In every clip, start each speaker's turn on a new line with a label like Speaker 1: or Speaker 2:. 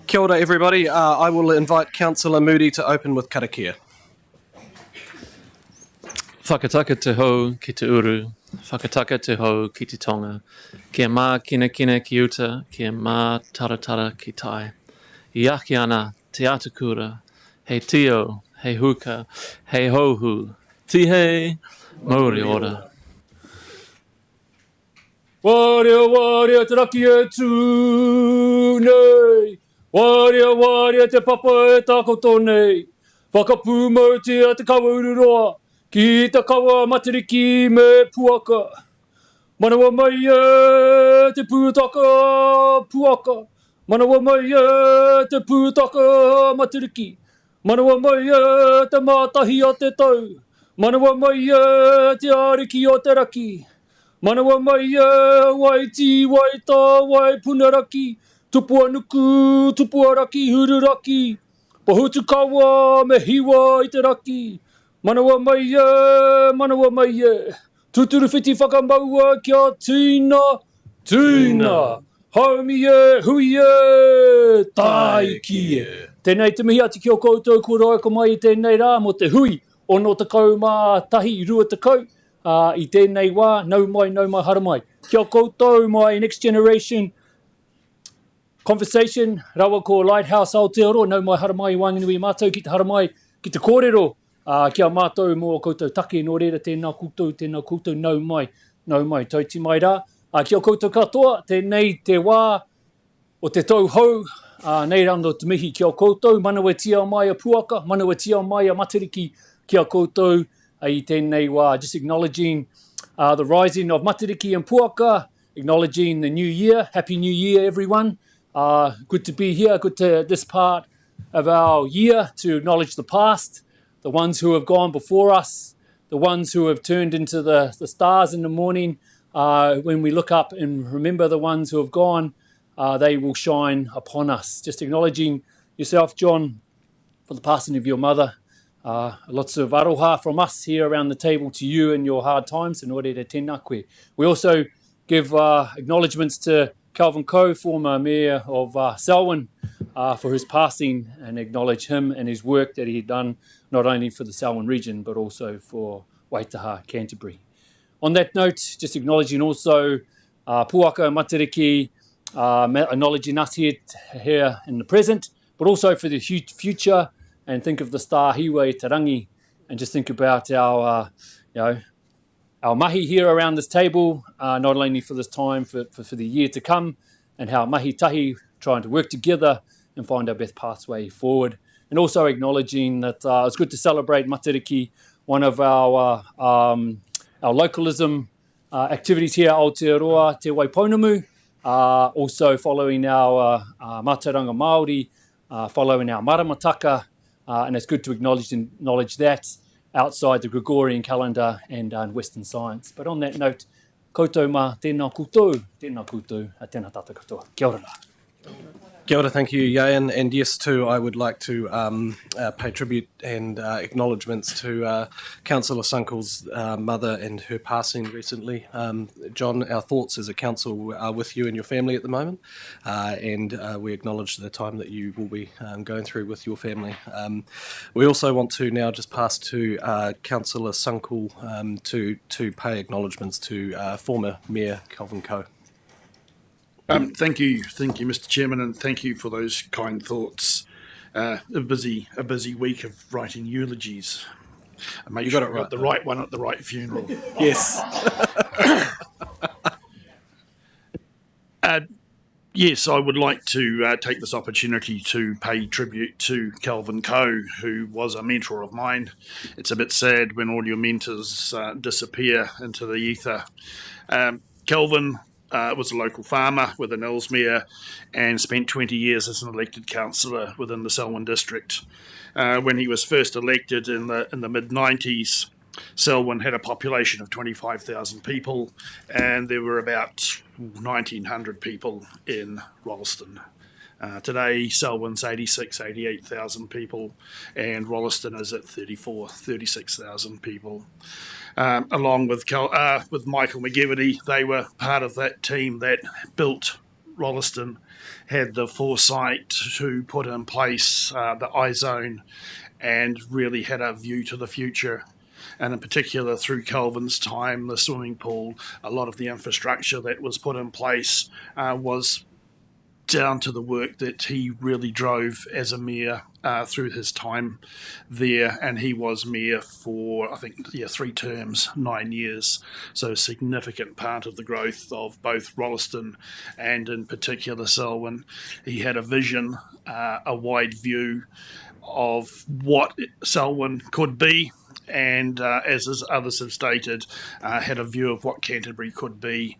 Speaker 1: Kia ora, everybody. I will invite Councillor Moody to open with karakia.
Speaker 2: Whakataka te hou ki te uru, whakataka te hou ki te tonga, kia mā kina kina ki uta, kia mā taratara ki tai. I aki ana te atakura, hei tio, hei huka, hei hohu, tihei, mauri ora.
Speaker 3: Waria, te raki e tūnei. Waria, te papa e tākoto nei. Whakapū mautia te kawa ururoa. Ki te kawa matariki me puaka. Manawa mai e te pūtaka puaka. Manawa mai e te pūtaka matariki. Manawa mai e te mātahi o te tau. Manawa mai e te ariki o te raki. Manawa mai e wai ti, wai tā, wai punaraki. Tupua nuku, tupua raki, hururaki. Pahutu kawa me hiwa i te raki. Manawa mai e. Tuturu whiti whakamaua kia tīna, tīna. Haumi e, hui e, tai ki e. Tēnei te mihi ati ki o koutou kua roa mai i tēnei rā mo te hui o no te kau mā tahi rua te kau. I tēnei wā, nau mai, haramai. Kia koutou mai Next Generation Conversation, rawa ko Lighthouse Aotearoa, nau mai haramai i Whanganui mātou, ki te haramai, ki te kōrero, kia mātou mō koutou take no reira tēnā koutou nau mai, tauti mai rā. Kia koutou katoa, tēnei te wā o te tau hou, nei rando te mihi kia koutou, manawa tia mai a puaka, manawa tia mai a matariki, kia koutou, I tēnei wā, just acknowledging the rising of matariki and puaka, acknowledging the new year. Happy New Year, everyone. Good to be here, good to this part of our year to acknowledge the past, the ones who have gone before us, the ones who have turned into the stars in the morning. When we look up and remember the ones who have gone, they will shine upon us. Just acknowledging yourself, John, for the passing of your mother. Lots of aroha from us here around the table to you in your hard times. And tēnā koe. We also give acknowledgements to Calvin Coe, former mayor of Selwyn, for his passing, and acknowledge him and his work that he had done not only for the Selwyn region but also for Waitaha, Canterbury. On that note, just acknowledging also Puaka and Matariki, acknowledging us here in the present, but also for the future. And think of the star Hiwa i te rangi, and just think about our mahi here around this table, not only for this time, for the year to come, and how mahi tahi trying to work together and find our best pathway forward. And also acknowledging that it's good to celebrate Matariki, one of our localism activities here, Aotearoa, Te Waipounamu, also following our Mātauranga Māori, following our Maramataka, and it's good to acknowledge that outside the Gregorian calendar and Western science. But on that note, koutou mā tēnā koutou, a tēnā tātou katoa. Kia ora.
Speaker 1: Kia ora, thank you, Yayan. And yes, too, I would like to pay tribute and acknowledgements to Councillor Sunkel's mother and her passing recently. John, our thoughts as a council are with you and your family at the moment, and we acknowledge the time that you will be going through with your family. We also want to now just pass to Councillor Sunkel to pay acknowledgements to former Mayor Calvin Coe.
Speaker 4: Thank you, Mr. Chairman, and thank you for those kind thoughts. A busy week of writing eulogies. I made sure I got the right one at the right funeral.
Speaker 1: Yes.
Speaker 4: Yes, I would like to take this opportunity to pay tribute to Calvin Coe, who was a mentor of mine. It's a bit sad when all your mentors disappear into the ether. Calvin was a local farmer within Ellesmere and spent 20 years as an elected councillor within the Selwyn district. When he was first elected in the mid-90s, Selwyn had a population of 25,000 people, and there were about 1,900 people in Rolleston. Today, Selwyn's 88,000 people, and Rolleston is at 36,000 people. Along with Michael McGivity, they were part of that team that built Rolleston had the foresight to put in place the iZone and really had a view to the future. And in particular, through Kelvin's time, the swimming pool, a lot of the infrastructure that was put in place was down to the work that he really drove as a mayor through his time there. And he was mayor for, I think, 3 terms, 9 years. So a significant part of the growth of both Rolleston and in particular Selwyn. He had a vision, a wide view of what Selwyn could be. And as others have stated, had a view of what Canterbury could be.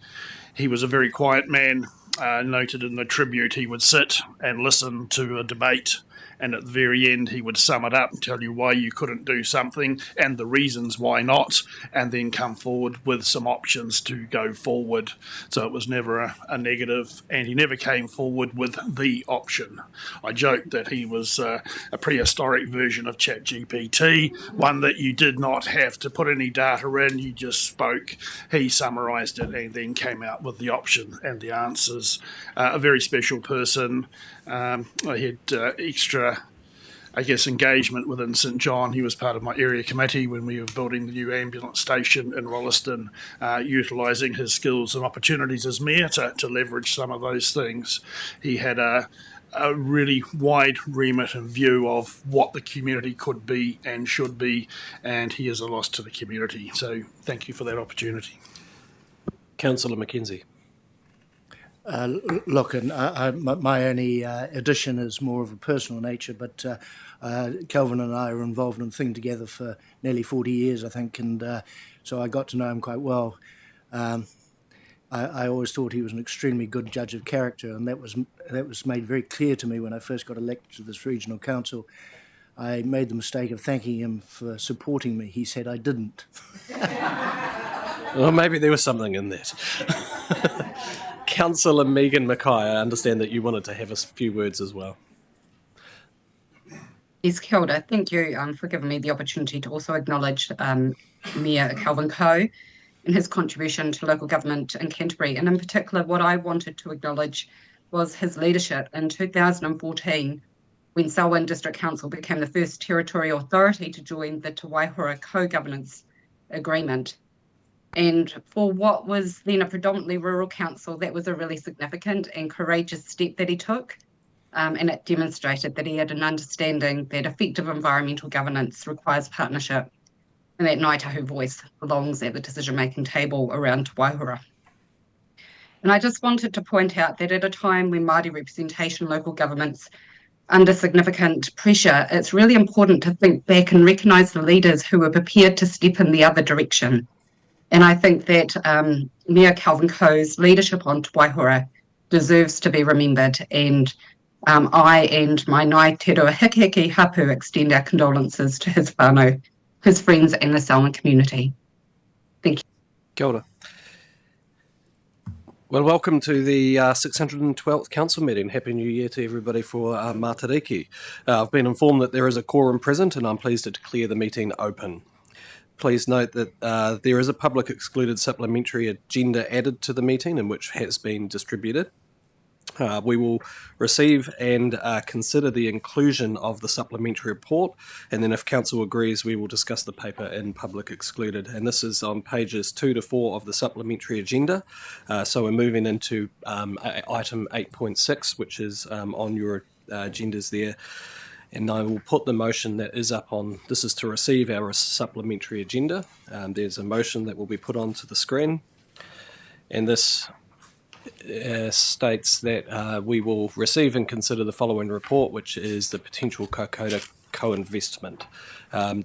Speaker 4: He was a very quiet man. Noted in the tribute, he would sit and listen to a debate, and at the very end he would sum it up and tell you why you couldn't do something and the reasons why not, and then come forward with some options to go forward. So it was never a negative, and he never came forward with the option. I joked that he was a prehistoric version of ChatGPT, one that you did not have to put any data in, you just spoke. He summarised it and then came out with the option and the answers. A very special person. I had extra, engagement within St John. He was part of my area committee when we were building the new ambulance station in Rolleston, utilising his skills and opportunities as mayor to leverage some of those things. He had a really wide remit and view of what the community could be and should be, and he is a loss to the community. So thank you for that opportunity.
Speaker 1: Councillor Mackenzie.
Speaker 5: Look, and my only addition is more of a personal nature, but Kelvin and I were involved in the thing together for nearly 40 years, I think, and so I got to know him quite well. I always thought he was an extremely good judge of character, and that was made very clear to me when I first got elected to this regional council. I made the mistake of thanking him for supporting me. He said I didn't.
Speaker 1: Well, maybe there was something in that. Councillor Megan Mackay, I understand that you wanted to have a few words as well.
Speaker 6: Yes, kia ora. Thank you for giving me the opportunity to also acknowledge Mayor Kelvin Coe and his contribution to local government in Canterbury. And in particular, what I wanted to acknowledge was his leadership in 2014, when Selwyn District Council became the first territorial authority to join the Te Waihora co-governance agreement. And for what was then a predominantly rural council, that was a really significant and courageous step that he took. And it demonstrated that he had an understanding that effective environmental governance requires partnership, and that Ngāi Tahu voice belongs at the decision-making table around Te Waihora. And I just wanted to point out that at a time when Māori representation in local governments under significant pressure, it's really important to think back and recognise the leaders who were prepared to step in the other direction. And I think that Mayor Kelvin Coe's leadership on Te Waihora deserves to be remembered. And I and my Ngāi Te Rua Hikihiki Hapu extend our condolences to his whānau, his friends and the Selwyn community. Thank you.
Speaker 1: Kia ora. Well, welcome to the 612th Council meeting. Happy New Year to everybody for Matariki. I've been informed that there is a quorum present, and I'm pleased to declare the meeting open. Please note that there is a public excluded supplementary agenda added to the meeting, and which has been distributed. We will receive and consider the inclusion of the supplementary report, and then if Council agrees, we will discuss the paper in public excluded. And this is on pages 2 to 4 of the supplementary agenda. So we're moving into item 8.6, which is on your agendas there. And I will put the motion that is up on, this is to receive our supplementary agenda. There's a motion that will be put onto the screen. And this states that we will receive and consider the following report, which is the potential Kokoda co-investment.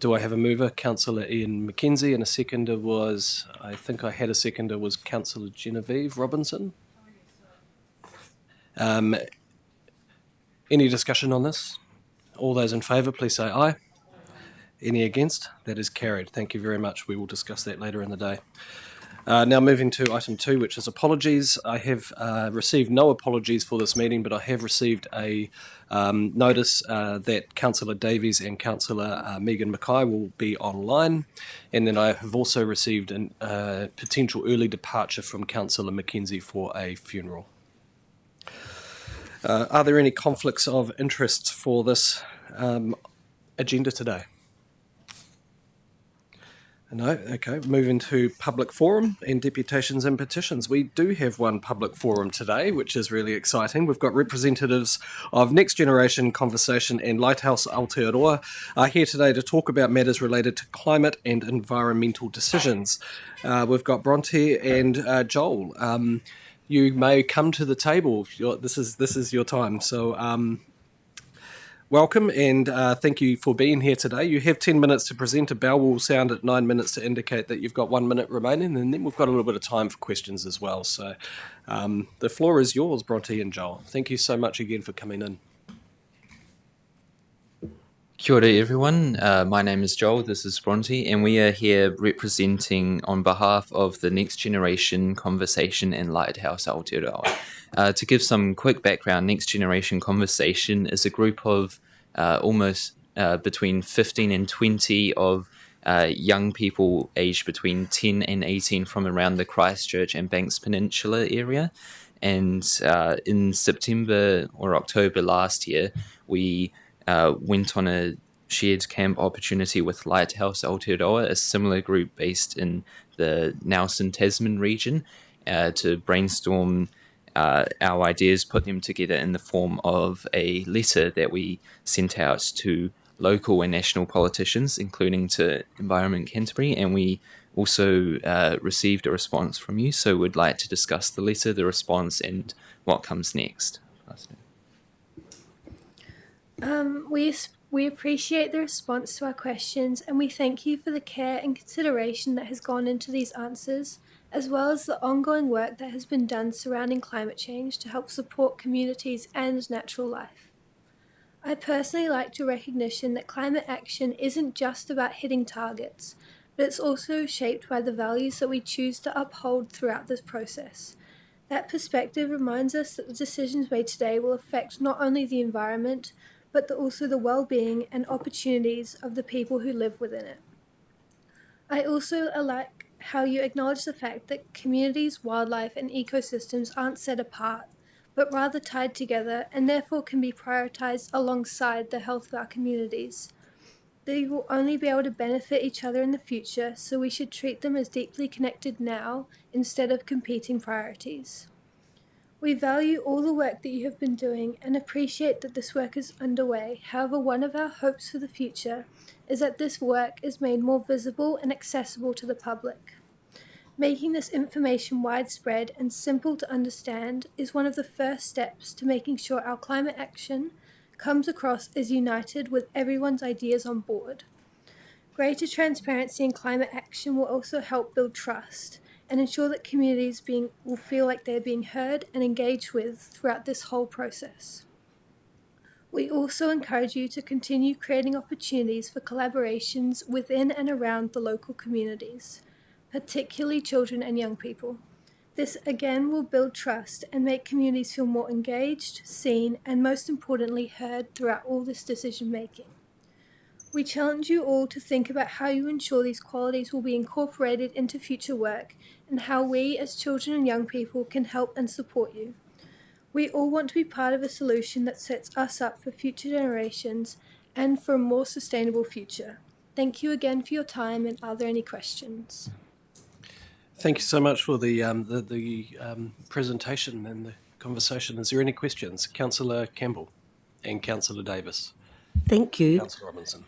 Speaker 1: Do I have a mover? Councillor Ian Mackenzie, and a seconder was, I think I had a seconder, was Councillor Genevieve Robinson. Any discussion on this? All those in favour, please say aye. Any against? That is carried. Thank you very much. We will discuss that later in the day. Now moving to item 2, which is apologies. I have received no apologies for this meeting, but I have received a notice that Councillor Davies and Councillor Megan Mackay will be online. And then I have also received a potential early departure from Councillor Mackenzie for a funeral. Are there any conflicts of interest for this agenda today? No? Okay. Moving to public forum and deputations and petitions. We do have one public forum today, which is really exciting. We've got representatives of Next Generation Conversation and Lighthouse Aotearoa are here today to talk about matters related to climate and environmental decisions. We've got Bronte and Joel. You may come to the table. This is your time. So welcome and thank you for being here today. You have 10 minutes to present. A bell will sound at 9 minutes to indicate that you've got 1 minute remaining, and then we've got a little bit of time for questions as well. So the floor is yours, Bronte and Joel. Thank you so much again for coming in.
Speaker 7: Kia ora everyone, my name is Joel, this is Bronte, and we are here representing on behalf of the Next Generation Conversation and Lighthouse Aotearoa. To give some quick background, Next Generation Conversation is a group of almost between 15 and 20 of young people aged between 10 and 18 from around the Christchurch and Banks Peninsula area. And in September or October last year, we went on a shared camp opportunity with Lighthouse Aotearoa, a similar group based in the Nelson Tasman region, to brainstorm our ideas, put them together in the form of a letter that we sent out to local and national politicians, including to Environment Canterbury, and we also received a response from you, so we'd like to discuss the letter, the response, and what comes next.
Speaker 8: We appreciate the response to our questions, and we thank you for the care and consideration that has gone into these answers, as well as the ongoing work that has been done surrounding climate change to help support communities and natural life. I personally like to recognition that climate action isn't just about hitting targets, but it's also shaped by the values that we choose to uphold throughout this process. That perspective reminds us that the decisions made today will affect not only the environment, but also the well-being and opportunities of the people who live within it. I also like how you acknowledge the fact that communities, wildlife, and ecosystems aren't set apart, but rather tied together and therefore can be prioritized alongside the health of our communities. They will only be able to benefit each other in the future, so we should treat them as deeply connected now instead of competing priorities. We value all the work that you have been doing and appreciate that this work is underway. However, one of our hopes for the future is that this work is made more visible and accessible to the public. Making this information widespread and simple to understand is one of the first steps to making sure our climate action comes across as united with everyone's ideas on board. Greater transparency in climate action will also help build trust and ensure that communities will feel like they're being heard and engaged with throughout this whole process. We also encourage you to continue creating opportunities for collaborations within and around the local communities, particularly children and young people. This again will build trust and make communities feel more engaged, seen, and most importantly heard throughout all this decision making. We challenge you all to think about how you ensure these qualities will be incorporated into future work and how we as children and young people can help and support you. We all want to be part of a solution that sets us up for future generations and for a more sustainable future. Thank you again for your time, and are there any questions?
Speaker 1: Thank you so much for the presentation and the conversation. Is there any questions? Councillor Campbell and Councillor Davis.
Speaker 9: Thank you.
Speaker 1: Councillor Robinson.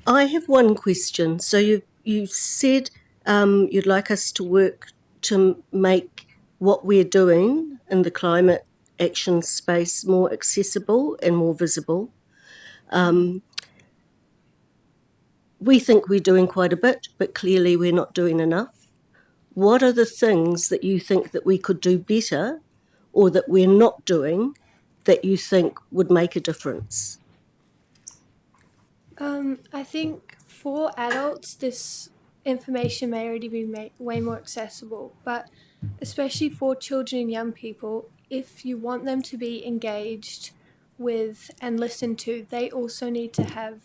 Speaker 9: I have one question. So you said you'd like us to work to make what we're doing in the climate action space more accessible and more visible. We think we're doing quite a bit, but clearly we're not doing enough. What are the things that you think that we could do better or that we're not doing that you think would make a difference?
Speaker 8: I think for adults, this information may already be way more accessible, but especially for children and young people, if you want them to be engaged with and listened to, they also need to have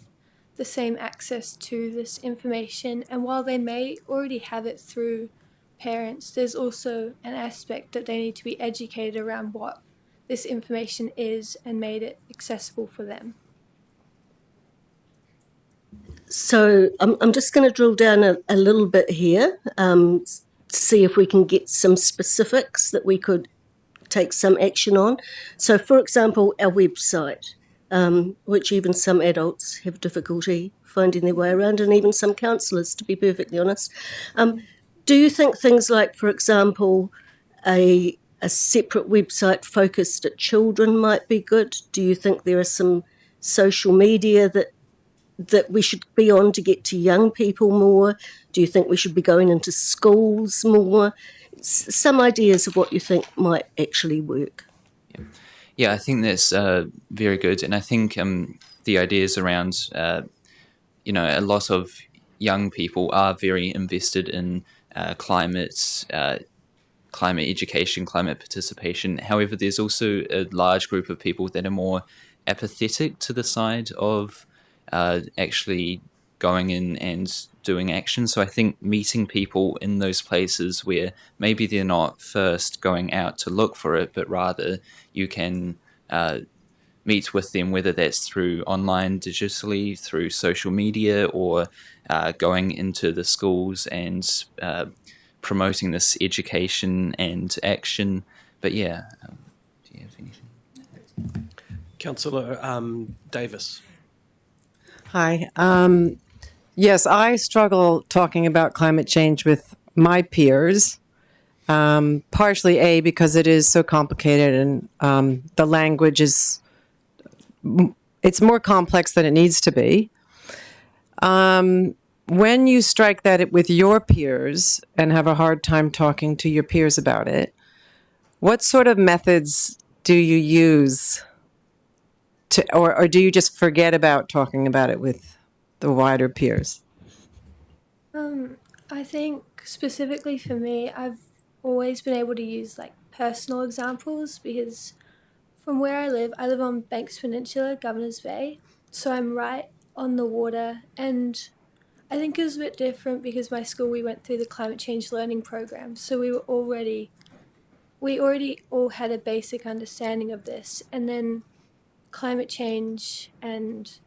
Speaker 8: the same access to this information. And while they may already have it through parents, there's also an aspect that they need to be educated around what this information is and made it accessible for them.
Speaker 9: So I'm just going to drill down a little bit here, see if we can get some specifics that we could take some action on. So, for example, our website, which even some adults have difficulty finding their way around, and even some counsellors, to be perfectly honest. Do you think things like, for example, a separate website focused at children might be good? Do you think there are some social media that we should be on to get to young people more? Do you think we should be going into schools more? Some ideas of what you think might actually work.
Speaker 7: Yeah, I think that's very good. And I think the ideas around, a lot of young people are very invested in climate education, climate participation. However, there's also a large group of people that are more apathetic to the side of actually going in and doing action. So I think meeting people in those places where maybe they're not first going out to look for it, but rather you can meet with them, whether that's through online, digitally, through social media, or going into the schools and promoting this education and action. But yeah, do you have anything?
Speaker 1: Councillor Davis.
Speaker 10: Hi. Yes, I struggle talking about climate change with my peers, partially because it is so complicated and the language is, it's more complex than it needs to be. When you strike that with your peers and have a hard time talking to your peers about it, what sort of methods do you use or do you just forget about talking about it with the wider peers?
Speaker 8: I think specifically for me, I've always been able to use like personal examples because from where I live on Banks Peninsula, Governor's Bay, so I'm right on the water, and I think it was a bit different because my school, we went through the climate change learning program, so we already all had a basic understanding of this, and then climate change and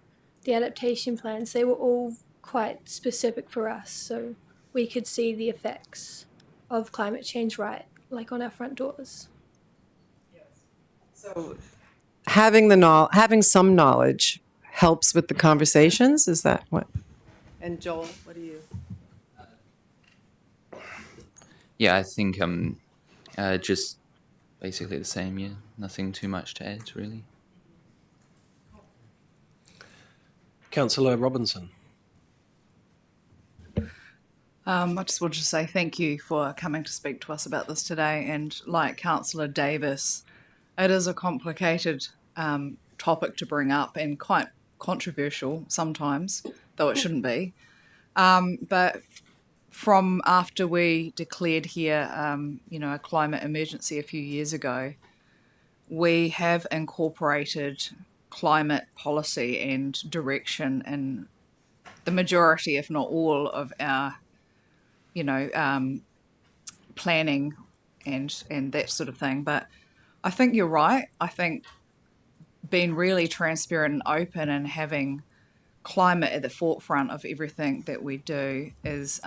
Speaker 8: the adaptation plans, they were all quite specific for us, so we could see the effects of climate change right, like on our front doors.
Speaker 10: So having some knowledge helps with the conversations, is that what? And Joel, what do you?
Speaker 7: Yeah, I think just basically the same, yeah. Nothing too much to add, really.
Speaker 1: Councillor Robinson.
Speaker 11: I just wanted to say thank you for coming to speak to us about this today. And like Councillor Davis, it is a complicated topic to bring up and quite controversial sometimes, though it shouldn't be. But from after we declared here, a climate emergency a few years ago, we have incorporated climate policy and direction in the majority, if not all, of our planning and that sort of thing. But I think you're right. I think being really transparent and open and having climate at the forefront of everything that we do is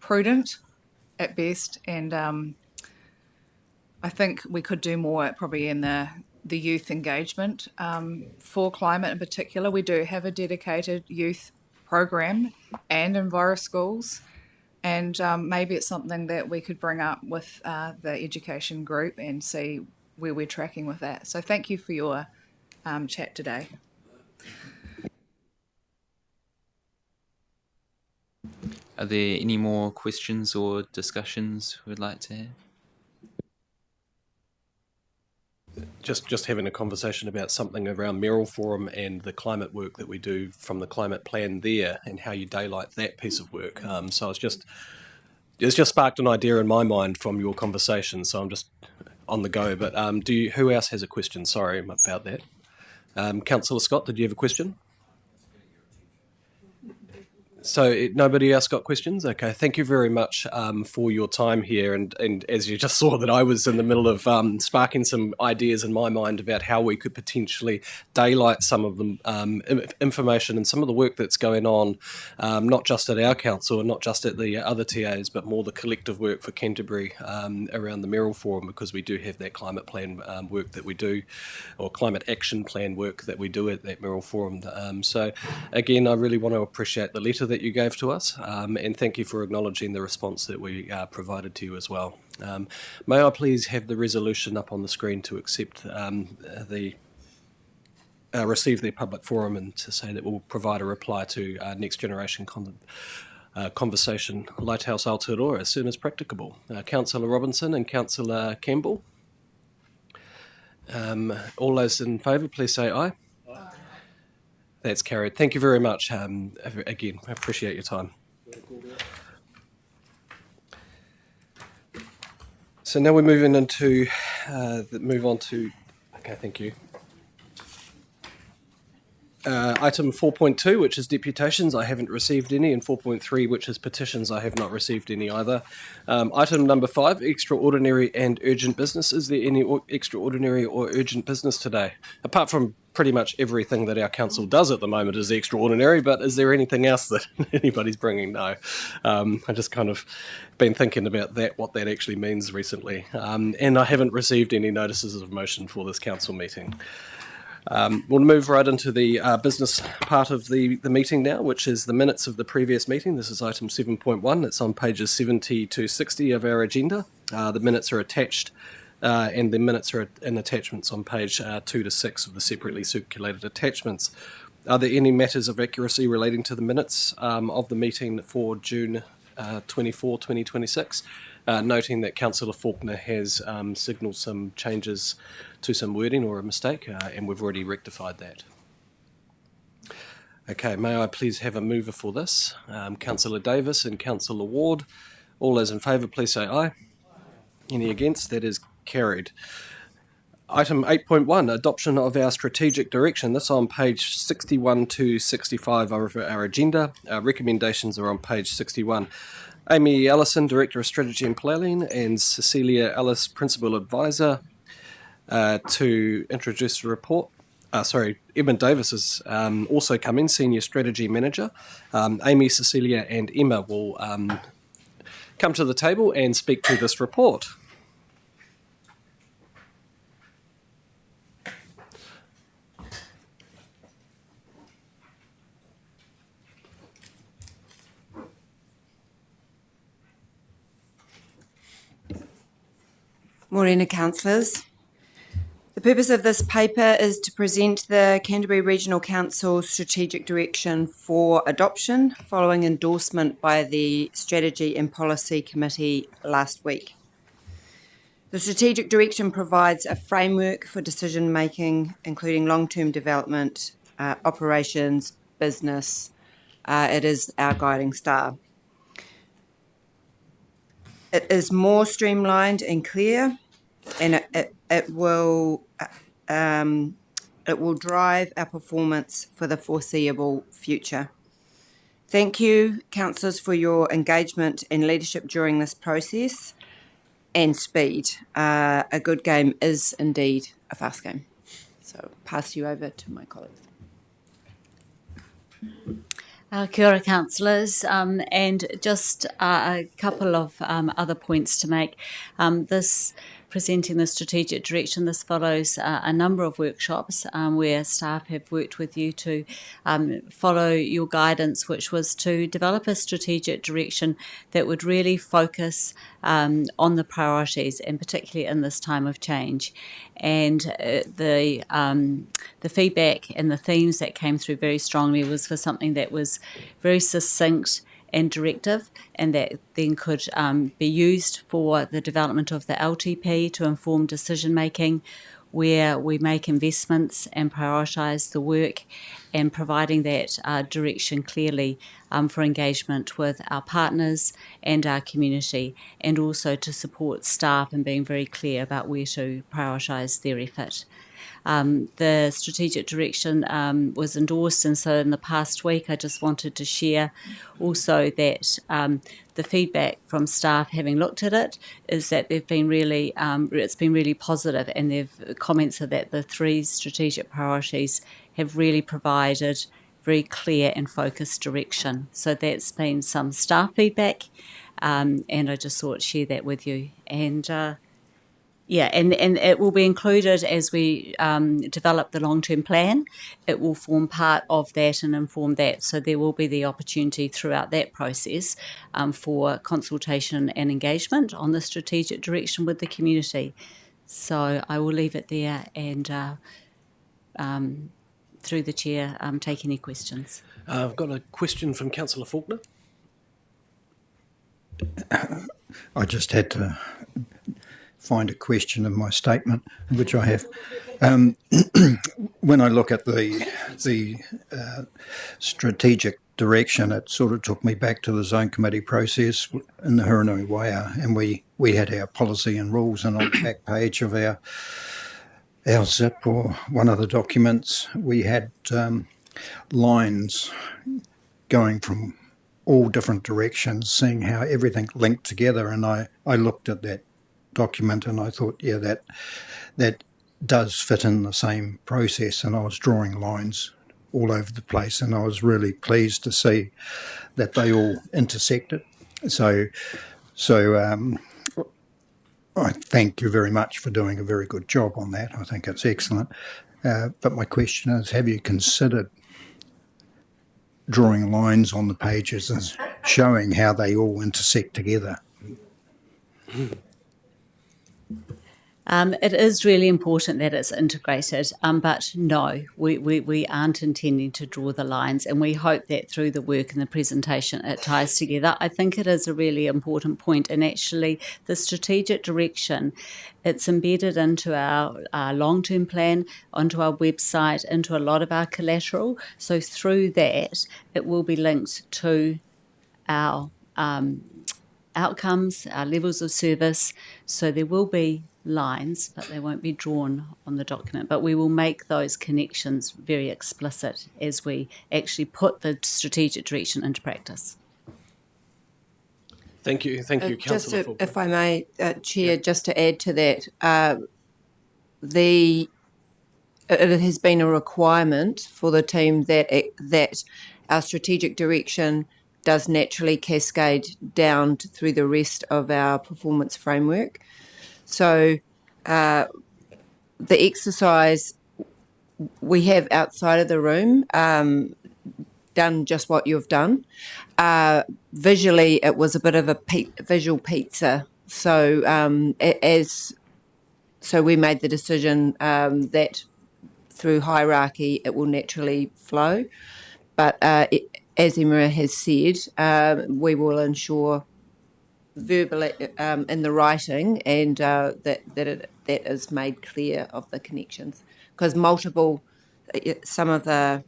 Speaker 11: prudent at best. And I think we could do more probably in the youth engagement for climate in particular. We do have a dedicated youth program and EnviroSchools. And maybe it's something that we could bring up with the education group and see where we're tracking with that. So thank you for your chat today.
Speaker 7: Are there any more questions or discussions we'd like to have?
Speaker 1: Just having a conversation about something around Merrill Forum and the climate work that we do from the climate plan there and how you daylight that piece of work. So it's just sparked an idea in my mind from your conversation. So I'm just on the go. But who else has a question? Sorry about that. Councillor Scott, did you have a question? Nobody else got questions? Okay, thank you very much for your time here. And as you just saw, that I was in the middle of sparking some ideas in my mind about how we could potentially daylight some of the information and some of the work that's going on, not just at our council and not just at the other TAs, but more the collective work for Canterbury around the Merrill Forum, because we do have that climate plan work that we do, or climate action plan work that we do at that Merrill Forum. So again, I really want to appreciate the letter that you gave to us, and thank you for acknowledging the response that we provided to you as well. May I please have the resolution up on the screen to accept receive the public forum, and to say that we'll provide a reply to Next Generation Conversation Lighthouse Aotearoa as soon as practicable. Councillor Robinson and Councillor Campbell. All those in favour, please say aye. That's carried. Thank you very much. Again, I appreciate your time. So now we're moving into okay, thank you. Item 4.2, which is deputations, I haven't received any, and 4.3, which is petitions, I have not received any either. Item number 5, extraordinary and urgent business. Is there any extraordinary or urgent business today? Apart from pretty much everything that our council does at the moment is extraordinary, but is there anything else that anybody's bringing? No. I just kind of been thinking about that, what that actually means recently. And I haven't received any notices of motion for this council meeting. We'll move right into the business part of the meeting now, which is the minutes of the previous meeting. This is item 7.1. It's on pages 70 to 60 of our agenda. The minutes are attached, and the minutes are in attachments on page 2 to 6 of the separately circulated attachments. Are there any matters of accuracy relating to the minutes of the meeting for June 24, 2026? Noting that Councillor Faulkner has signalled some changes to some wording or a mistake, and we've already rectified that. Okay, may I please have a mover for this? Councillor Davis and Councillor Ward. All those in favour, please say aye. Any against? That is carried. Item 8.1, adoption of our strategic direction. This on page 61 to 65 of our agenda. Our recommendations are on page 61. Amy Ellison, Director of Strategy and Planning, and Cecilia Ellis, Principal Advisor, to introduce the report. Edmund Davis is also coming, Senior Strategy Manager. Amy, Cecilia and Emma will come to the table and speak to this report.
Speaker 12: Morena councillors. The purpose of this paper is to present the Canterbury Regional Council strategic direction for adoption following endorsement by the Strategy and Policy Committee last week. The strategic direction provides a framework for decision making, including long-term development, operations, business. It is our guiding star. It is more streamlined and clear, and it will drive our performance for the foreseeable future. Thank you, councillors, for your engagement and leadership during this process and speed. A good game is indeed a fast game. So pass you over to my colleagues.
Speaker 13: Kia ora, councillors, and just a couple of other points to make. Presenting the strategic direction, this follows a number of workshops where staff have worked with you to follow your guidance, which was to develop a strategic direction that would really focus on the priorities, and particularly in this time of change. And the feedback and the themes that came through very strongly was for something that was very succinct and directive, and that then could be used for the development of the LTP to inform decision making, where we make investments and prioritise the work, and providing that direction clearly for engagement with our partners and our community, and also to support staff in being very clear about where to prioritise their effort. The strategic direction was endorsed, and so in the past week I just wanted to share also that the feedback from staff having looked at it is that they've been really, it's been really positive, and they've comments are that the 3 strategic priorities have really provided very clear and focused direction. So that's been some staff feedback, and I just thought I'd share that with you. And and it will be included as we develop the long-term plan. It will form part of that and inform that. So there will be the opportunity throughout that process for consultation and engagement on the strategic direction with the community. So I will leave it there and through the chair, take any questions.
Speaker 1: I've got a question from Councillor Faulkner.
Speaker 14: I just had to find a question in my statement, which I have. When I look at the strategic direction, it sort of took me back to the zone committee process in the Hurunui Waia, and we had our policy and rules, and on the back page of our zip or one of the documents, we had lines going from all different directions, seeing how everything linked together. And I looked at that document and I thought, yeah, that does fit in the same process. And I was drawing lines all over the place, and I was really pleased to see that they all intersected. So I thank you very much for doing a very good job on that. I think it's excellent. But my question is, have you considered drawing lines on the pages and showing how they all intersect together?
Speaker 13: It is really important that it's integrated, but no, we aren't intending to draw the lines, and we hope that through the work and the presentation it ties together. I think it is a really important point, and actually the strategic direction, it's embedded into our long-term plan, onto our website, into a lot of our collateral. So through that, it will be linked to our outcomes, our levels of service. So there will be lines, but they won't be drawn on the document. But we will make those connections very explicit as we actually put the strategic direction into practice.
Speaker 1: Thank you, Councillor Faulkner.
Speaker 12: If I may, Chair, just to add to that, it has been a requirement for the team that our strategic direction does naturally cascade down through the rest of our performance framework. So the exercise we have outside of the room done just what you've done. Visually, it was a bit of a visual pizza. So so we made the decision that through hierarchy it will naturally flow. But as Emma has said, we will ensure verbally in the writing and that is made clear of the connections, because some of the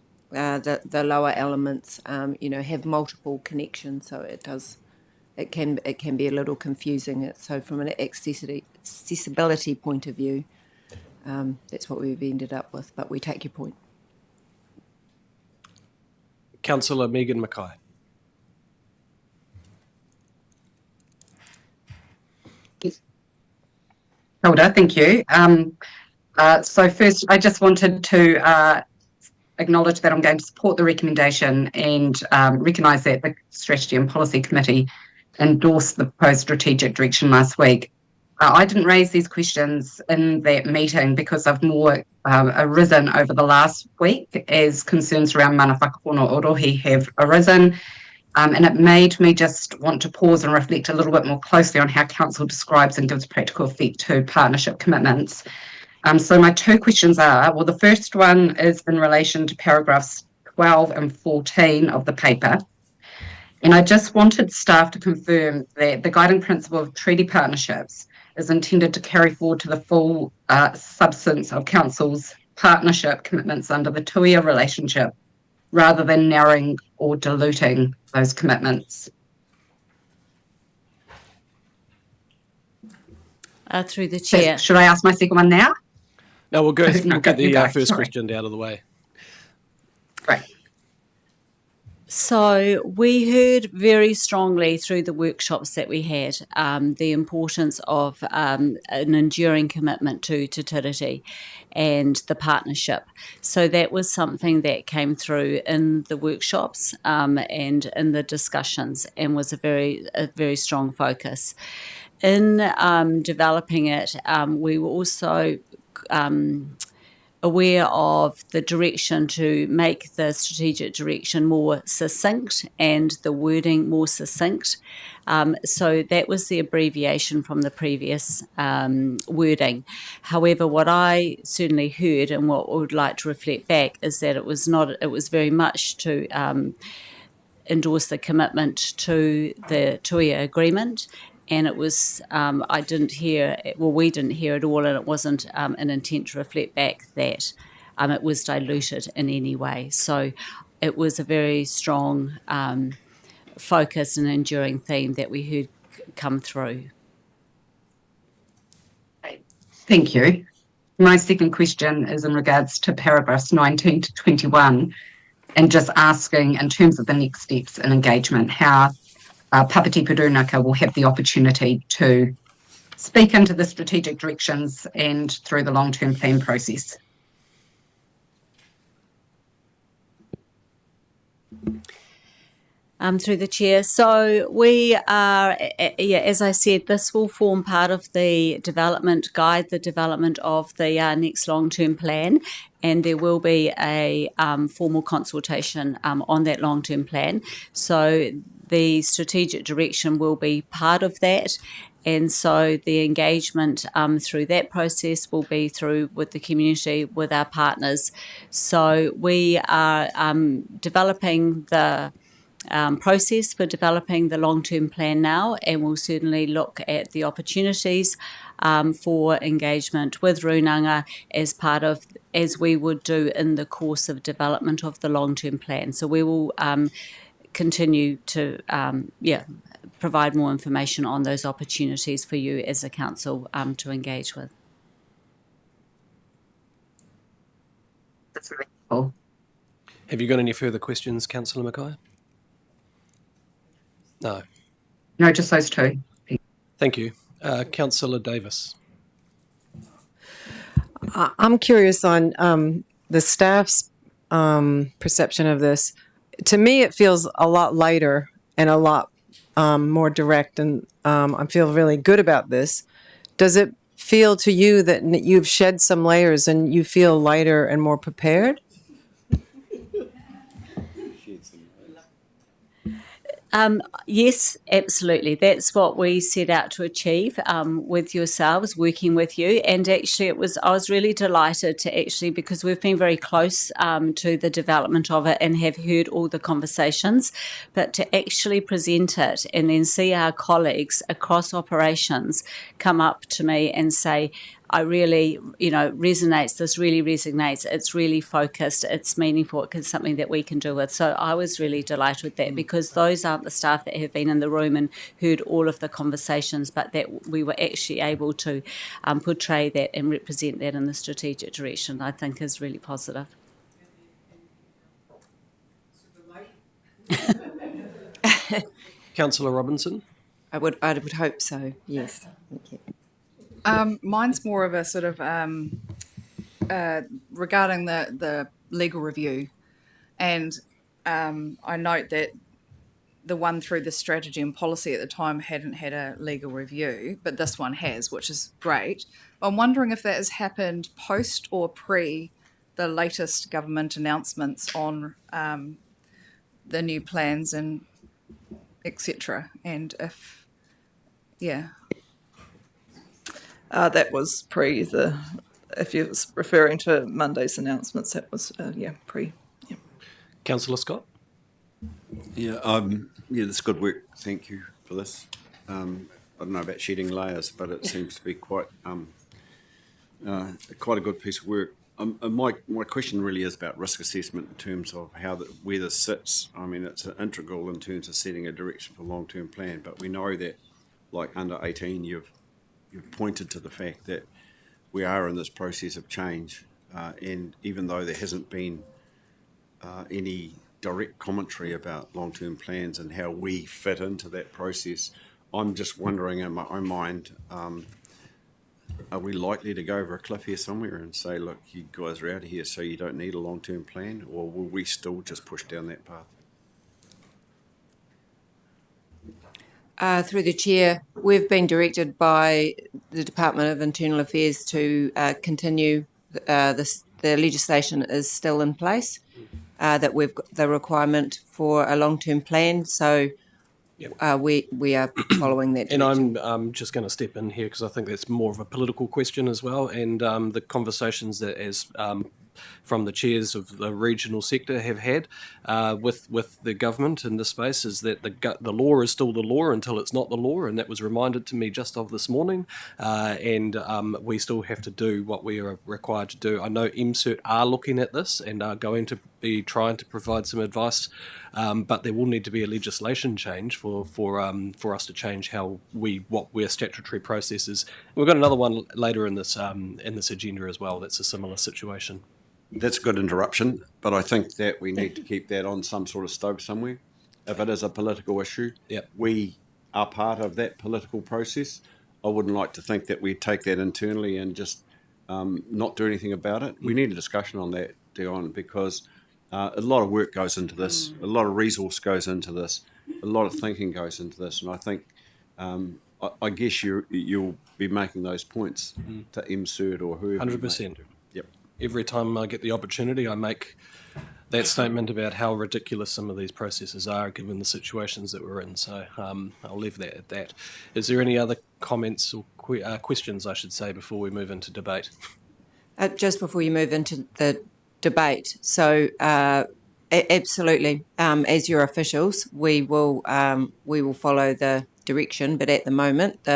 Speaker 12: lower elements have multiple connections, so it can be a little confusing. So from an accessibility point of view, that's what we've ended up with, but we take your point.
Speaker 1: Councillor Megan Mackay.
Speaker 6: Hilda, thank you. So first, I just wanted to acknowledge that I'm going to support the recommendation and recognise that the Strategy and Policy Committee endorsed the proposed strategic direction last week. I didn't raise these questions in that meeting because I've more arisen over the last week as concerns around mana whakapono orohi have arisen. And it made me just want to pause and reflect a little bit more closely on how Council describes and gives practical effect to partnership commitments. So my 2 questions are, well, the first one is in relation to paragraphs 12 and 14 of the paper. And I just wanted staff to confirm that the guiding principle of treaty partnerships is intended to carry forward to the full substance of Council's partnership commitments under the Tuia relationship, rather than narrowing or diluting those commitments.
Speaker 13: Through the chair.
Speaker 6: Should I ask my second one now?
Speaker 1: Now we'll get
Speaker 6: You
Speaker 1: the
Speaker 6: go,
Speaker 1: first
Speaker 6: sorry.
Speaker 1: question out of the way.
Speaker 6: Great.
Speaker 13: So we heard very strongly through the workshops that we had the importance of an enduring commitment to Te Tiriti and the partnership. So that was something that came through in the workshops and in the discussions, and was a very strong focus. In developing it, we were also aware of the direction to make the strategic direction more succinct and the wording more succinct. So that was the abbreviation from the previous wording. However, what I certainly heard and what I would like to reflect back is that it was very much to endorse the commitment to the Tuia agreement. And it was, we didn't hear at all, and it wasn't an intent to reflect back that it was diluted in any way. So it was a very strong focus and enduring theme that we heard come through.
Speaker 6: Thank you. My second question is in regards to paragraphs 19 to 21, and just asking in terms of the next steps in engagement, how Papati Purunaka will have the opportunity to speak into the strategic directions and through the long-term plan process.
Speaker 13: Through the chair. So we are, as I said, this will form part of the development guide, the development of the next long-term plan, and there will be a formal consultation on that long-term plan. So the strategic direction will be part of that. And so the engagement through that process will be through with the community, with our partners. So we are developing the process for developing the long-term plan now, and we'll certainly look at the opportunities for engagement with Runanga as we would do in the course of development of the long-term plan. So we will continue to provide more information on those opportunities for you as a council to engage with.
Speaker 6: That's very helpful.
Speaker 1: Have you got any further questions, Councillor Mackay? No.
Speaker 6: No, just those two.
Speaker 1: Thank you. Councillor Davis.
Speaker 10: I'm curious on the staff's perception of this. To me, it feels a lot lighter and a lot more direct, and I feel really good about this. Does it feel to you that you've shed some layers and you feel lighter and more prepared?
Speaker 13: Yes, absolutely. That's what we set out to achieve with yourselves, working with you. And actually, I was really delighted to actually, because we've been very close to the development of it and have heard all the conversations, but to actually present it and then see our colleagues across operations come up to me and say, I really, this really resonates, it's really focused, it's meaningful, it's something that we can do with. So I was really delighted with that, because those aren't the staff that have been in the room and heard all of the conversations, but that we were actually able to portray that and represent that in the strategic direction, I think is really positive.
Speaker 1: Councillor Robinson.
Speaker 12: I would hope so, yes. Thank you.
Speaker 11: Mine's more of a sort of regarding the legal review, and I note that the one through the strategy and policy at the time hadn't had a legal review, but this one has, which is great. I'm wondering if that has happened post or pre the latest government announcements on the new plans and etc. And if, yeah.
Speaker 15: That was pre if you're referring to Monday's announcements, that was, pre. Yeah.
Speaker 1: Councillor Scott?
Speaker 16: Yeah, that's good work. Thank you for this. I don't know about shedding layers, but it seems to be quite a good piece of work. My question really is about risk assessment in terms of where this sits. I mean, it's integral in terms of setting a direction for long-term plan, but we know that, like under 18, you've pointed to the fact that we are in this process of change, and even though there hasn't been any direct commentary about long-term plans and how we fit into that process, I'm just wondering in my own mind, are we likely to go over a cliff here somewhere and say, look, you guys are out of here, so you don't need a long-term plan, or will we still just push down that path?
Speaker 12: Through the chair, we've been directed by the Department of Internal Affairs to continue. The legislation is still in place, that we've got the requirement for a long-term plan. So we are following that direction.
Speaker 1: And I'm just going to step in here because I think that's more of a political question as well. And the conversations that from the chairs of the regional sector have had with the government in this space is that the law is still the law until it's not the law, and that was reminded to me just of this morning. And we still have to do what we are required to do. I know MCERT are looking at this and are going to be trying to provide some advice, but there will need to be a legislation change for us to change what our statutory process is. We've got another one later in this agenda as well. That's a similar situation.
Speaker 16: That's a good interruption, but I think that we need to keep that on some sort of stove somewhere. If it is a political issue, we are part of that political process. I wouldn't like to think that we take that internally and just not do anything about it. We need a discussion on that, Dion, because a lot of work goes into this, a lot of resource goes into this, a lot of thinking goes into this, and I think I guess you'll be making those points to MCERT or whoever.
Speaker 1: 100%.
Speaker 16: Yep.
Speaker 1: Every time I get the opportunity, I make that statement about how ridiculous some of these processes are given the situations that we're in. So I'll leave that at that. Is there any other comments or questions, I should say, before we move into debate?
Speaker 12: Just before you move into the debate, so absolutely, as your officials, we will follow the direction, but at the moment,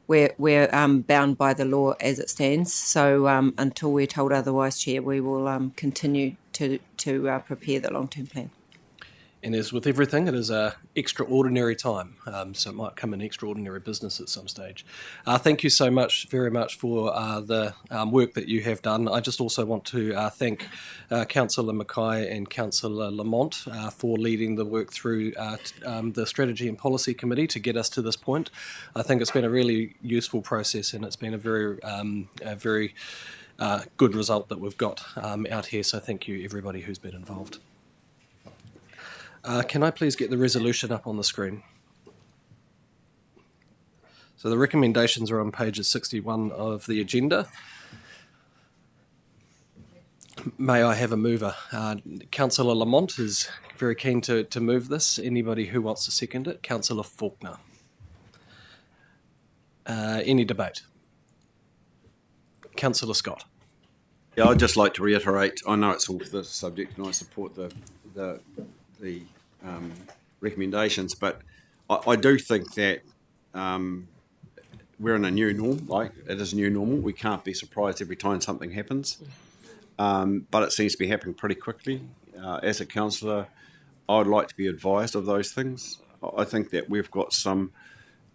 Speaker 12: we're bound by the law as it stands. So until we're told otherwise, Chair, we will continue to prepare the long-term plan.
Speaker 1: And as with everything, it is a extraordinary time, so it might come in extraordinary business at some stage. Thank you so much, very much, for the work that you have done. I just also want to thank Councillor Mackay and Councillor Lamont for leading the work through the Strategy and Policy Committee to get us to this point. I think it's been a really useful process, and it's been a very good result that we've got out here. So thank you, everybody who's been involved. Can I please get the resolution up on the screen? So the recommendations are on pages 61 of the agenda. May I have a mover? Councillor Lamont is very keen to move this. Anybody who wants to second it? Councillor Faulkner. Any debate? Councillor Scott.
Speaker 16: Yeah, I'd just like to reiterate, I know it's all the subject and I support the recommendations, but I do think that we're in a new norm. Like, it is a new normal. We can't be surprised every time something happens, but it seems to be happening pretty quickly. As a councillor, I would like to be advised of those things. I think that we've got some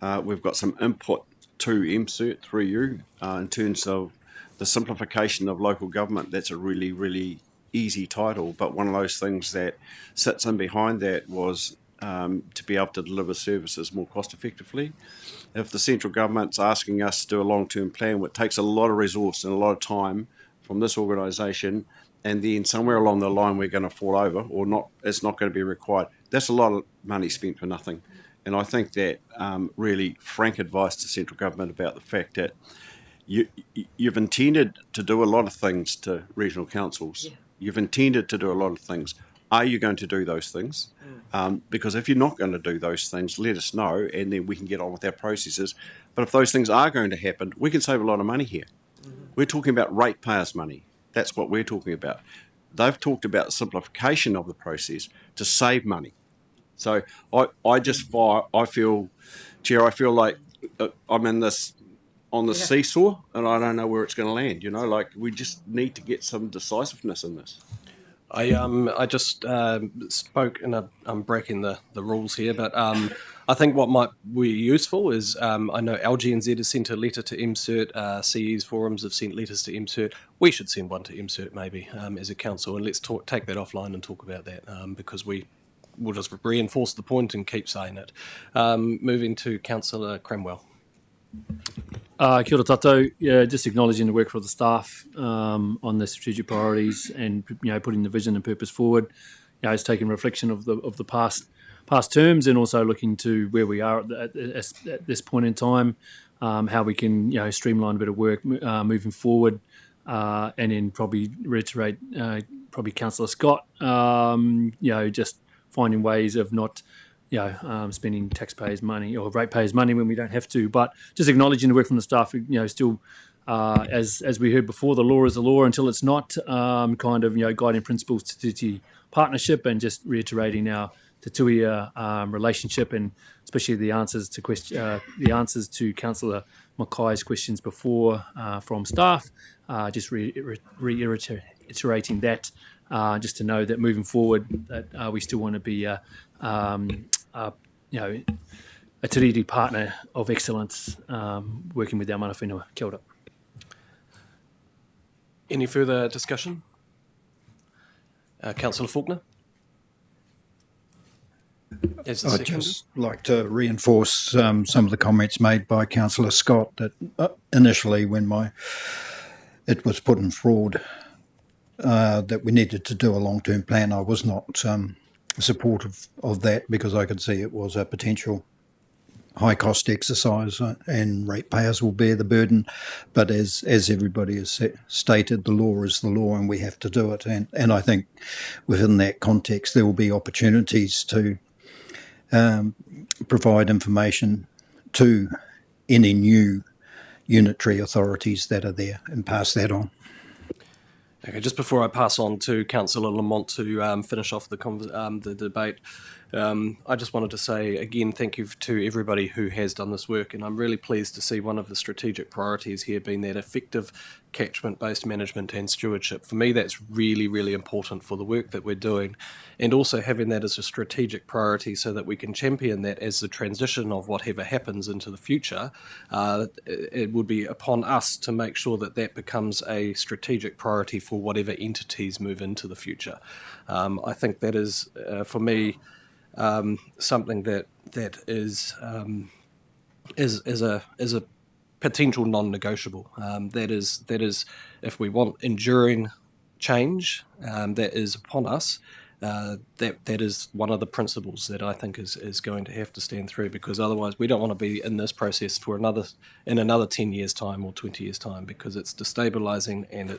Speaker 16: input to MCERT through you in terms of the simplification of local government. That's a really, really easy title, but one of those things that sits in behind that was to be able to deliver services more cost effectively. If the central government's asking us to do a long-term plan, it takes a lot of resource and a lot of time from this organisation, and then somewhere along the line we're going to fall over or not, it's not going to be required. That's a lot of money spent for nothing. And I think that really frank advice to central government about the fact that you've intended to do a lot of things to regional councils. Yeah. You've intended to do a lot of things. Are you going to do those things? Because if you're not going to do those things, let us know, and then we can get on with our processes. But if those things are going to happen, we can save a lot of money here. We're talking about ratepayers' money. That's what we're talking about. They've talked about simplification of the process to save money. So I feel, Chair, I feel like I'm in this on the seesaw, and I don't know where it's going to land. You know, like, we just need to get some decisiveness in this.
Speaker 1: I just spoke, and I'm breaking the rules here, but I think what might be useful is I know LGNZ has sent a letter to MCERT, CE's forums have sent letters to MCERT. We should send one to MCERT maybe as a council, and let's take that offline and talk about that because we'll just reinforce the point and keep saying it. Moving to Councillor Cranwell.
Speaker 3: Kia ora tātou. Yeah, just acknowledging the work for the staff on the strategic priorities and putting the vision and purpose forward. It's taking reflection of the past terms and also looking to where we are at this point in time, how we can streamline a bit of work moving forward, and then probably reiterate Councillor Scott. Just finding ways of not spending taxpayers' money or ratepayers' money when we don't have to, but just acknowledging the work from the staff. Still, as we heard before, the law is the law until it's not. Guiding principles to Te partnership, and just reiterating our Te Tuia relationship, and especially the answers to Councillor Mackay's questions before from staff. Just reiterating that. Just to know that moving forward, that we still want to be a Te Riri partner of excellence, working with our mana whenua. Kia ora.
Speaker 1: Any further discussion? Councillor Faulkner?
Speaker 14: I'd just like to reinforce some of the comments made by Councillor Scott that initially when it was put in fraud that we needed to do a long-term plan, I was not supportive of that because I could see it was a potential high-cost exercise and ratepayers will bear the burden. But as everybody has stated, the law is the law and we have to do it. And I think within that context there will be opportunities to provide information to any new unitary authorities that are there and pass that on.
Speaker 1: Okay, just before I pass on to Councillor Lamont to finish off the debate, I just wanted to say again thank you to everybody who has done this work, and I'm really pleased to see one of the strategic priorities here being that effective catchment-based management and stewardship. For me, that's really, really important for the work that we're doing, and also having that as a strategic priority so that we can champion that as the transition of whatever happens into the future. It would be upon us to make sure that that becomes a strategic priority for whatever entities move into the future. I think that is, for me, something that is a potential non-negotiable. That is, if we want enduring change, that is upon us. That is one of the principles that I think is going to have to stand through, because otherwise we don't want to be in this process for another 10 years time or 20 years time, because it's destabilizing and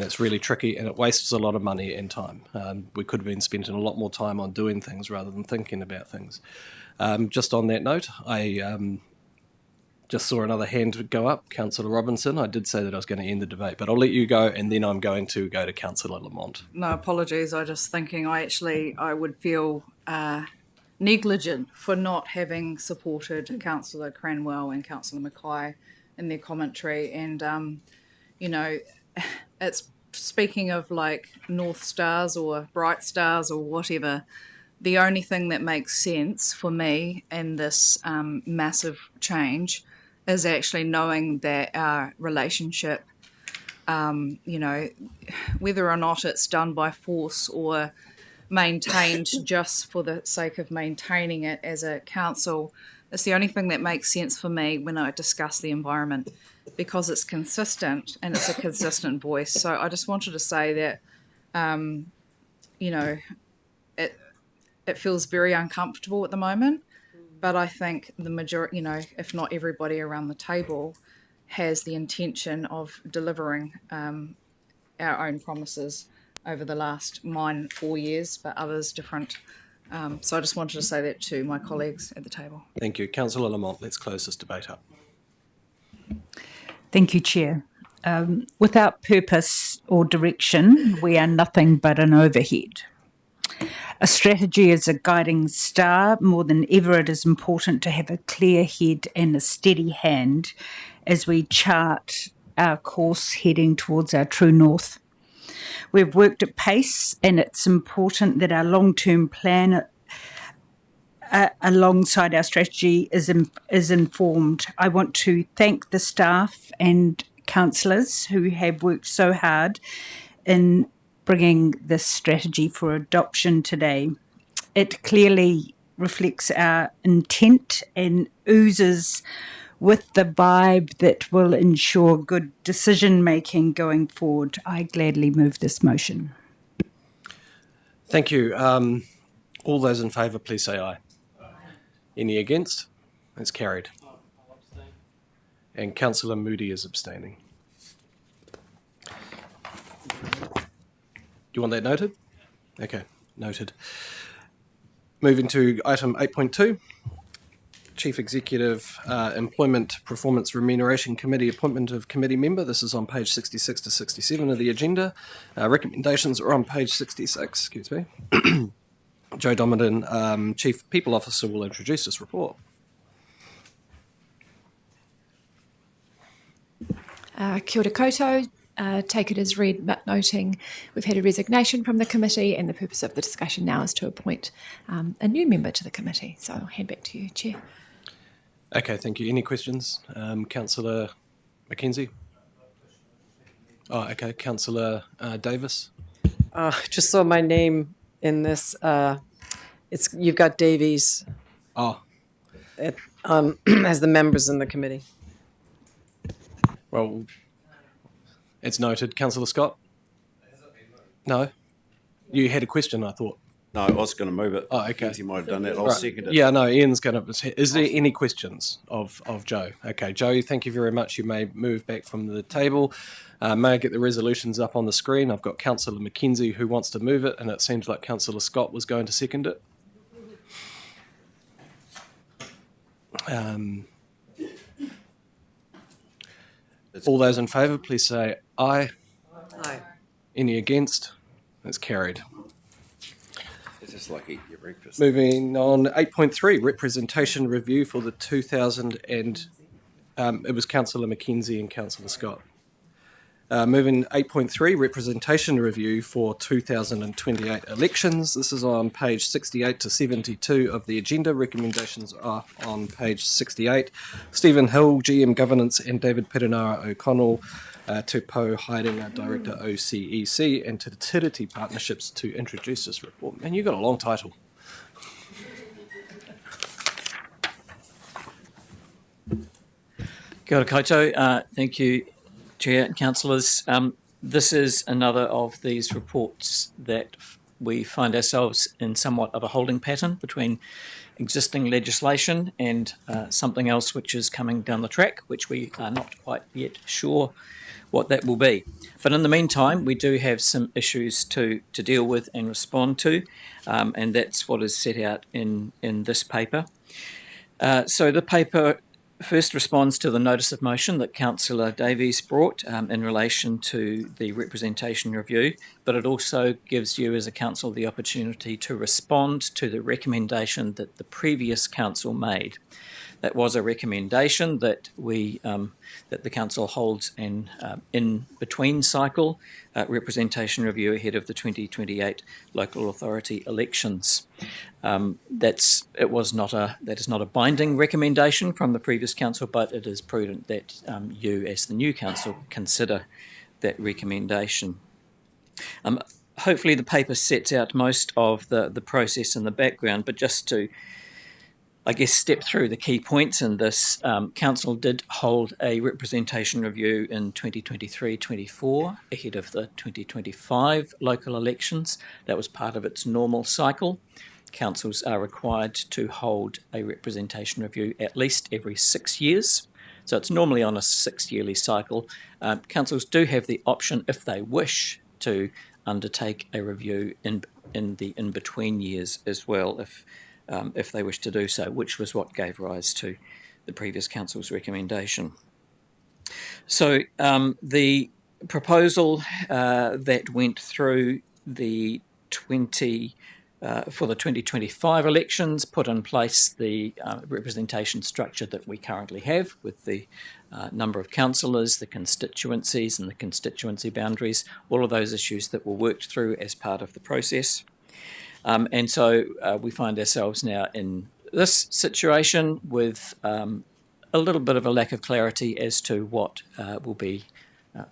Speaker 1: it's really tricky and it wastes a lot of money and time. We could have been spending a lot more time on doing things rather than thinking about things. Just on that note, I just saw another hand go up, Councillor Robinson. I did say that I was going to end the debate, but I'll let you go, and then I'm going to go to Councillor Lamont.
Speaker 11: No, apologies. I just thinking I would feel negligent for not having supported Councillor Cranwell and Councillor Mackay in their commentary. And, it's speaking of like North Stars or Bright Stars or whatever. The only thing that makes sense for me in this massive change is actually knowing that our relationship, whether or not it's done by force or maintained just for the sake of maintaining it as a council, it's the only thing that makes sense for me when I discuss the environment, because it's consistent and it's a consistent voice. So I just wanted to say that, it feels very uncomfortable at the moment, but I think the majority, if not everybody around the table, has the intention of delivering our own promises over the last, mine 4 years, but others different. So I just wanted to say that to my colleagues at the table.
Speaker 1: Thank you. Councillor Lamont, let's close this debate up.
Speaker 17: Thank you, Chair. Without purpose or direction, we are nothing but an overhead. A strategy is a guiding star. More than ever, it is important to have a clear head and a steady hand as we chart our course heading towards our true north. We've worked at pace, and it's important that our long-term plan alongside our strategy is informed. I want to thank the staff and councillors who have worked so hard in bringing this strategy for adoption today. It clearly reflects our intent and oozes with the vibe that will ensure good decision making going forward. I gladly move this motion.
Speaker 1: Thank you. All those in favour, please say aye. Any against? It's carried. And Councillor Moody is abstaining. You want that noted? Okay, noted. Moving to item 8.2, Chief Executive Employment Performance Remuneration Committee appointment of committee member. This is on page 66 to 67 of the agenda. Recommendations are on page 66, excuse me. Joe Domerton, Chief People Officer, will introduce this report.
Speaker 18: Kia ora koutou. Take it as read, but noting we've had a resignation from the committee, and the purpose of the discussion now is to appoint a new member to the committee. So I'll hand back to you, Chair.
Speaker 1: Okay, thank you. Any questions? Councillor Mackenzie? Oh, okay. Councillor Davis?
Speaker 10: Just saw my name in this. You've got Davies.
Speaker 1: Oh.
Speaker 10: As the members in the committee.
Speaker 1: Well, it's noted. Councillor Scott? No? You had a question, I thought.
Speaker 16: No, I was going to move it.
Speaker 1: Oh, okay.
Speaker 16: Mackenzie might have done that. I'll
Speaker 1: Right.
Speaker 16: second it.
Speaker 1: Yeah, no, Ian's going to... Is there any questions of Joe? Okay, Joe, thank you very much. You may move back from the table. May I get the resolutions up on the screen? I've got Councillor Mackenzie who wants to move it, and it seems like Councillor Scott was going to second it. All those in favour, please say aye.
Speaker 10: Aye.
Speaker 1: Any against? That's carried.
Speaker 16: It's just like eating your breakfast.
Speaker 1: Moving on, 8.3, representation review for the 2000 and... it was Councillor Mackenzie and Councillor Scott. Moving 8.3, representation review for 2028 elections. This is on page 68 to 72 of the agenda. Recommendations are on page 68. Stephen Hill, GM Governance, and David Perenara O'Connell, Te Pou Haerenga Director OCEC, and to Tiriti Partnerships to introduce this report. Man, you've got a long title.
Speaker 2: Kia ora koutou. Thank you, Chair and Councillors. This is another of these reports that we find ourselves in somewhat of a holding pattern between existing legislation and something else which is coming down the track, which we are not quite yet sure what that will be. But in the meantime, we do have some issues to deal with and respond to, and that's what is set out in this paper. So the paper first responds to the notice of motion that Councillor Davies brought in relation to the representation review, but it also gives you as a council the opportunity to respond to the recommendation that the previous council made. That was a recommendation that that the council holds an in-between cycle representation review ahead of the 2028 local authority elections. That is not a binding recommendation from the previous council, but it is prudent that you, as the new council, consider that recommendation. Hopefully, the paper sets out most of the process in the background, but just to step through the key points in this. Council did hold a representation review in 2023-24 ahead of the 2025 local elections. That was part of its normal cycle. Councils are required to hold a representation review at least every 6 years. So it's normally on a 6-yearly cycle. Councils do have the option, if they wish, to undertake a review in the in-between years as well, if they wish to do so, which was what gave rise to the previous council's recommendation. So the proposal that went through the 20
Speaker 19: for the 2025 elections, put in place the representation structure that we currently have with the number of councillors, the constituencies and the constituency boundaries, all of those issues that were worked through as part of the process. And so we find ourselves now in this situation with a little bit of a lack of clarity as to what will be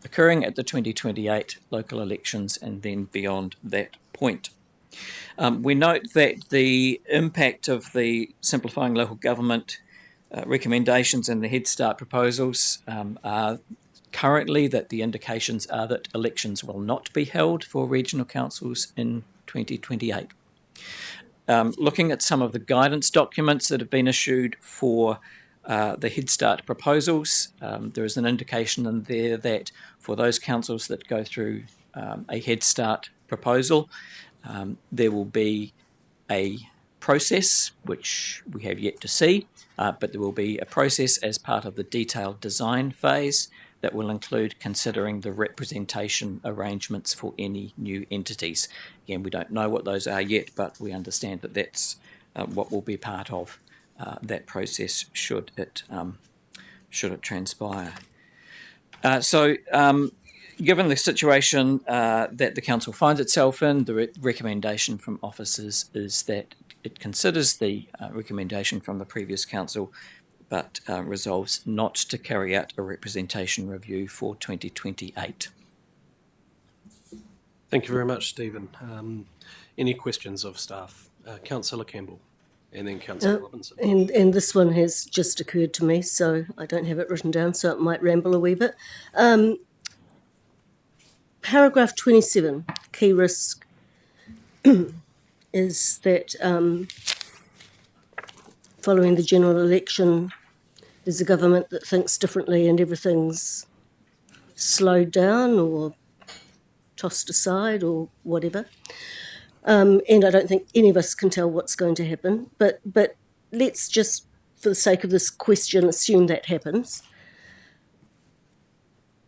Speaker 19: occurring at the 2028 local elections and then beyond that point. We note that the impact of the Simplifying Local Government recommendations and the Head Start proposals are currently that the indications are that elections will not be held for regional councils in 2028. Looking at some of the guidance documents that have been issued for the Head Start proposals, there is an indication in there that for those councils that go through a Head Start proposal, there will be a process, which we have yet to see, but there will be a process as part of the detailed design phase that will include considering the representation arrangements for any new entities. Again, we don't know what those are yet, but we understand that that's what will be part of that process should it transpire. Given the situation that the council finds itself in, the recommendation from officers is that it considers the recommendation from the previous council, but resolves not to carry out a representation review for 2028.
Speaker 1: Thank you very much, Stephen. Any questions of staff? Councillor Campbell and then Councillor Robinson.
Speaker 9: And this one has just occurred to me, so I don't have it written down, so it might ramble a wee bit. Paragraph 27, key risk, is that following the general election, there's a government that thinks differently and everything's slowed down or tossed aside or whatever. And I don't think any of us can tell what's going to happen, but let's just, for the sake of this question, assume that happens.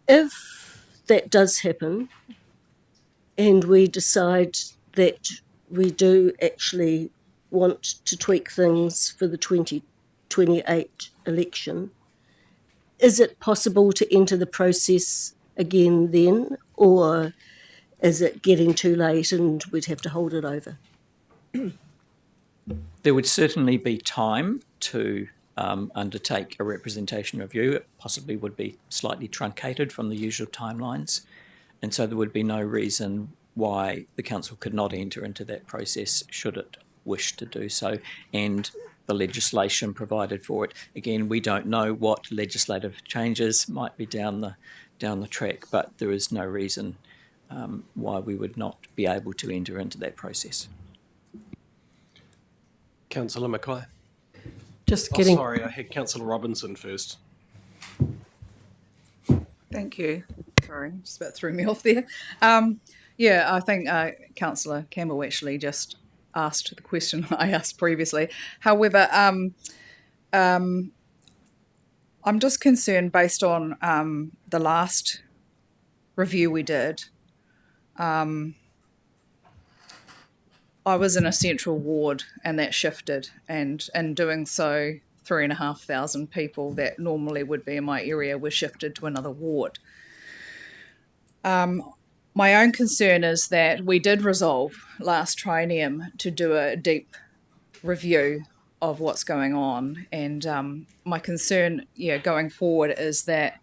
Speaker 9: If that does happen, and we decide that we do actually want to tweak things for the 2028 election, is it possible to enter the process again then, or is it getting too late and we'd have to hold it over?
Speaker 19: There would certainly be time to undertake a representation review. It possibly would be slightly truncated from the usual timelines, and so there would be no reason why the council could not enter into that process should it wish to do so, and the legislation provided for it. Again, we don't know what legislative changes might be down the track, but there is no reason why we would not be able to enter into that process.
Speaker 1: Councillor Mackay.
Speaker 10: Just getting.
Speaker 1: Sorry, I had Councillor Robinson first.
Speaker 11: Thank you. Sorry, just about threw me off there. Yeah, I think Councillor Campbell actually just asked the question I asked previously. However, I'm just concerned based on the last review we did. I was in a central ward and that shifted, and in doing so 3,500 people that normally would be in my area were shifted to another ward. My own concern is that we did resolve last triennium to do a deep review of what's going on, and my concern going forward is that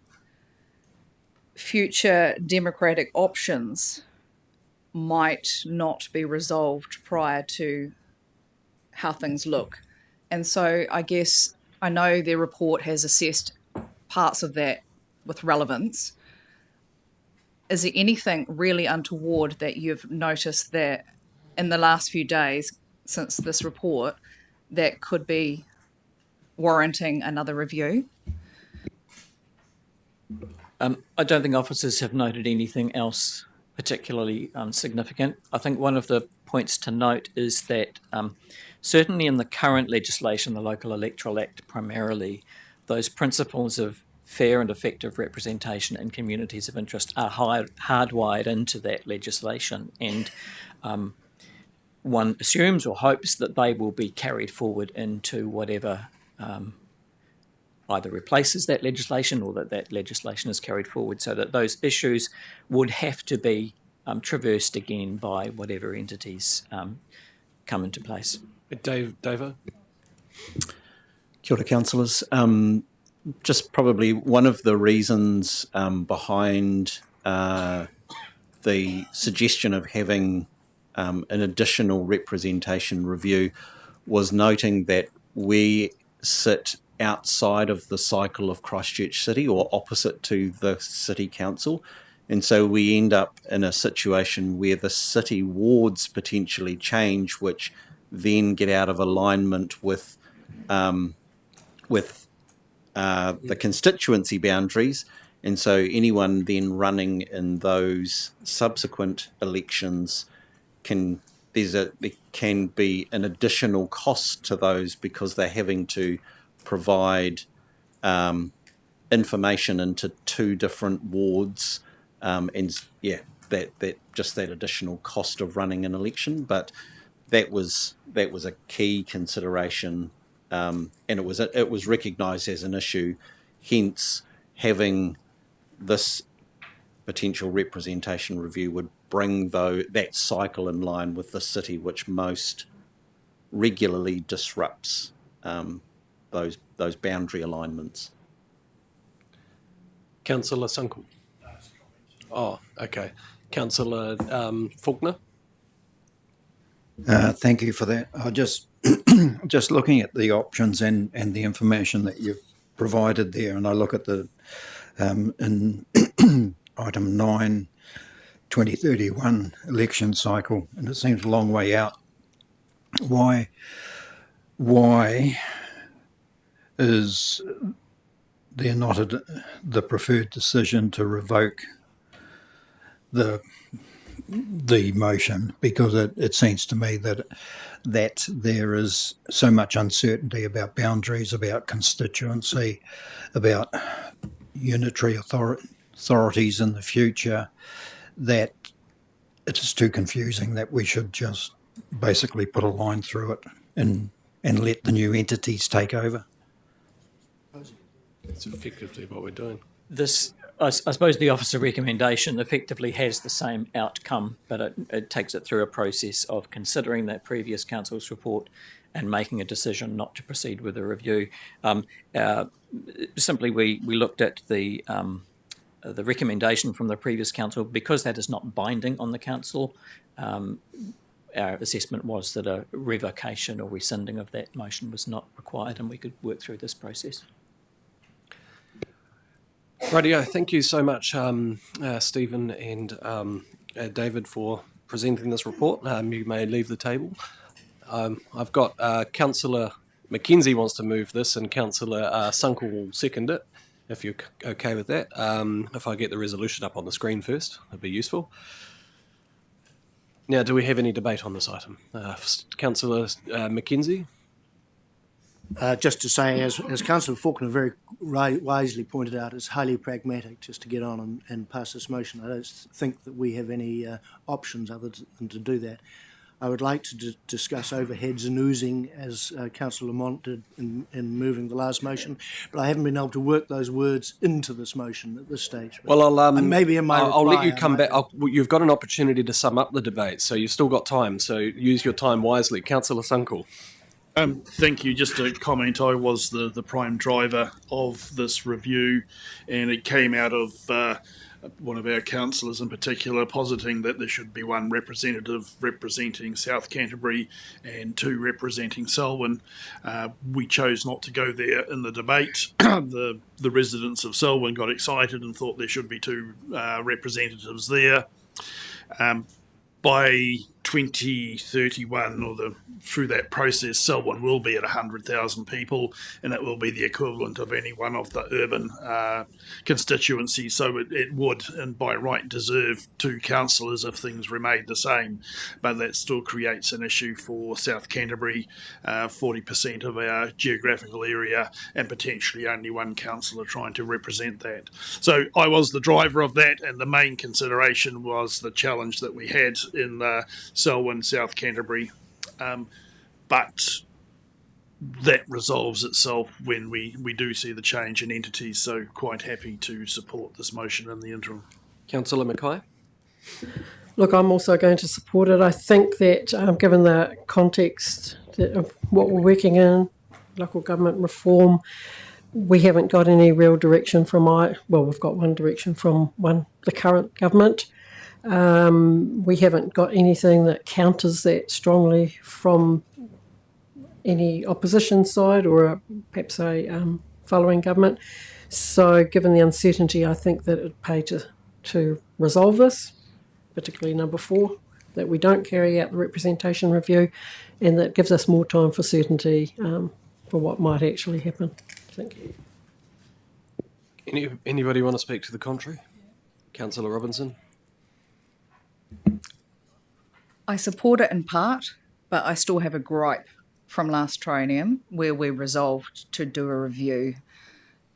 Speaker 11: future democratic options might not be resolved prior to how things look. And so I guess I know their report has assessed parts of that with relevance. Is there anything really untoward that you've noticed that in the last few days since this report that could be warranting another review?
Speaker 19: I don't think officers have noted anything else particularly significant. I think one of the points to note is that certainly in the current legislation, the Local Electoral Act primarily, those principles of fair and effective representation in communities of interest are hardwired into that legislation. And one assumes or hopes that they will be carried forward into whatever either replaces that legislation or that legislation is carried forward, so that those issues would have to be traversed again by whatever entities come into place.
Speaker 1: Davo?
Speaker 20: Kia ora, councillors. Just probably one of the reasons behind the suggestion of having an additional representation review was noting that we sit outside of the cycle of Christchurch City, or opposite to the City Council. And so we end up in a situation where the city wards potentially change, which then get out of alignment with the constituency boundaries. And so anyone then running in those subsequent elections there can be an additional cost to those, because they're having to provide information into two different wards, and yeah, that additional cost of running an election. But that was a key consideration, and it was recognised as an issue. Hence, having this potential representation review would bring that cycle in line with the city, which most regularly disrupts those boundary alignments.
Speaker 1: Councillor Sunkel. Oh, okay. Councillor Faulkner.
Speaker 14: Thank you for that. I just looking at the options and the information that you've provided there, and I look at the in item 9, 2031 election cycle, and it seems a long way out. Why is there not the preferred decision to revoke the motion? Because it seems to me that there is so much uncertainty about boundaries, about constituency, about unitary authorities in the future, that it is too confusing, that we should just basically put a line through it and let the new entities take over.
Speaker 1: That's effectively what we're doing.
Speaker 19: I suppose the officer recommendation effectively has the same outcome, but it takes it through a process of considering that previous council's report and making a decision not to proceed with a review. Simply, we looked at the recommendation from the previous council. Because that is not binding on the council, our assessment was that a revocation or rescinding of that motion was not required, and we could work through this process.
Speaker 1: Rightio, thank you so much, Stephen and David, for presenting this report. You may leave the table. I've got Councillor Mackenzie wants to move this, and Councillor Sunkel will second it, if you're okay with that. If I get the resolution up on the screen first, that'd be useful. Now, do we have any debate on this item? Councillor Mackenzie?
Speaker 5: Just to say, as Councillor Faulkner very wisely pointed out, it's highly pragmatic just to get on and pass this motion. I don't think that we have any options other than to do that. I would like to discuss overheads and oozing, as Councillor Lamont did in moving the last motion, but I haven't been able to work those words into this motion at this stage. But
Speaker 1: well,
Speaker 5: maybe in my
Speaker 1: I'll let you
Speaker 5: reply,
Speaker 1: come back. You've got an opportunity to sum up the debate, so you've still got time. So use your time wisely, Councillor Sunkel.
Speaker 4: Thank you. Just a comment. I was the prime driver of this review, and it came out of one of our councillors in particular positing that there should be one representative representing South Canterbury and two representing Selwyn. We chose not to go there in the debate. The residents of Selwyn got excited and thought there should be two representatives there. By 2031, through that process, Selwyn will be at 100,000 people, and it will be the equivalent of any one of the urban constituencies. So it would, and by right, deserve two councillors if things remained the same. But that still creates an issue for South Canterbury, 40% of our geographical area, and potentially only one councillor trying to represent that. So I was the driver of that, and the main consideration was the challenge that we had in Selwyn, South Canterbury. But that resolves itself when we do see the change in entities, so quite happy to support this motion in the interim.
Speaker 1: Councillor Mackay?
Speaker 21: Look, I'm also going to support it. I think that given the context of what we're working in, local government reform, we haven't got any real direction from we've got one direction from the current government. We haven't got anything that counters that strongly from any opposition side or perhaps a following government. So given the uncertainty, I think that it'd pay to resolve this, particularly number 4, that we don't carry out the representation review, and that gives us more time for certainty for what might actually happen. Thank you.
Speaker 1: Anybody want to speak to the contrary? Councillor Robinson?
Speaker 11: I support it in part, but I still have a gripe from last triennium where we resolved to do a review.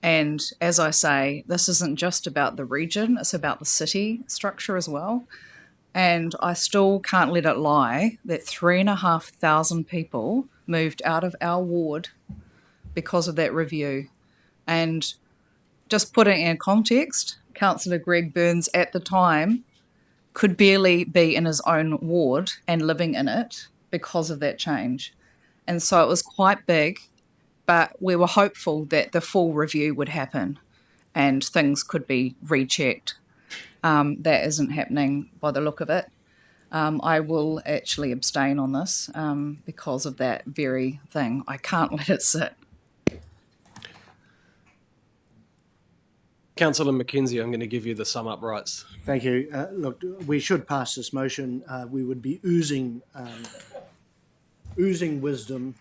Speaker 11: And as I say, this isn't just about the region, it's about the city structure as well. And I still can't let it lie that 3,500 people moved out of our ward because of that review. And just putting it in context, Councillor Greg Burns at the time could barely be in his own ward and living in it because of that change. And so it was quite big, but we were hopeful that the full review would happen and things could be rechecked. That isn't happening by the look of it. I will actually abstain on this because of that very thing. I can't let it sit.
Speaker 1: Councillor Mackenzie, I'm going to give you the sum up rights.
Speaker 5: Thank you. Look, we should pass this motion. We would be oozing wisdom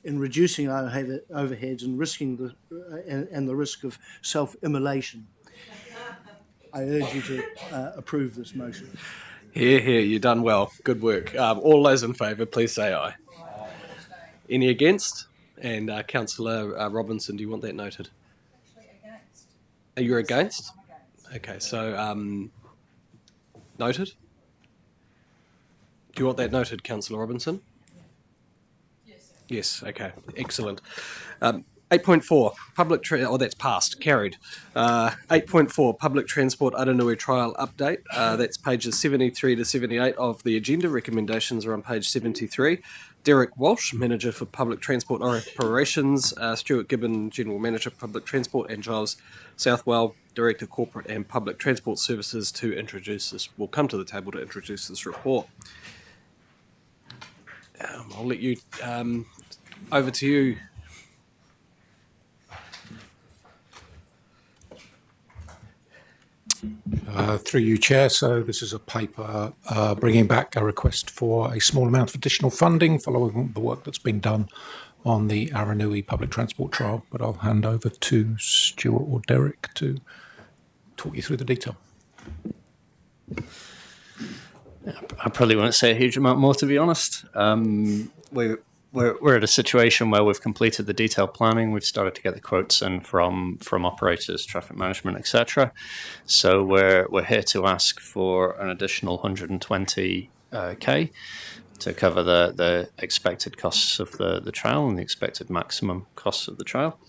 Speaker 5: in reducing our overheads and risking the risk of self-immolation. I urge you to approve this motion.
Speaker 1: Here, you've done well. Good work. All those in favour, please say aye. Any against? And Councillor Robinson, do you want that noted? Are you against? Okay, so noted. Do you want that noted, Councillor Robinson? Yes, okay, excellent. 8.4, public that's passed, carried. 8.4, public transport Aranui trial update. That's pages 73 to 78 of the agenda. Recommendations are on page 73. Derek Walsh, Manager for Public Transport Operations, Stuart Gibbon, General Manager for Public Transport, and Giles Southwell, Director Corporate and Public Transport Services, to introduce this. We'll come to the table to introduce this report. I'll let you, over to you.
Speaker 22: Through you, Chair. So this is a paper bringing back a request for a small amount of additional funding following the work that's been done on the Aranui public transport trial. But I'll hand over to Stuart or Derek to talk you through the detail.
Speaker 23: I probably won't say a huge amount more, to be honest. We're at a situation where we've completed the detailed planning. We've started to get the quotes in from operators, traffic management, etc. So we're here to ask for an additional 120k to cover the expected costs of the trial and the expected maximum costs of the trial.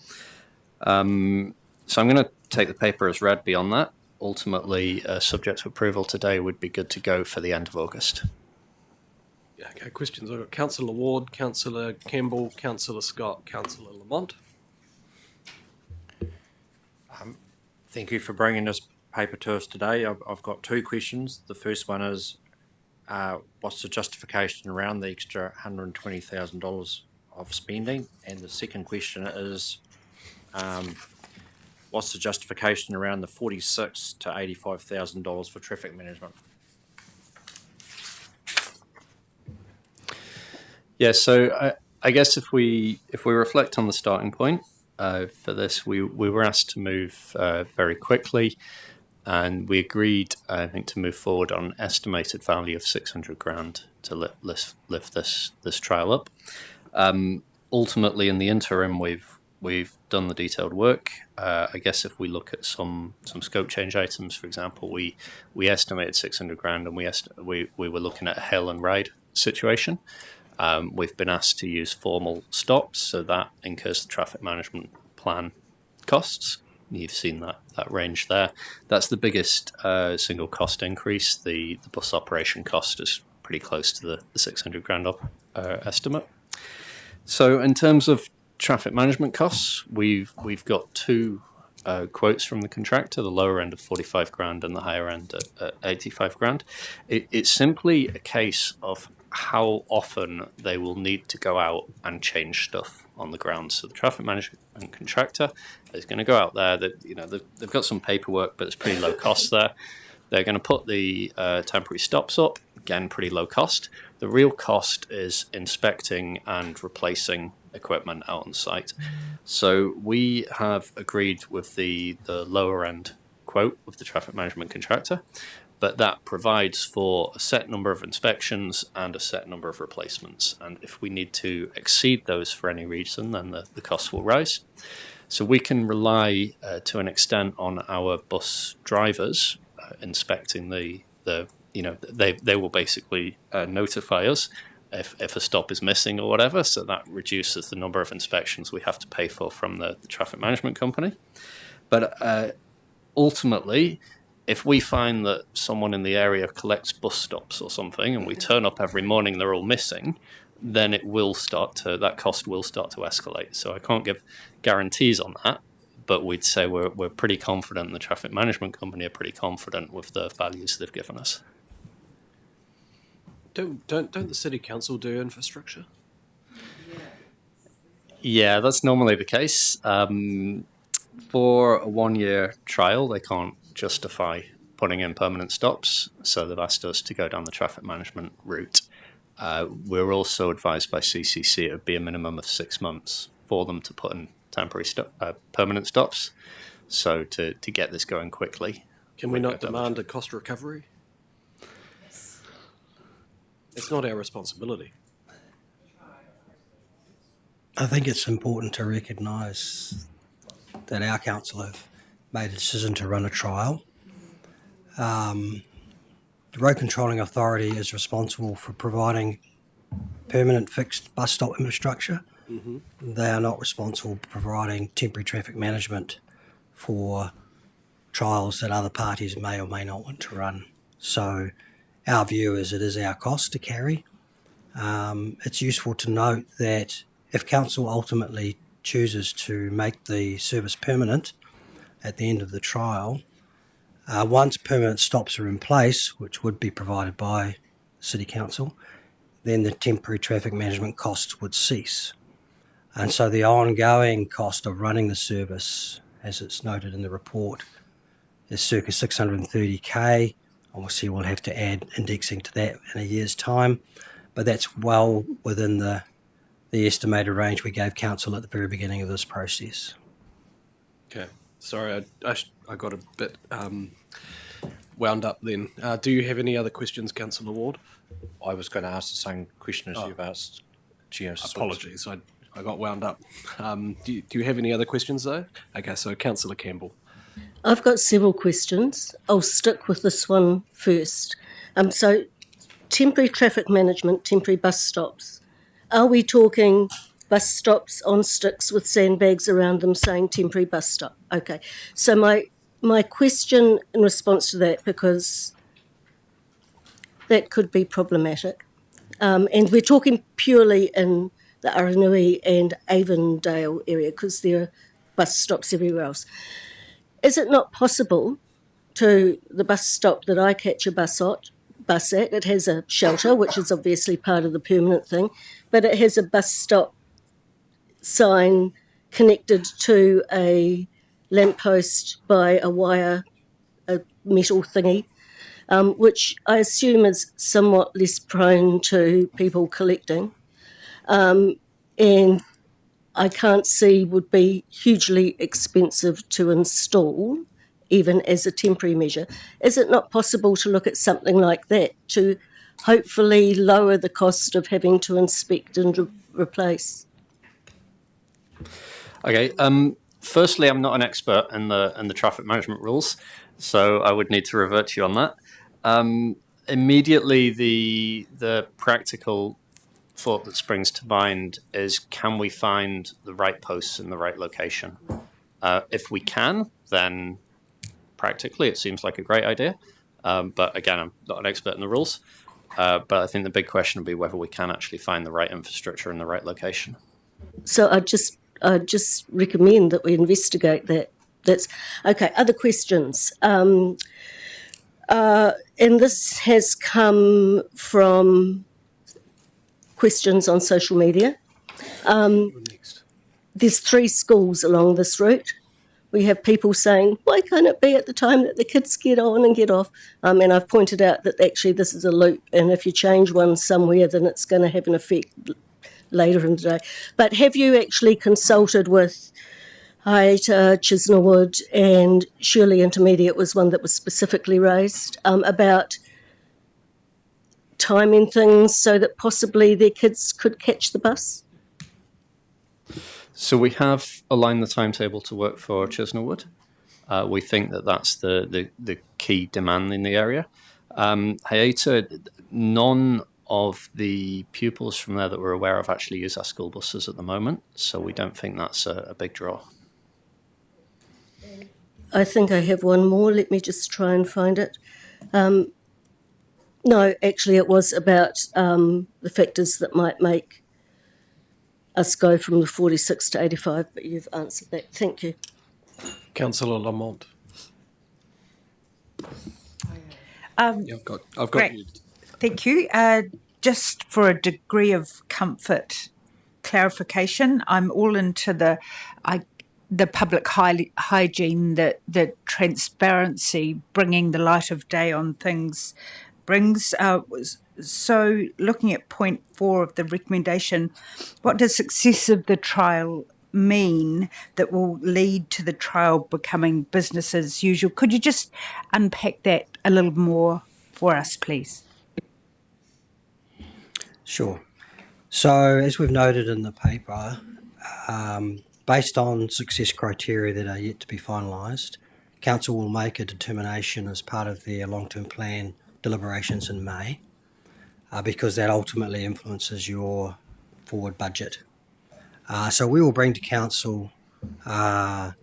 Speaker 23: So I'm going to take the paper as read beyond that. Ultimately, subject to approval today, would be good to go for the end of August.
Speaker 1: Okay, questions. I've got Councillor Ward, Councillor Campbell, Councillor Scott, Councillor Lamont.
Speaker 24: Thank you for bringing this paper to us today. I've got two questions. The first one is, what's the justification around the extra $120,000 of spending? And the second question is, what's the justification around the $46,000 to $85,000 for traffic management?
Speaker 2: Yeah, so I guess if we reflect on the starting point for this, we were asked to move very quickly, and we agreed, I think, to move forward on an estimated value of $600,000 to lift this trial up. Ultimately, in the interim, we've
Speaker 23: we've done the detailed work. I guess if we look at some scope change items, for example, we estimated 600 grand, and we were looking at a hail and raid situation. We've been asked to use formal stops, so that incurs the traffic management plan costs. You've seen that range there. That's the biggest single cost increase. The bus operation cost is pretty close to the 600 grand estimate. So in terms of traffic management costs, we've got two quotes from the contractor, the lower end of 45 grand and the higher end at 85 grand. It's simply a case of how often they will need to go out and change stuff on the ground. So the traffic management contractor is going to go out there. They've got some paperwork, but it's pretty low cost there. They're going to put the temporary stops up, again, pretty low cost. The real cost is inspecting and replacing equipment out on site. So we have agreed with the lower end quote with the traffic management contractor, but that provides for a set number of inspections and a set number of replacements. And if we need to exceed those for any reason, then the costs will rise. So we can rely to an extent on our bus drivers inspecting they will basically notify us if a stop is missing or whatever. So that reduces the number of inspections we have to pay for from the traffic management company. But ultimately, if we find that someone in the area collects bus stops or something, and we turn up every morning, they're all missing, then that cost will start to escalate. So I can't give guarantees on that, but we'd say we're pretty confident, and the traffic management company are pretty confident with the values they've given us.
Speaker 1: Don't the city council do infrastructure?
Speaker 23: Yeah, that's normally the case. For a 1-year trial, they can't justify putting in permanent stops, so they've asked us to go down the traffic management route. We're also advised by CCC it would be a minimum of 6 months for them to put in temporary permanent stops, so to get this going quickly.
Speaker 1: Can we not demand a cost recovery? It's not our responsibility.
Speaker 6: I think it's important to recognise that our council have made a decision to run a trial. The Road Controlling Authority is responsible for providing permanent fixed bus stop infrastructure. Mm-hmm. They are not responsible for providing temporary traffic management for trials that other parties may or may not want to run. So our view is it is our cost to carry. It's useful to note that if council ultimately chooses to make the service permanent at the end of the trial, once permanent stops are in place, which would be provided by City Council, then the temporary traffic management costs would cease. And so the ongoing cost of running the service, as it's noted in the report, is circa 630k. Obviously, we'll have to add indexing to that in a year's time, but that's well within the estimated range we gave council at the very beginning of this process.
Speaker 1: Okay, sorry, I got a bit wound up then. Do you have any other questions, Councillor Ward?
Speaker 24: I was going to ask the same question as you've asked.
Speaker 1: Apologies, I got wound up. Do you have any other questions though? Okay, so Councillor Campbell.
Speaker 9: I've got several questions. I'll stick with this one first. So temporary traffic management, temporary bus stops. Are we talking bus stops on sticks with sandbags around them saying temporary bus stop? Okay. So my question in response to that, because that could be problematic, and we're talking purely in the Aranui and Avondale area because there are bus stops everywhere else. Is it not possible to the bus stop that I catch a bus at, it has a shelter, which is obviously part of the permanent thing, but it has a bus stop sign connected to a lamppost by a wire, a metal thingy, which I assume is somewhat less prone to people collecting, and I can't see would be hugely expensive to install, even as a temporary measure. Is it not possible to look at something like that to hopefully lower the cost of having to inspect and replace?
Speaker 23: Okay. Firstly, I'm not an expert in the traffic management rules, so I would need to revert to you on that. Immediately, the practical thought that springs to mind is: can we find the right posts in the right location? If we can, then practically it seems like a great idea. But again, I'm not an expert in the rules. But I think the big question will be whether we can actually find the right infrastructure in the right location.
Speaker 9: So I just recommend that we investigate that. That's okay. Other questions, and this has come from questions on social media. There's 3 schools along this route. We have people saying, why can't it be at the time that the kids get on and get off? And I've pointed out that actually this is a loop, and if you change one somewhere, then it's going to have an effect later in the day. But have you actually consulted with Haeta, Chisnawood, and Shirley Intermediate was one that was specifically raised, about timing things so that possibly their kids could catch the bus?
Speaker 23: So we have aligned the timetable to work for Chisnawood. We think that that's the key demand in the area. Haeta, none of the pupils from there that we're aware of actually use our school buses at the moment, so we don't think that's a big draw.
Speaker 9: I think I have one more. Let me just try and find it. No, actually it was about the factors that might make us go from the 46 to 85, but you've answered that. Thank you.
Speaker 1: Councillor Lamont. I've got
Speaker 17: Great.
Speaker 1: you.
Speaker 17: Thank you. Just for a degree of comfort, clarification, I'm all into the public hygiene that transparency, bringing the light of day on things brings. So looking at point 4 of the recommendation, what does success of the trial mean that will lead to the trial becoming business as usual? Could you just unpack that a little more for us, please?
Speaker 6: Sure. So, as we've noted in the paper, based on success criteria that are yet to be finalised, Council will make a determination as part of their long-term plan deliberations in May, because that ultimately influences your forward budget. So we will bring to Council a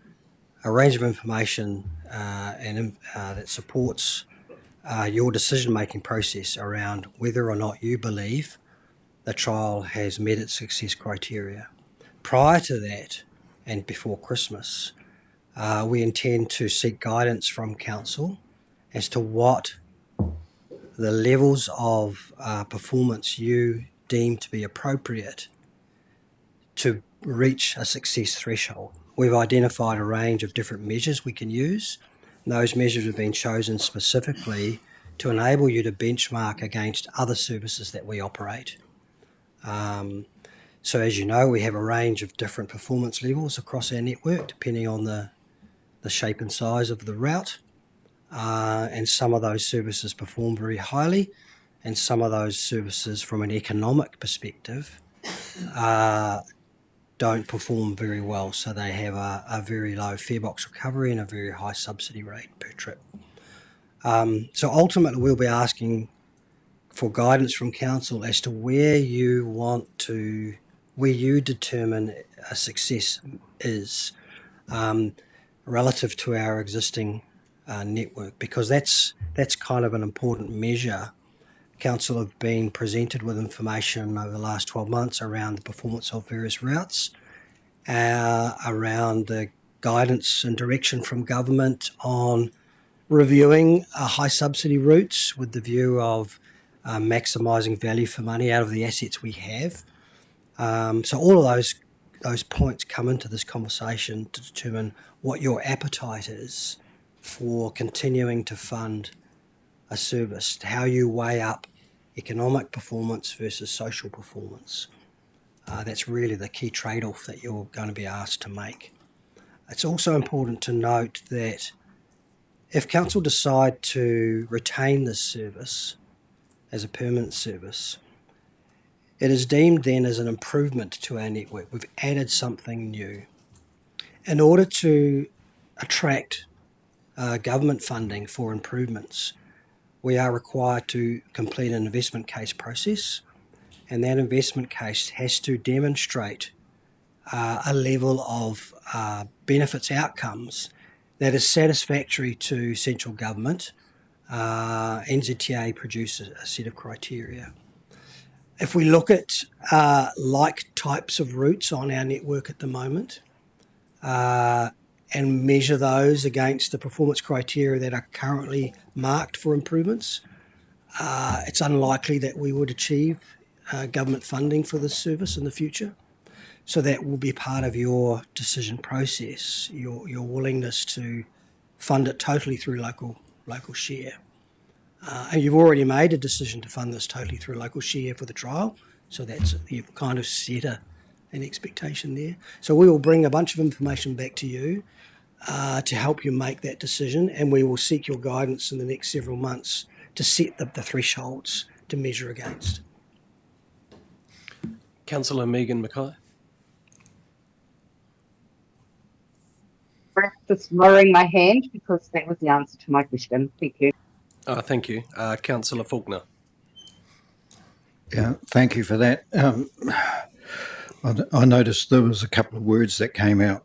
Speaker 6: range of information that supports your decision-making process around whether or not you believe the trial has met its success criteria. Prior to that, and before Christmas, we intend to seek guidance from Council as to what the levels of performance you deem to be appropriate to reach a success threshold. We've identified a range of different measures we can use. And those measures have been chosen specifically to enable you to benchmark against other services that we operate. So as you know, we have a range of different performance levels across our network depending on the shape and size of the route. And some of those services perform very highly, and some of those services from an economic perspective don't perform very well, so they have a very low fare box recovery and a very high subsidy rate per trip. So ultimately we'll be asking for guidance from Council as to where you determine a success is relative to our existing network, because that's kind of an important measure. Council have been presented with information over the last 12 months around the performance of various routes, around the guidance and direction from government on reviewing high subsidy routes with the view of maximising value for money out of the assets we have. So all of those points come into this conversation to determine what your appetite is for continuing to fund a service, how you weigh up economic performance versus social performance. That's really the key trade-off that you're going to be asked to make. It's also important to note that if Council decide to retain this service as a permanent service, it is deemed then as an improvement to our network. We've added something new. in order to attract government funding for improvements, we are required to complete an investment case process, and that investment case has to demonstrate a level of benefits outcomes that is satisfactory to central government. NZTA produces a set of criteria. If we look at like types of routes on our network at the moment and measure those against the performance criteria that are currently marked for improvements, it's unlikely that we would achieve government funding for this service in the future. So that will be part of your decision process, your willingness to fund it totally through local share. And you've already made a decision to fund this totally through local share for the trial, so that's you've kind of set an expectation there. So we will bring a bunch of information back to you to help you make that decision, and we will seek your guidance in the next several months to set the thresholds to measure against.
Speaker 1: Councillor Megan Mackay.
Speaker 7: Just lowering my hand because that was the answer to my question. Thank you.
Speaker 1: Thank you. Councillor Faulkner.
Speaker 14: Yeah, thank you for that. I noticed there was a couple of words that came out.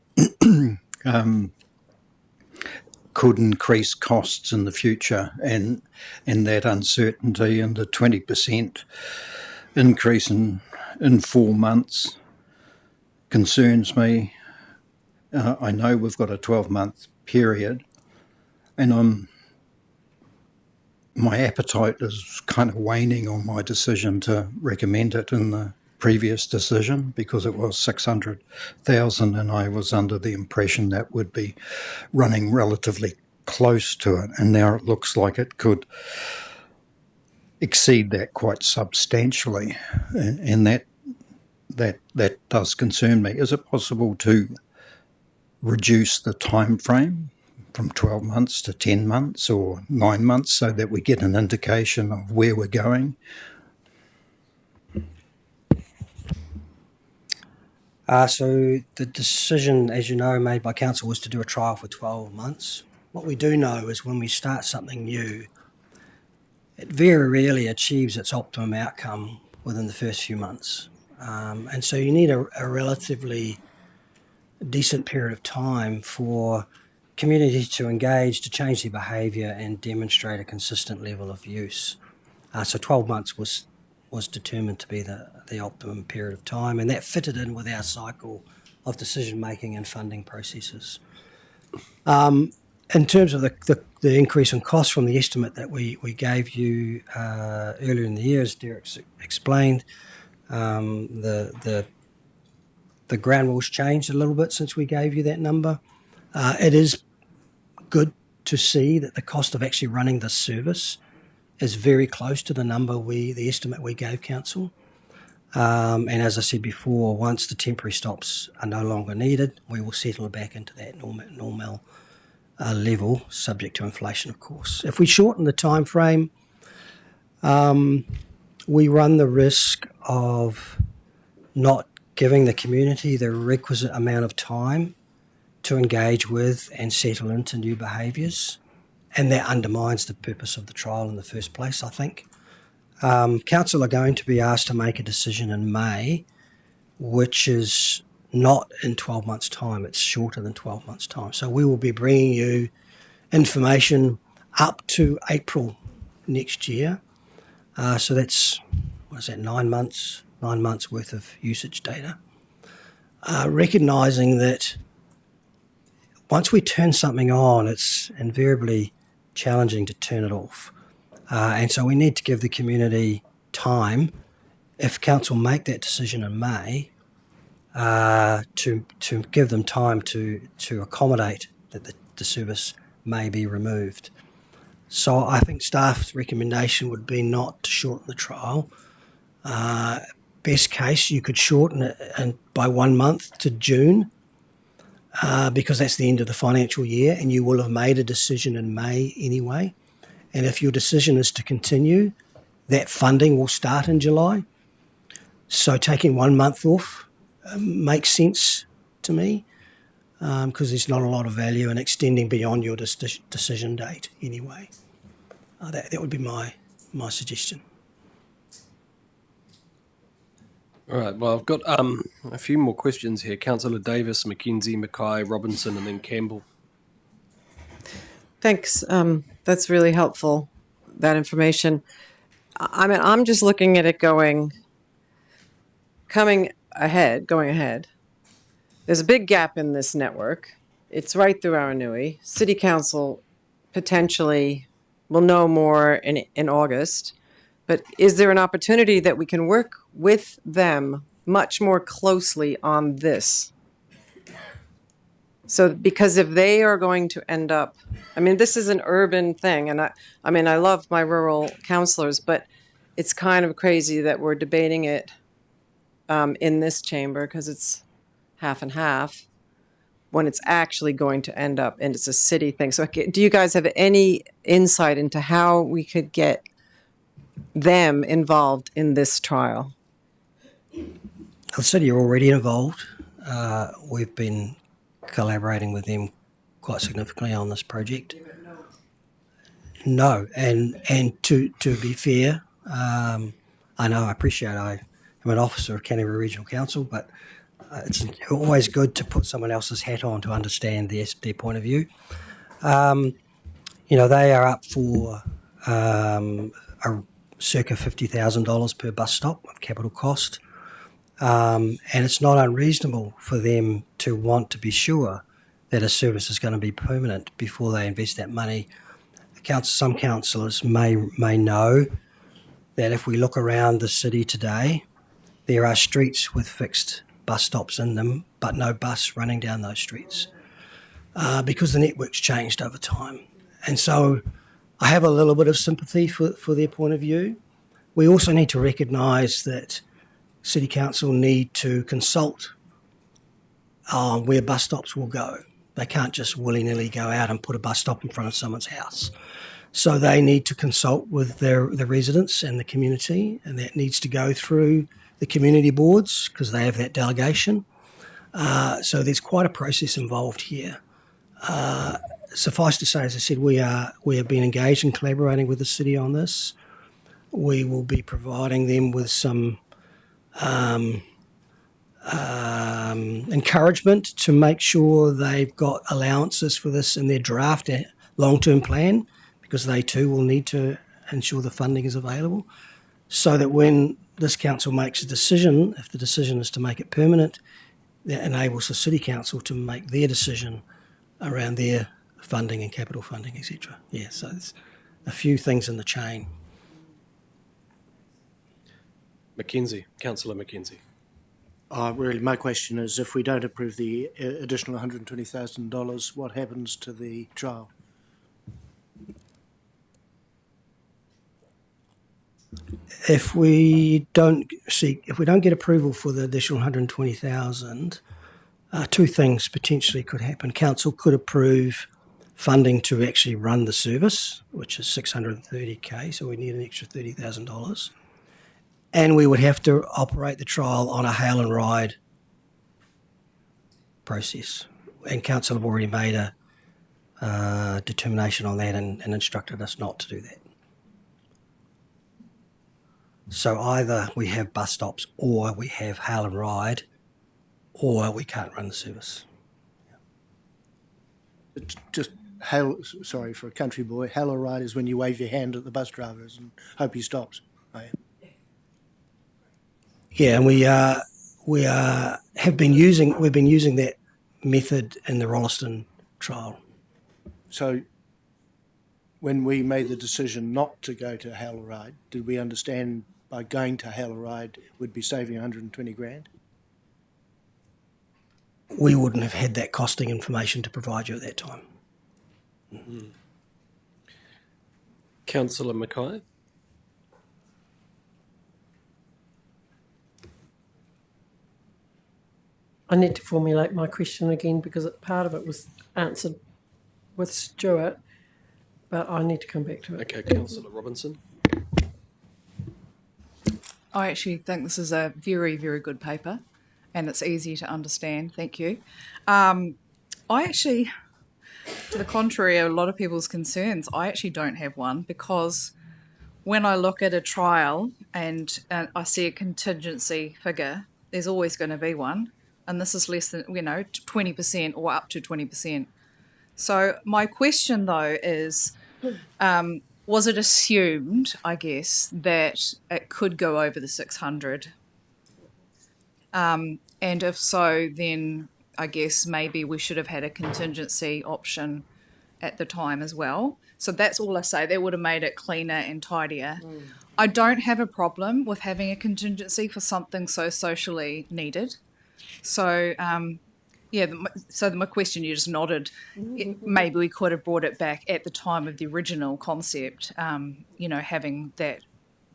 Speaker 14: Could increase costs in the future, and that uncertainty and the 20% increase in 4 months concerns me. I know we've got a 12-month period, and my appetite is kind of waning on my decision to recommend it in the previous decision because it was 600,000, and I was under the impression that would be running relatively close to it, and now it looks like it could exceed that quite substantially, and that does concern me. Is it possible to reduce the time frame from 12 months to 10 months or 9 months so that we get an indication of where we're going?
Speaker 6: So the decision, as you know, made by council was to do a trial for 12 months. What we do know is when we start something new, it very rarely achieves its optimum outcome within the first few months. And so you need a relatively decent period of time for communities to engage, to change their behaviour and demonstrate a consistent level of use. So 12 months was determined to be the optimum period of time, and that fitted in with our cycle of decision-making and funding processes. In terms of the increase in cost from the estimate that we gave you earlier in the year, as Derek explained, the ground rules changed a little bit since we gave you that number. It is good to see that the cost of actually running this service is very close to the the estimate we gave council. And as I said before, once the temporary stops are no longer needed, we will settle back into that normal level, subject to inflation, of course. If we shorten the time frame, we run the risk of not giving the community the requisite amount of time to engage with and settle into new behaviours, and that undermines the purpose of the trial in the first place, I think. Council are going to be asked to make a decision in May, which is not in 12 months' time, it's shorter than 12 months' time. So we will be bringing you information up to April next year. So that's, 9 months worth of usage data. Recognising that once we turn something on, it's invariably challenging to turn it off. And so we need to give the community time, if council make that decision in May, to give them time to accommodate that the service may be removed. So I think staff's recommendation would be not to shorten the trial. Best case, you could shorten it by 1 month to June, because that's the end of the financial year, and you will have made a decision in May anyway. And if your decision is to continue, that funding will start in July. So taking 1 month off makes sense to me. because there's not a lot of value in extending beyond your decision date anyway. That would be my suggestion.
Speaker 1: All right. Well, I've got a few more questions here. Councillor Davis, McKenzie, Mackay, Robinson, and then Campbell.
Speaker 10: Thanks. That's really helpful, that information. I mean, I'm just looking at it going ahead. There's a big gap in this network. It's right through Aranui. City Council potentially will know more in August. But is there an opportunity that we can work with them much more closely on this? So, because if they are going to end up, I mean, this is an urban thing, and I mean, I love my rural councillors, but it's kind of crazy that we're debating it in this chamber because it's half and half when it's actually going to end up, and it's a city thing. So, do you guys have any insight into how we could get them involved in this trial?
Speaker 6: The city are already involved. We've been collaborating with them quite significantly on this project. No, and to be fair, I appreciate I am an officer of Canterbury Regional Council, but it's always good to put someone else's hat on to understand their point of view. They are up for a circa $50,000 per bus stop of capital cost. And it's not unreasonable for them to want to be sure that a service is going to be permanent before they invest that money. Some councillors may know that if we look around the city today, there are streets with fixed bus stops in them, but no bus running down those streets because the network's changed over time. And so I have a little bit of sympathy for their point of view. We also need to recognise that City Council need to consult on where bus stops will go. They can't just willy-nilly go out and put a bus stop in front of someone's house. So they need to consult with the residents and the community, and that needs to go through the community boards because they have that delegation. So there's quite a process involved here. Suffice to say, as I said, we have been engaged and collaborating with the city on this. We will be providing them with some encouragement to make sure they've got allowances for this in their draft long-term plan, because they too will need to ensure the funding is available, so that when this council makes a decision, if the decision is to make it permanent, that enables the City Council to make their decision around their funding and capital funding, etc. Yeah, so there's a few things in the chain. Councillor McKenzie.
Speaker 5: Really, my question is, if we don't approve the additional $120,000, what happens to the trial?
Speaker 6: If we don't get approval for the additional 120,000, two things potentially could happen. Council could approve funding to actually run the service, which is $630K, so we need an extra $30,000. And we would have to operate the trial on a hail and ride process. And Council have already made a determination on that and instructed us not to do that. So either we have bus stops, or we have hail and ride, or we can't run the service.
Speaker 5: Just sorry, for a country boy, hail or ride is when you wave your hand at the bus drivers and hope he stops.
Speaker 6: Yeah, and we've been using that method in the Rolleston trial.
Speaker 5: So when we made the decision not to go to hail or ride, did we understand by going to hail or ride we'd be saving 120 grand?
Speaker 6: We wouldn't have had that costing information to provide you at that time.
Speaker 1: Mm-hmm. Councillor Mackay.
Speaker 21: I need to formulate my question again because part of it was answered with Stuart, but I need to come back to it.
Speaker 1: Okay, Councillor Robinson.
Speaker 11: I actually think this is a very, very good paper, and it's easy to understand. Thank you. I actually, to the contrary of a lot of people's concerns, I actually don't have one, because when I look at a trial and I see a contingency figure, there's always going to be one. And this is less than, 20% or up to 20%. So my question, though, is, was it assumed, I guess, that it could go over the 600? And if so, then I guess maybe we should have had a contingency option at the time as well. So that's all I say. That would have made it cleaner and tidier. I don't have a problem with having a contingency for something so socially needed. So, my question, you just nodded. Maybe we could have brought it back at the time of the original concept, having that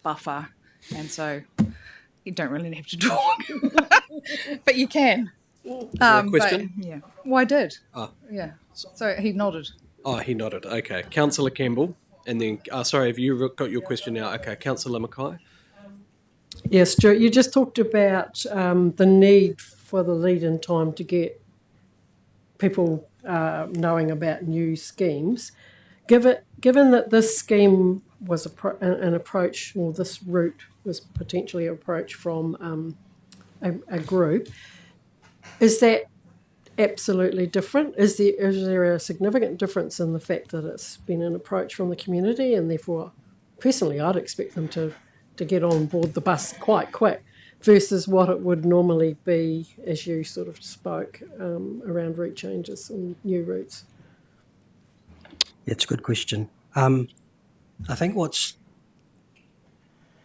Speaker 11: buffer. And so you don't really have to talk, but you can.
Speaker 1: Question?
Speaker 11: Yeah. Well, I did.
Speaker 1: Oh.
Speaker 11: Yeah. So he nodded.
Speaker 1: Oh, he nodded. Okay. Councillor Campbell. And then, sorry, have you got your question now? Okay. Councillor Mackay.
Speaker 21: Yes, Stuart, you just talked about the need for the lead-in time to get people knowing about new schemes. Given that this scheme was an approach, or this route was potentially an approach from a group, is that absolutely different? Is there a significant difference in the fact that it's been an approach from the community, and therefore, personally, I'd expect them to get on board the bus quite quick, versus what it would normally be, as you sort of spoke, around route changes and new routes?
Speaker 6: It's a good question. I think what's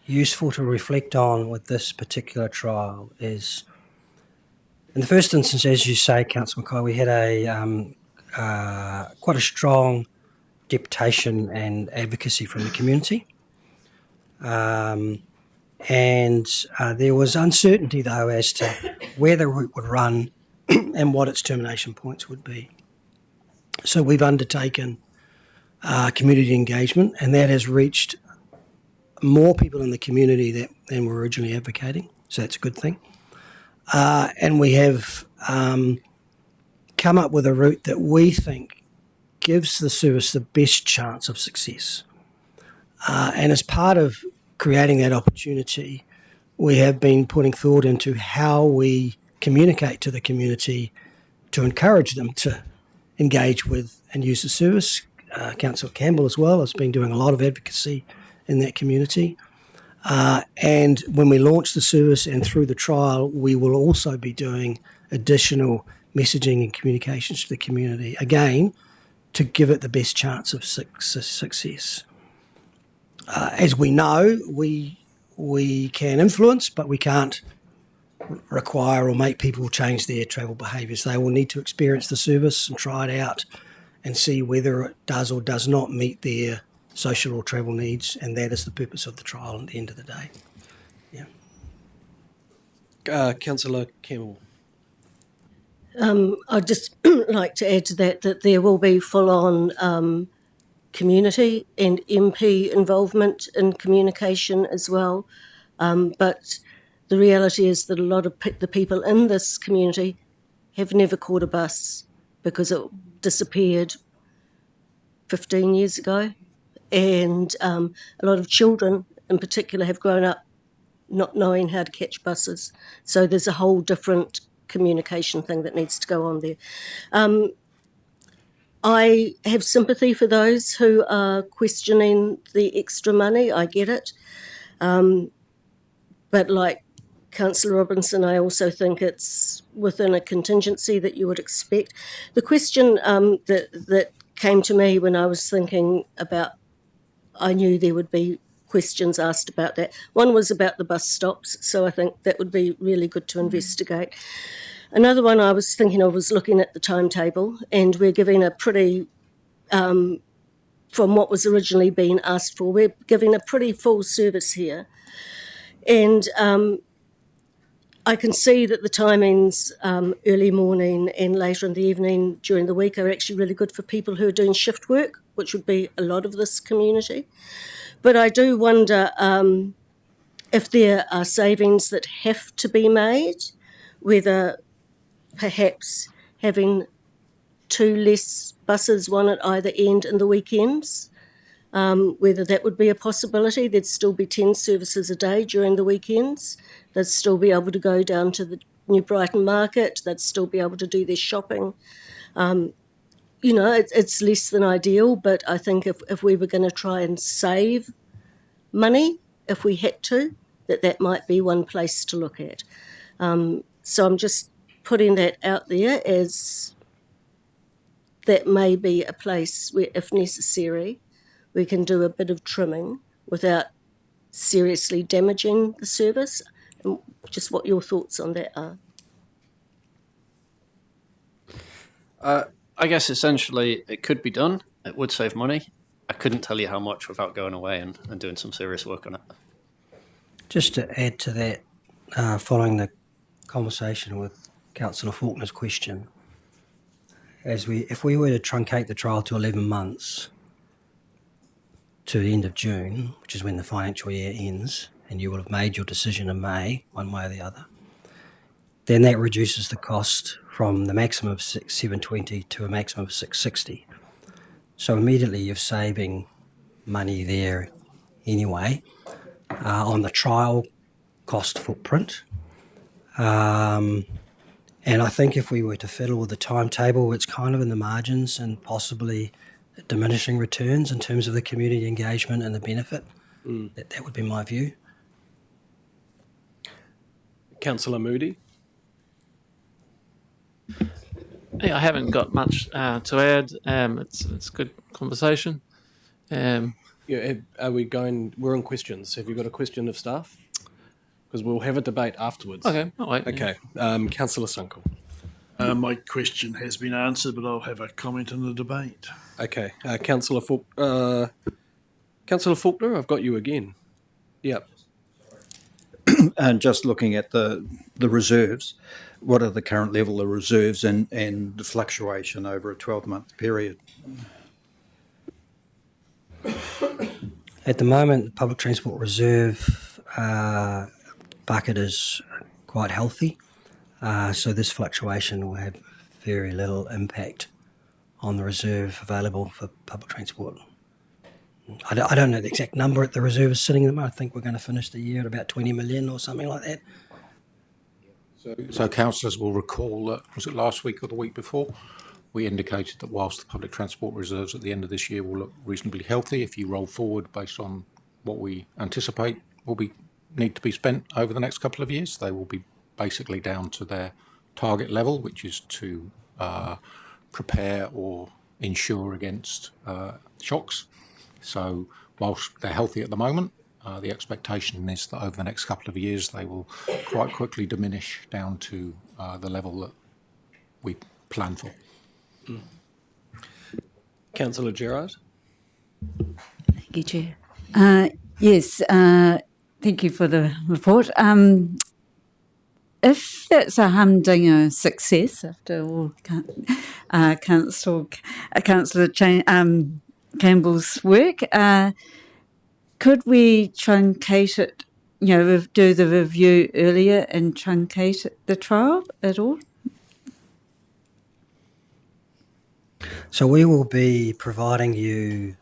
Speaker 6: useful to reflect on with this particular trial is, in the first instance, as you say, Councillor Mackay, we had quite a strong deputation and advocacy from the community. And there was uncertainty, though, as to where the route would run and what its termination points would be. So we've undertaken community engagement, and that has reached more people in the community than were originally advocating. So that's a good thing. And we have come up with a route that we think gives the service the best chance of success. And as part of creating that opportunity, we have been putting thought into how we communicate to the community to encourage them to engage with and use the service. Councillor Campbell as well has been doing a lot of advocacy in that community. And when we launch the service and through the trial, we will also be doing additional messaging and communications to the community, again, to give it the best chance of success. As we know, we can influence, but we can't require or make people change their travel behaviours. They will need to experience the service and try it out and see whether it does or does not meet their social or travel needs, and that is the purpose of the trial at the end of the day. Yeah.
Speaker 1: Councillor Campbell.
Speaker 9: I'd just like to add to that there will be full-on community and MP involvement in communication as well. But the reality is that a lot of the people in this community have never caught a bus because it disappeared 15 years ago. And a lot of children in particular have grown up not knowing how to catch buses. So there's a whole different communication thing that needs to go on there. I have sympathy for those who are questioning the extra money. I get it. But like Councillor Robinson, I also think it's within a contingency that you would expect. The question that came to me when I was thinking about, I knew there would be questions asked about that. One was about the bus stops, so I think that would be really good to investigate. Another one I was thinking of was looking at the timetable, and we're giving a pretty, from what was originally being asked for, we're giving a pretty full service here. And I can see that the timings early morning and later in the evening during the week are actually really good for people who are doing shift work, which would be a lot of this community. But I do wonder if there are savings that have to be made, whether perhaps having 2 less buses, one at either end in the weekends. Whether that would be a possibility. There'd still be 10 services a day during the weekends. They'd still be able to go down to the New Brighton market. They'd still be able to do their shopping. It's less than ideal, but I think if we were going to try and save money, if we had to, that might be one place to look at. So I'm just putting that out there as that may be a place where, if necessary, we can do a bit of trimming without seriously damaging the service. And just what your thoughts on that are.
Speaker 23: I guess essentially it could be done. It would save money. I couldn't tell you how much without going away and doing some serious work on it.
Speaker 6: Just to add to that, following the conversation with Councillor Faulkner's question, if we were to truncate the trial to 11 months to the end of June, which is when the financial year ends, and you will have made your decision in May, one way or the other, then that reduces the cost from the maximum of 720 to a maximum of 660. So immediately you're saving money there anyway on the trial cost footprint. And I think if we were to fiddle with the timetable, it's kind of in the margins and possibly diminishing returns in terms of the community engagement and the benefit. That would be my view.
Speaker 1: Councillor Moody.
Speaker 2: Yeah, I haven't got much to add. It's good conversation.
Speaker 1: Yeah, are we going? We're on questions. Have you got a question of staff? Because we'll have a debate afterwards.
Speaker 2: Okay, all right.
Speaker 1: Okay, Councillor Sunkel.
Speaker 4: My question has been answered, but I'll have a comment in the debate.
Speaker 1: Okay, Councillor Faulkner, I've got you again. Yep.
Speaker 14: And just looking at the reserves, what are the current level of reserves and the fluctuation over a 12-month period?
Speaker 6: At the moment, the public transport reserve bucket is quite healthy, so this fluctuation will have very little impact on the reserve available for public transport. I don't know the exact number at the reserve is sitting at the moment. I think we're going to finish the year at about 20 million or something like that.
Speaker 22: So councillors will recall that, was it last week or the week before, we indicated that whilst the public transport reserves at the end of this year will look reasonably healthy, if you roll forward based on what we anticipate will need to be spent over the next couple of years, they will be basically down to their target level, which is to prepare or insure against shocks. So whilst they're healthy at the moment, the expectation is that over the next couple of years they will quite quickly diminish down to the level that we plan for.
Speaker 1: Councillor Gerard.
Speaker 17: Thank you, Chair. Yes, thank you for the report. If that's a humdinger success, after all, Councillor Campbell's work, could we truncate it, do the review earlier and truncate the trial at all?
Speaker 6: So we will be providing you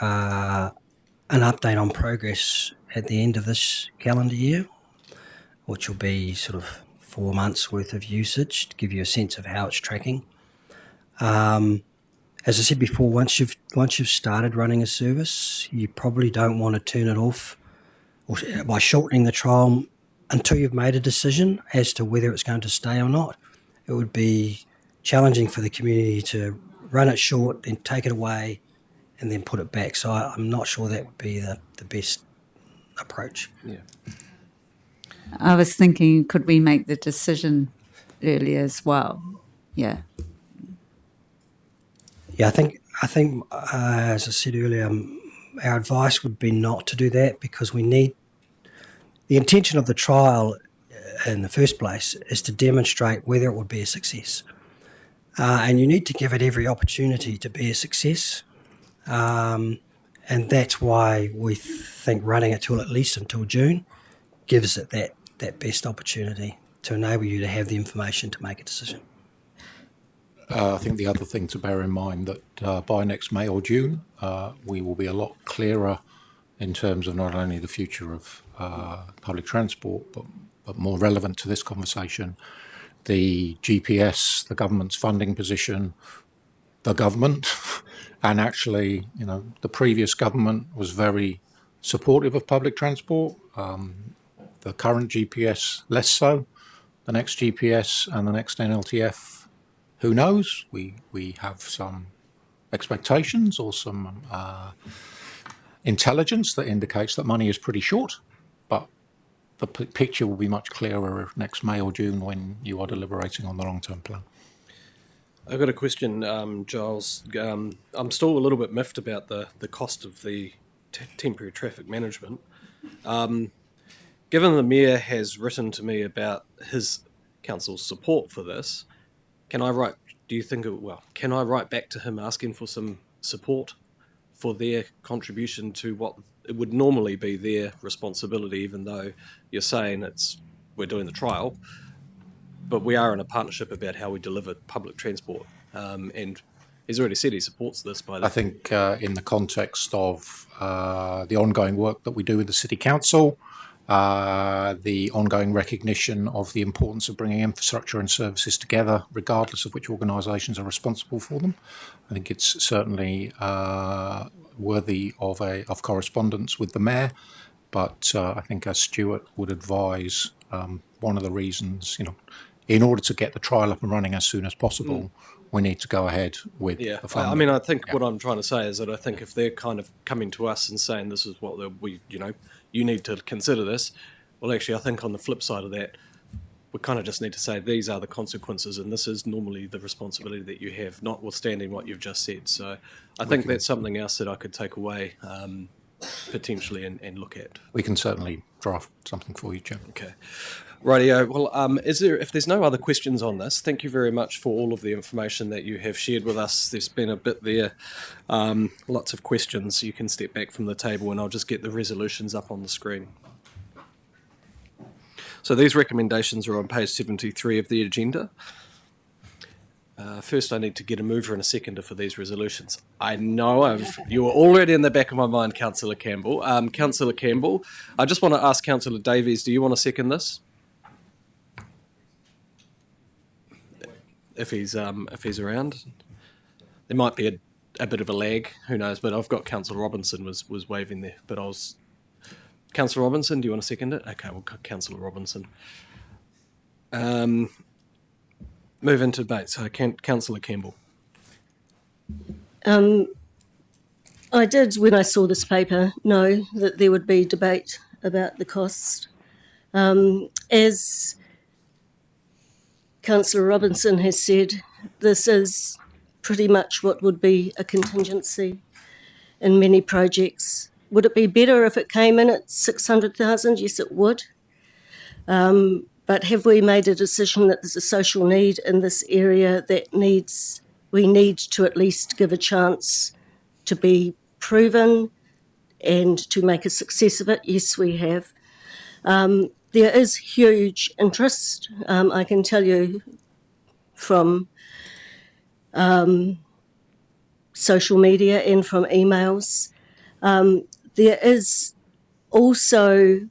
Speaker 6: an update on progress at the end of this calendar year, which will be sort of 4 months worth of usage to give you a sense of how it's tracking. As I said before, once you've started running a service, you probably don't want to turn it off by shortening the trial until you've made a decision as to whether it's going to stay or not. It would be challenging for the community to run it short, then take it away, and then put it back. So I'm not sure that would be the best approach.
Speaker 1: Yeah.
Speaker 17: I was thinking, could we make the decision earlier as well? Yeah.
Speaker 6: Yeah, I think as I said earlier, our advice would be not to do that, because we need the intention of the trial in the first place is to demonstrate whether it would be a success, and you need to give it every opportunity to be a success, and that's why we think running it till at least until June gives it that best opportunity to enable you to have the information to make a decision.
Speaker 22: I think the other thing to bear in mind that by next May or June, we will be a lot clearer in terms of not only the future of public transport, but more relevant to this conversation, the GPS, the government's funding position, the government, and actually, you know, the previous government was very supportive of public transport. The current GPS, less so. The next GPS and the next NLTF, who knows? We have some expectations or some intelligence that indicates that money is pretty short, but the picture will be much clearer next May or June when you are deliberating on the long-term plan.
Speaker 1: I've got a question, Giles. I'm still a little bit miffed about the cost of the temporary traffic management. Given the Mayor has written to me about his council's support for this, can I write back to him asking for some support for their contribution to what it would normally be their responsibility, even though you're saying we're doing the trial, but we are in a partnership about how we deliver public transport. And he's already said he supports this. I
Speaker 22: think in the context of the ongoing work that we do with the City Council, the ongoing recognition of the importance of bringing infrastructure and services together, regardless of which organisations are responsible for them. I think it's certainly worthy of correspondence with the Mayor, but I think as Stuart would advise, one of the reasons, you know, in order to get the trial up and running as soon as possible, we need to go ahead with the funding.
Speaker 1: I mean, I think what I'm trying to say is that I think if they're kind of coming to us and saying this is what you need to consider this, well, actually, I think on the flip side of that, we kind of just need to say these are the consequences, and this is normally the responsibility that you have, notwithstanding what you've just said. So I think that's something else that I could take away potentially and look at.
Speaker 22: We can certainly draft something for you, Jim.
Speaker 1: Okay. Rightio. Well, if there's no other questions on this, thank you very much for all of the information that you have shared with us. There's been a bit there, lots of questions. You can step back from the table and I'll just get the resolutions up on the screen. So these recommendations are on page 73 of the agenda. First, I need to get a mover and a seconder for these resolutions. I know you were already in the back of my mind, Councillor Campbell. Councillor Campbell, I just want to ask Councillor Davies, do you want to second this? If he's around, there might be a bit of a lag. Who knows? But I've got Councillor Robinson was waving there. But Councillor Robinson, do you want to second it? Okay, we'll cut Councillor Robinson. Move into debate. So, Councillor Campbell.
Speaker 9: I did, when I saw this paper, know that there would be debate about the cost. As Councillor Robinson has said, this is pretty much what would be a contingency in many projects. Would it be better if it came in at 600,000? Yes, it would. But have we made a decision that there's a social need in this area that we need to at least give a chance to be proven and to make a success of it? Yes, we have. There is huge interest, I can tell you, from social media and from emails. There is also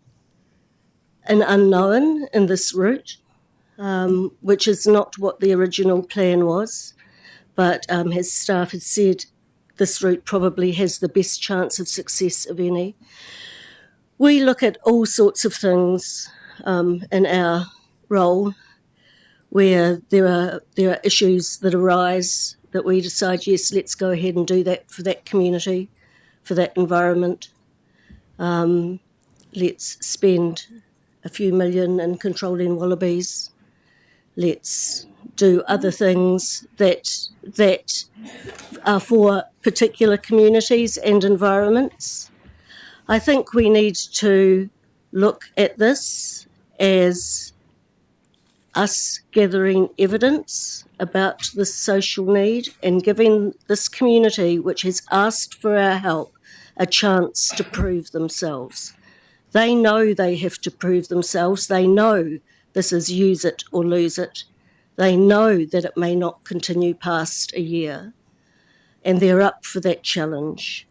Speaker 9: an unknown in this route, which is not what the original plan was, but as staff has said, this route probably has the best chance of success of any. We look at all sorts of things in our role where there are issues that arise that we decide, yes, let's go ahead and do that for that community, for that environment. Let's spend a few million in controlling wallabies. Let's do other things that are for particular communities and environments. I think we need to look at this as us gathering evidence about the social need and giving this community, which has asked for our help, a chance to prove themselves. They know they have to prove themselves. They know this is use it or lose it. They know that it may not continue past a year, and they're up for that challenge.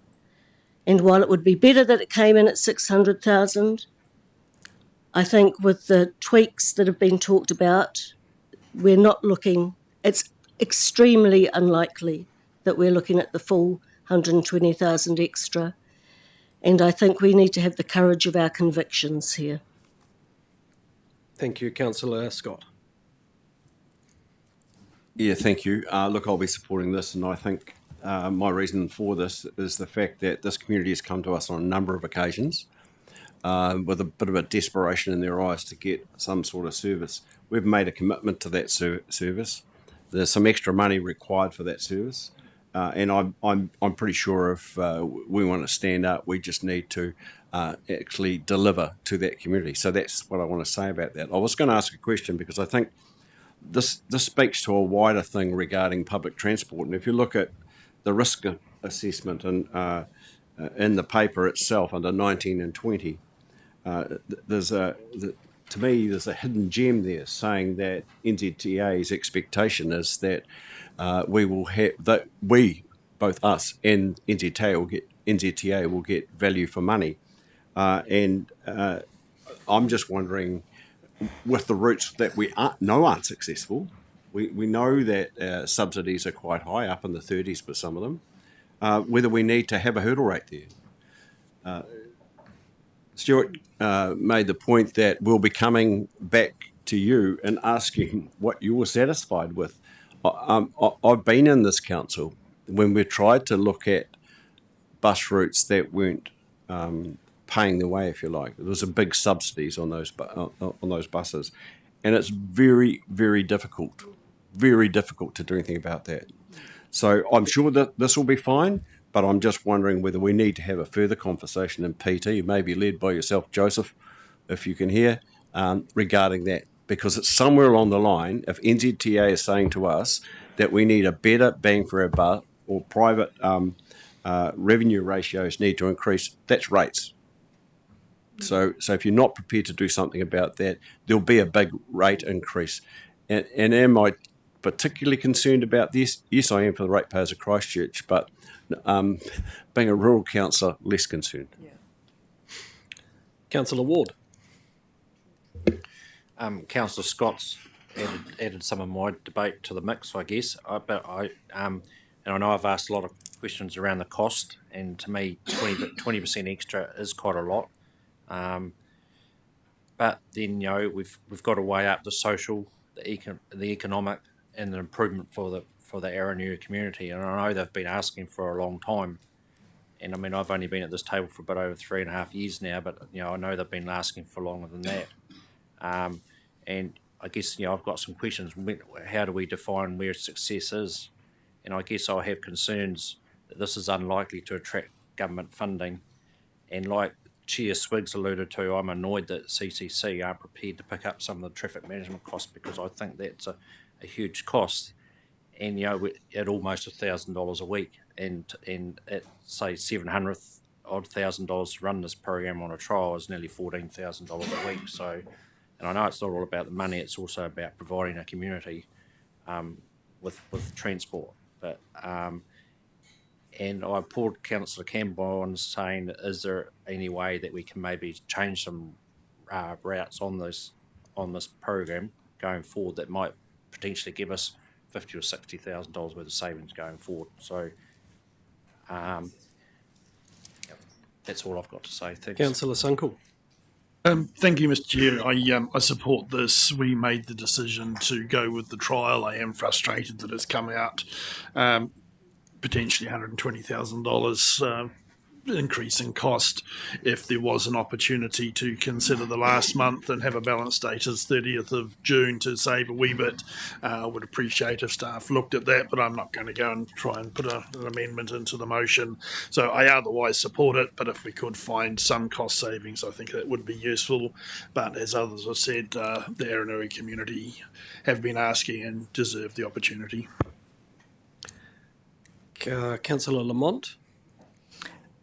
Speaker 9: And while it would be better that it came in at 600,000, I think with the tweaks that have been talked about, we're not looking, it's extremely unlikely that we're looking at the full 120,000 extra. And I think we need to have the courage of our convictions here.
Speaker 1: Thank you, Councillor Scott.
Speaker 16: Yeah, thank you. Look, I'll be supporting this, and I think my reason for this is the fact that this community has come to us on a number of occasions with a bit of a desperation in their eyes to get some sort of service. We've made a commitment to that service. There's some extra money required for that service, and I'm pretty sure if we want to stand up, we just need to actually deliver to that community. So that's what I want to say about that. I was going to ask a question because I think this speaks to a wider thing regarding public transport. And if you look at the risk assessment and in the paper itself under 19 and 20, to me, there's a hidden gem there saying that NZTA's expectation is that we will have that both us and NZTA will get value for money, and I'm just wondering, with the routes that we aren't successful, we know that subsidies are quite high, up in the 30s for some of them, whether we need to have a hurdle rate there. Stuart made the point that we'll be coming back to you and asking what you were satisfied with. I've been in this council when we tried to look at bus routes that weren't paying the way, if you like. There was a big subsidies on those buses, and it's very, very difficult to do anything about that. So I'm sure that this will be fine, but I'm just wondering whether we need to have a further conversation in PT, maybe led by yourself, Joseph, if you can hear, regarding that, because it's somewhere along the line, if NZTA is saying to us that we need a better bang for our buck, or private revenue ratios need to increase, that's rates. So if you're not prepared to do something about that, there'll be a big rate increase. And am I particularly concerned about this? Yes, I am for the ratepayers of Christchurch, but being a rural councillor, less concerned.
Speaker 1: Yeah. Councillor Ward.
Speaker 24: Councillor Scott's added some of my debate to the mix, I guess. And I know I've asked a lot of questions around the cost, and to me, 20% extra is quite a lot. But then, we've got to weigh up the social, the economic, and the improvement for the Aranui community. And I know they've been asking for a long time. And I mean, I've only been at this table for about over 3.5 years now, but I know they've been asking for longer than that. And I guess I've got some questions. How do we define where success is? And I guess I have concerns that this is unlikely to attract government funding. And like Chair Swiggs alluded to, I'm annoyed that CCC aren't prepared to pick up some of the traffic management costs, because I think that's a huge cost. And at almost $1,000 a week, and at say $700,000 to run this program on a trial is nearly $14,000 a week. So, and I know it's not all about the money; it's also about providing a community with transport. But and I applaud Councillor Campbell on saying, is there any way that we can maybe change some routes on this program going forward that might potentially give us $50,000 or $60,000 worth of savings going forward? So that's all I've got to say. Thanks.
Speaker 1: Councillor Sunkel.
Speaker 4: Thank you, Mr. Chair. I support this. We made the decision to go with the trial. I am frustrated that it's come out potentially $120,000 increase in cost. If there was an opportunity to consider the last month and have a balance date as 30th of June to save a wee bit, I would appreciate if staff looked at that, but I'm not going to go and try and put an amendment into the motion. So I otherwise support it, but if we could find some cost savings, I think that would be useful. But as others have said, the Aranui community have been asking and deserve the opportunity.
Speaker 1: Councillor Lamont.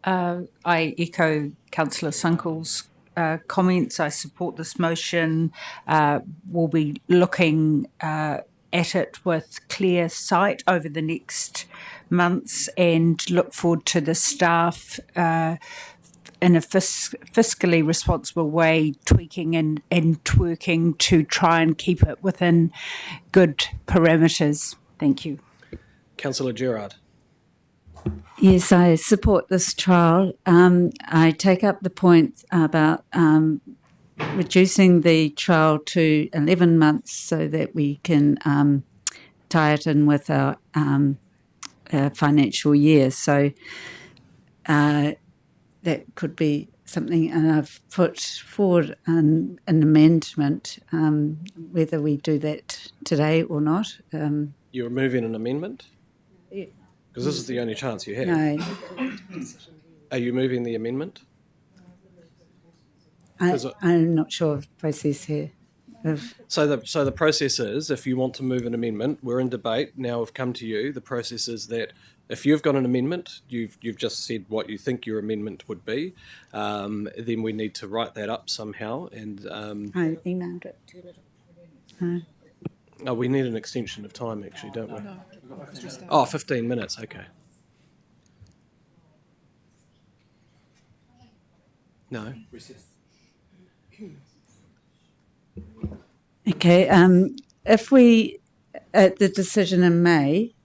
Speaker 17: I echo Councillor Sunkel's comments. I support this motion. We'll be looking at it with clear sight over the next months and look forward to the staff in a fiscally responsible way, tweaking and twerking to try and keep it within good parameters. Thank you.
Speaker 1: Councillor Gerard.
Speaker 8: Yes, I support this trial. I take up the point about reducing the trial to 11 months so that we can tie it in with our financial year. So that could be something, and I've put forward an amendment, whether we do that today or not.
Speaker 1: You're moving an amendment? Because this is the only chance you have.
Speaker 8: No.
Speaker 1: Are you moving the amendment?
Speaker 8: I'm not sure of the process here.
Speaker 1: So the process is, if you want to move an amendment, we're in debate. Now we've come to you. The process is that if you've got an amendment, you've just said what you think your amendment would be, then we need to write that up somehow. And
Speaker 8: I emailed it.
Speaker 1: Oh, we need an extension of time, actually, don't we? No. Oh, 15 minutes, okay. No.
Speaker 8: Okay, if we, at the decision in May,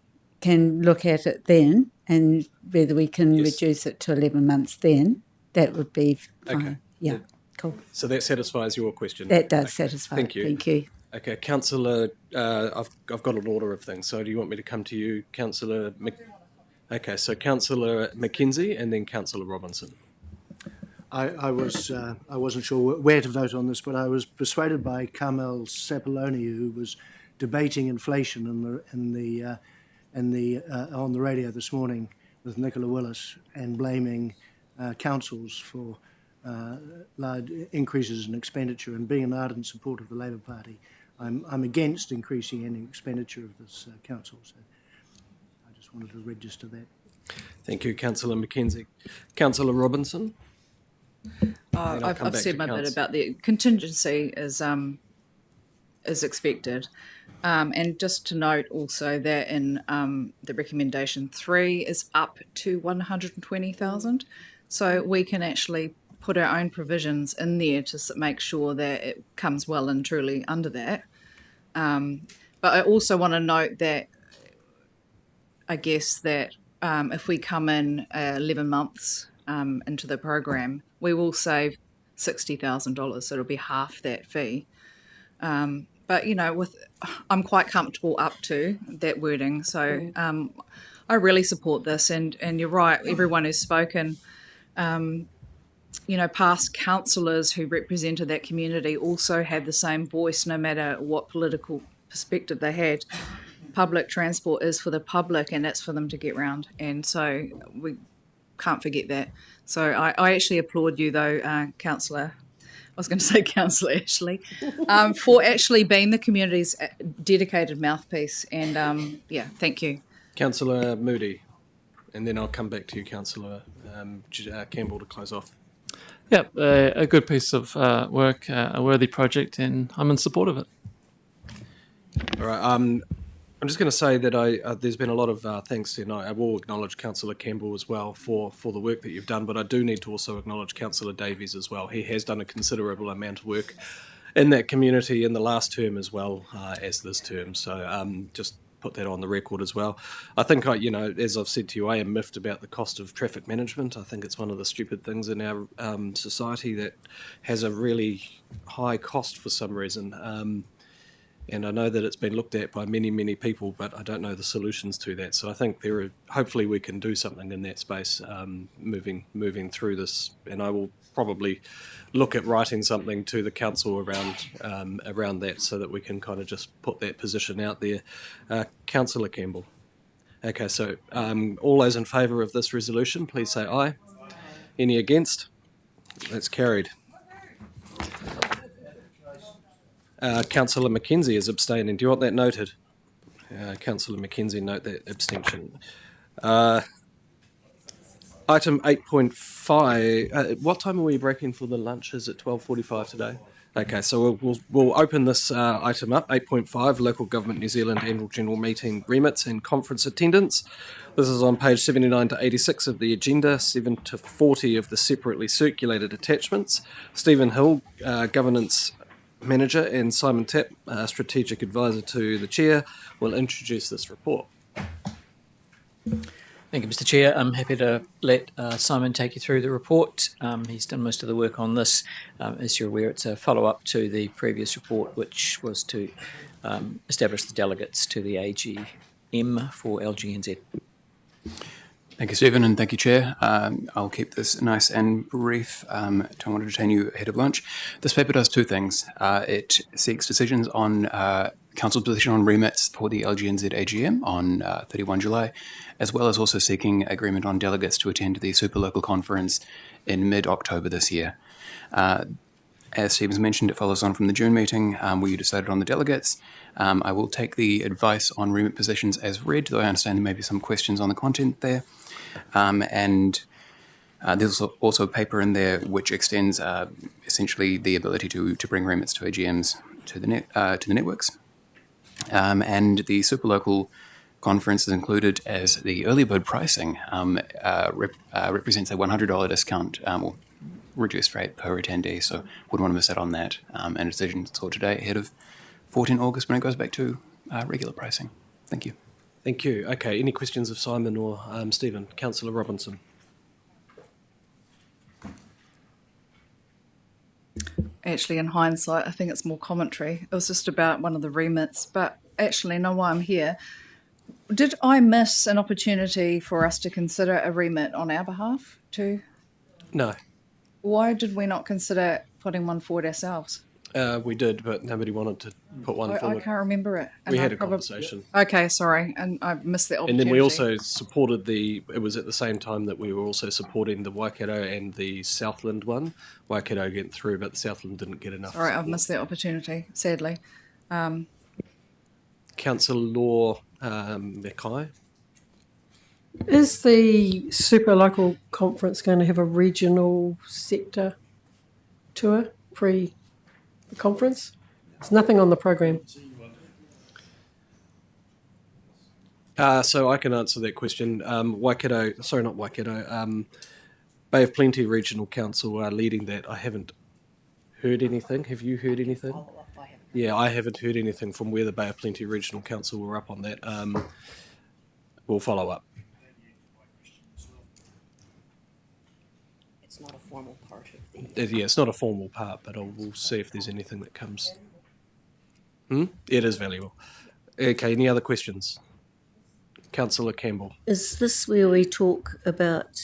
Speaker 8: can look at it then, and whether we can reduce it to 11 months then, that would be fine.
Speaker 1: Okay.
Speaker 8: Yeah, cool.
Speaker 1: So that satisfies your question?
Speaker 8: That does satisfy.
Speaker 1: Thank you.
Speaker 8: Thank you.
Speaker 1: Okay, Councillor, I've got an order of things. So do you want me to come to you, Councillor? Okay, so Councillor Mackenzie and then Councillor Robinson.
Speaker 5: I wasn't sure where to vote on this, but I was persuaded by Carmel Sapoloni, who was debating inflation on the radio this morning with Nicola Willis, and blaming councils for large increases in expenditure. And being an ardent supporter of the Labour Party, I'm against increasing any expenditure of this council. So I just wanted to register that.
Speaker 1: Thank you, Councillor Mackenzie. Councillor Robinson.
Speaker 11: I've said my bit about the contingency is expected, and just to note also that in the recommendation 3 is up to 120,000, so we can actually put our own provisions in there to make sure that it comes well and truly under that. But I also want to note that I guess that if we come in 11 months into the program, we will save $60,000, so it'll be half that fee. But you know, I'm quite comfortable up to that wording, so I really support this. And you're right, everyone who's spoken, you know, past councillors who represented that community also had the same voice, no matter what political perspective they had. Public transport is for the public, and that's for them to get round, and so we can't forget that. So I actually applaud you, though, Councillor. I was going to say Councillor Ashley, for actually being the community's dedicated mouthpiece. And yeah, thank you.
Speaker 1: Councillor Moody, and then I'll come back to you, Councillor Campbell, to close off.
Speaker 2: Yeah, a good piece of work, a worthy project, and I'm in support of it.
Speaker 1: All right. I'm just going to say that there's been a lot of thanks, and I will acknowledge Councillor Campbell as well for the work that you've done, but I do need to also acknowledge Councillor Davies as well. He has done a considerable amount of work in that community in the last term as well as this term, so just put that on the record as well. I think, you know, as I've said to you, I am miffed about the cost of traffic management. I think it's one of the stupid things in our society that has a really high cost for some reason. And I know that it's been looked at by many, many people, but I don't know the solutions to that. So I think hopefully we can do something in that space moving through this. And I will probably look at writing something to the council around that, so that we can kind of just put that position out there. Councillor Campbell. Okay, so all those in favour of this resolution, please say aye. Any against? That's carried. Councillor Mackenzie is abstaining. Do you want that noted? Councillor Mackenzie, note that abstention. Item 8.5. What time are we breaking for the lunch? Is it 12:45 today? Okay, so we'll open this item up. 8.5, Local Government New Zealand Annual General Meeting remits and conference attendance. This is on page 79 to 86 of the agenda, 7 to 40 of the separately circulated attachments. Stephen Hill, Governance Manager, and Simon Tapp, Strategic Advisor to the Chair, will introduce this report.
Speaker 19: Thank you, Mr. Chair. I'm happy to let Simon take you through the report. He's done most of the work on this. As you're aware, it's a follow-up to the previous report, which was to establish the delegates to the AGM for LGNZ.
Speaker 3: Thank you, Stephen, and thank you, Chair. I'll keep this nice and brief. Don't want to detain you ahead of lunch. This paper does two things. It seeks decisions on Council's position on remits for the LGNZ AGM on 31 July, as well as also seeking agreement on delegates to attend the Superlocal Conference in mid-October this year. As Stephen's mentioned, it follows on from the June meeting where you decided on the delegates. I will take the advice on remit positions as read, though I understand there may be some questions on the content there. And there's also a paper in there which extends essentially the ability to bring remits to AGMs to the networks. And the Superlocal Conference is included as the early bird pricing represents a $100 discount or reduced rate per attendee, so wouldn't want to miss out on that. And a decision till today ahead of 14 August when it goes back to regular pricing. Thank you.
Speaker 1: Thank you. Okay, any questions of Simon or Stephen? Councillor Robinson.
Speaker 11: Actually, in hindsight, I think it's more commentary. It was just about one of the remits, but actually, know why I'm here. Did I miss an opportunity for us to consider a remit on our behalf too?
Speaker 1: No.
Speaker 11: Why did we not consider putting one forward ourselves?
Speaker 1: We did, but nobody wanted to put one
Speaker 11: I
Speaker 1: forward.
Speaker 11: can't remember it.
Speaker 1: We had a conversation.
Speaker 11: Okay, sorry, and I missed the opportunity.
Speaker 1: And then we also supported it was at the same time that we were also supporting the Waikato and the Southland one. Waikato went through, but the Southland didn't get enough.
Speaker 11: Sorry, I've missed the opportunity, sadly.
Speaker 1: Councillor Law Mekai.
Speaker 21: Is the Super Local Conference going to have a regional sector tour pre the conference? There's nothing on the program.
Speaker 1: So I can answer that question. Bay of Plenty Regional Council are leading that. I haven't heard anything. Have you heard anything? Yeah, I haven't heard anything from where the Bay of Plenty Regional Council were up on that. We'll follow up.
Speaker 9: It's not a formal part of the...
Speaker 1: Yeah, it's not a formal part, but we'll see if there's anything that comes. It is valuable. Okay, any other questions? Councillor Campbell.
Speaker 9: Is this where we talk about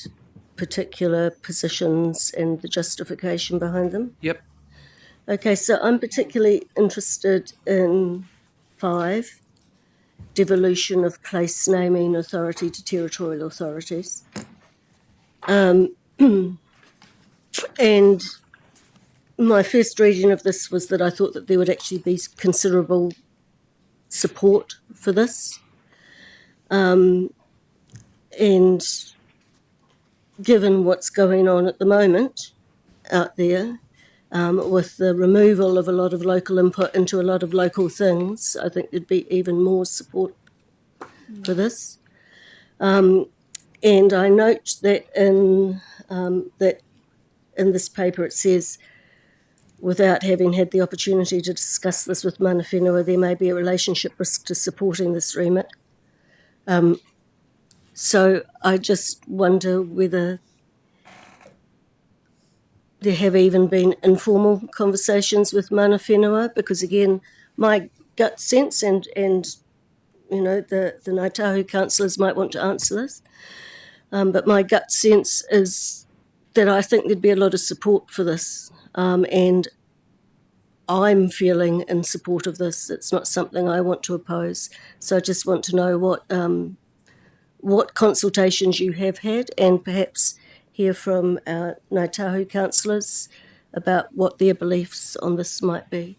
Speaker 9: particular positions and the justification behind them?
Speaker 1: Yep.
Speaker 9: Okay, so I'm particularly interested in 5, devolution of place naming authority to territorial authorities. And my first reading of this was that I thought that there would actually be considerable support for this. And given what's going on at the moment out there, with the removal of a lot of local input into a lot of local things, I think there'd be even more support for this. And I note that in this paper it says, without having had the opportunity to discuss this with mana whenua, there may be a relationship risk to supporting this remit. So I just wonder whether there have even been informal conversations with mana whenua, because again, my gut sense, and you know, the Ngāi Tahu councillors might want to answer this, but my gut sense is that I think there'd be a lot of support for this, and I'm feeling in support of this. It's not something I want to oppose. So I just want to know what consultations you have had, and perhaps hear from our Ngāi Tahu councillors about what their beliefs on this might be.